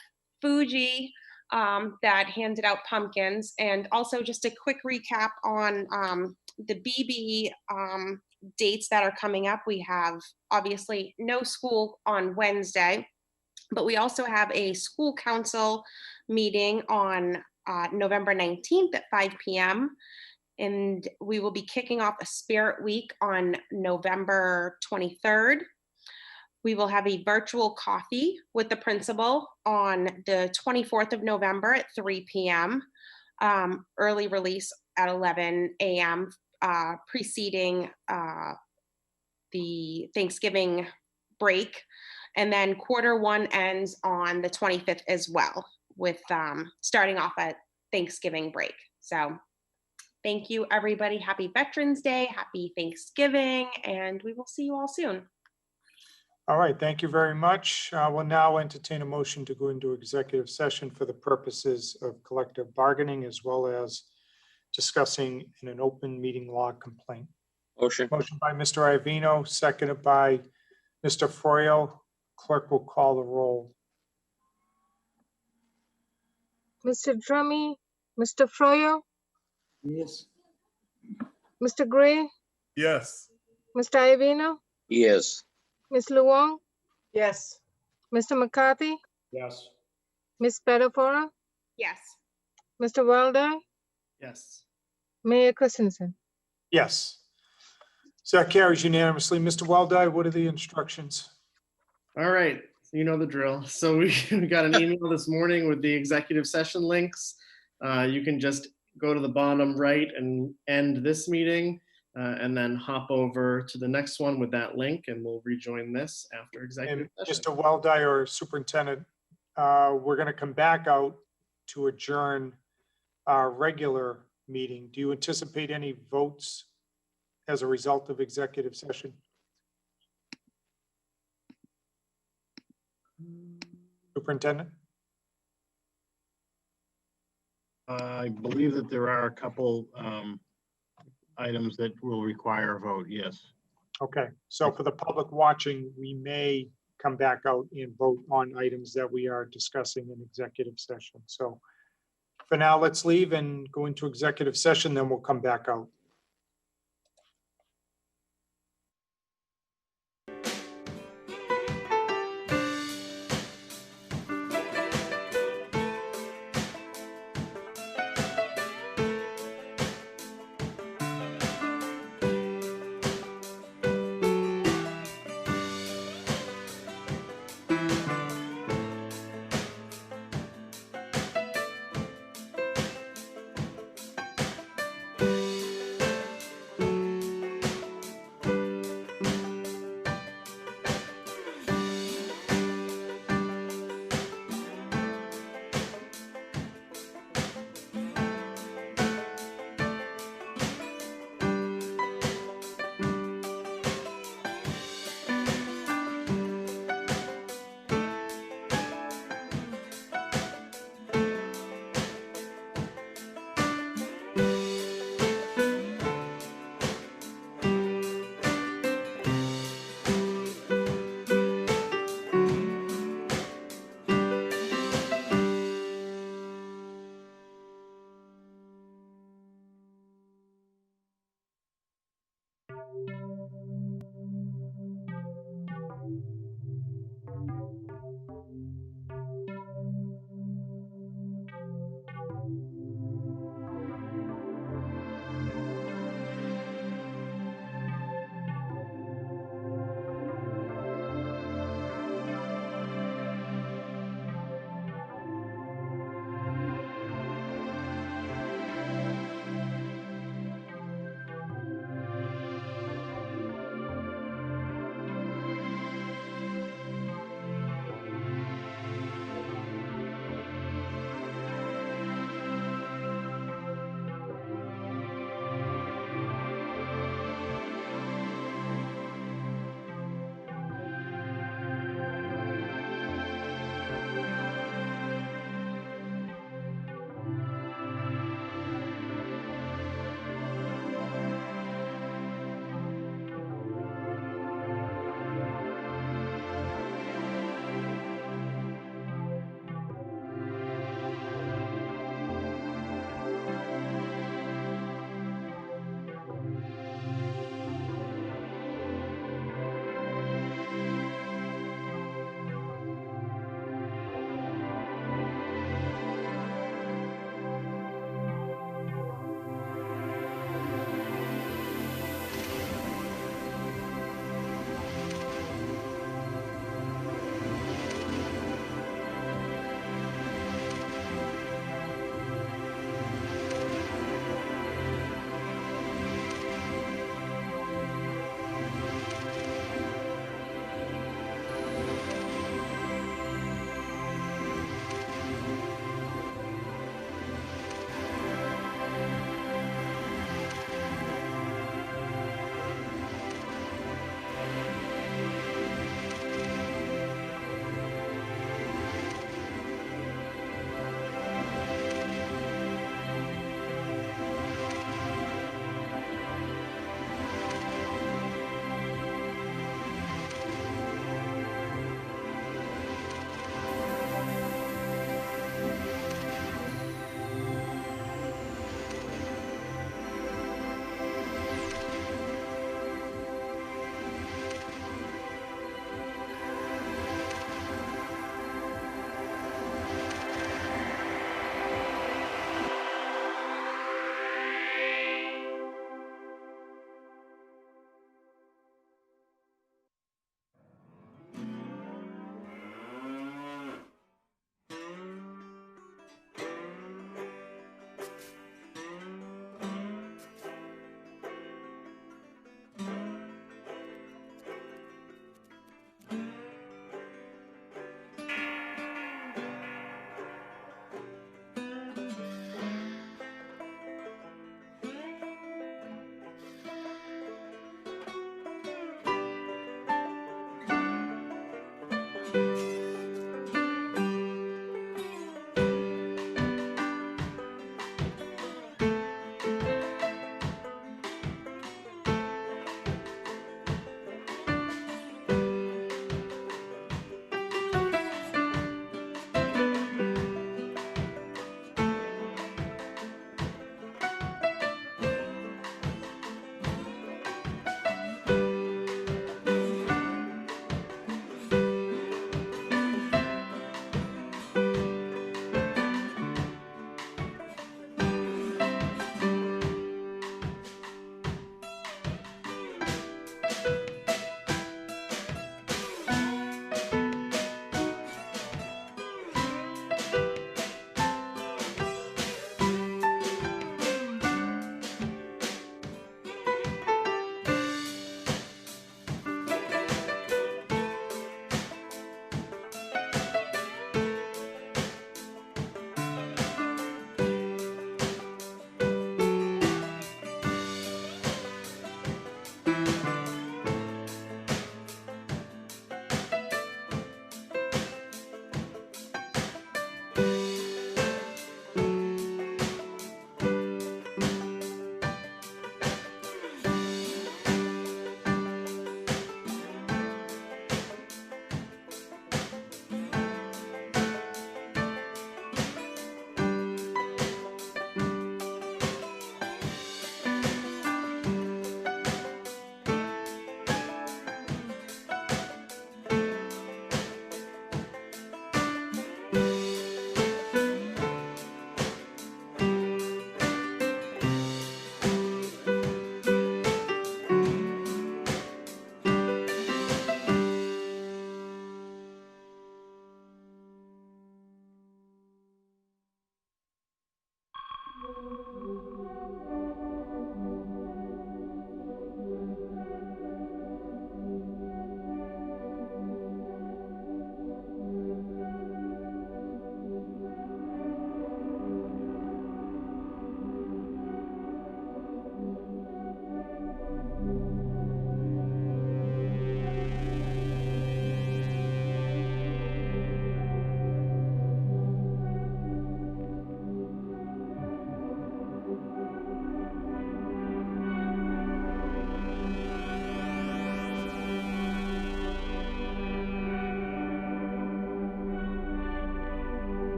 Fuji, that handed out pumpkins, and also just a quick recap on the BB dates that are coming up. We have obviously no school on Wednesday, but we also have a school council meeting on November 19th at 5 p.m. And we will be kicking off a Spirit Week on November 23rd. We will have a virtual coffee with the principal on the 24th of November at 3 p.m. Early release at 11 a.m. Preceding the Thanksgiving break. And then Q1 ends on the 25th as well, with starting off at Thanksgiving break. So thank you, everybody. Happy Veterans Day, happy Thanksgiving, and we will see you all soon. All right, thank you very much. We'll now entertain a motion to go into executive session for the purposes of collective bargaining, as well as discussing in an open meeting law complaint. Motion. Motion by Mr. Iovino, seconded by Mr. Froyo. Clerk will call the roll. Mr. Drummy, Mr. Froyo, Yes. Mr. Gray, Yes. Mr. Iovino, Yes. Ms. Luong, Yes. Mr. McCarthy, Yes. Ms. Spatafora, Yes. Mr. Waldeck, Yes. Mayor Christenson. Yes. So that carries unanimously. Mr. Waldeck, what are the instructions? All right, you know the drill. So we got an email this morning with the executive session links. You can just go to the bottom right and end this meeting, and then hop over to the next one with that link, and we'll rejoin this after executive And session. Mr. Waldeck or Superintendent, we're going to come back out to adjourn our regular meeting. Do you anticipate any votes as a result of executive session? Superintendent? I believe that there are a couple items that will require a vote, yes. Okay, so for the public watching, we may come back out and vote on items that we are discussing in executive session. So for now, let's leave and go into executive session, then we'll come back out.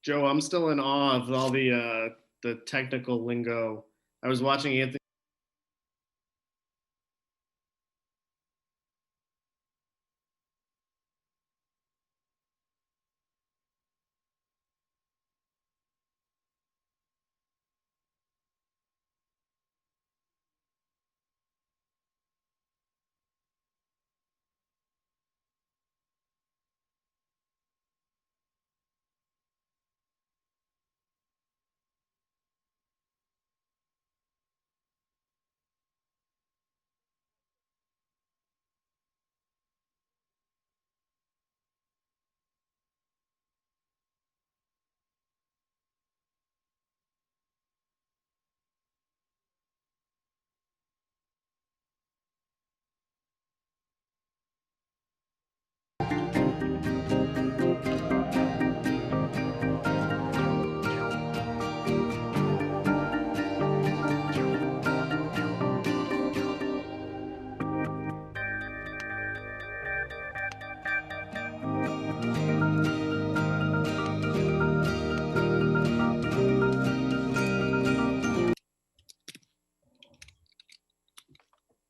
Joe, I'm still in awe of all the technical lingo. I was watching Anthony.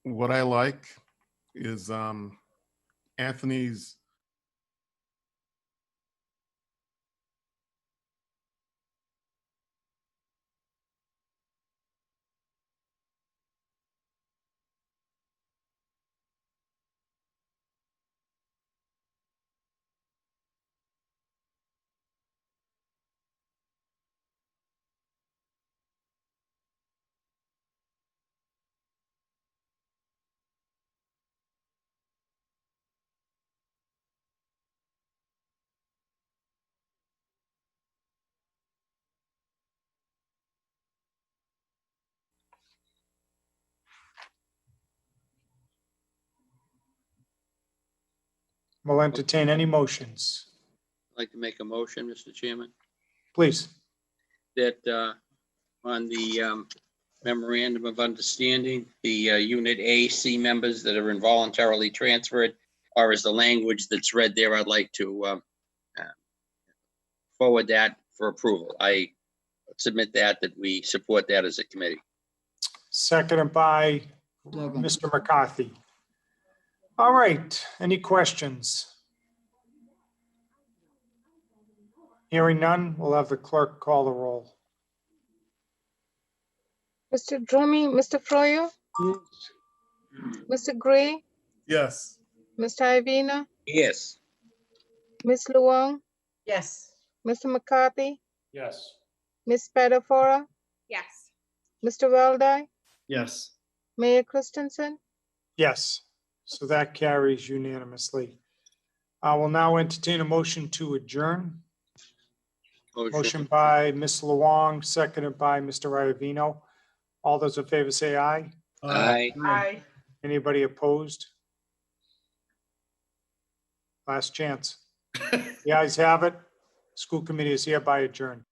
What I like is Anthony's We'll entertain any motions. I'd like to make a motion, Mr. Chairman, Please. that on the memorandum of understanding, the Unit A, C members that are involuntarily transferred, or is the language that's read there, I'd like to forward that for approval. I submit that we support that as a committee. Seconded by Mr. McCarthy. All right, any questions? Hearing none, we'll have the clerk call the roll. Mr. Drummy, Mr. Froyo, Mr. Gray, yes. Mr. Iovino, Yes. Ms. Luong, Yes. Mr. McCarthy, Yes. Ms. Spatafora, Yes. Mr. Weldy, Yes. Mayor Christensen. Yes, so that carries unanimously. I will now entertain a motion to adjourn. Motion by Ms. Luong, seconded by Mr. Iovino. All those in favor say aye. Aye. Aye. Anybody opposed? Last chance. The ayes have it. School committee is hereby adjourned.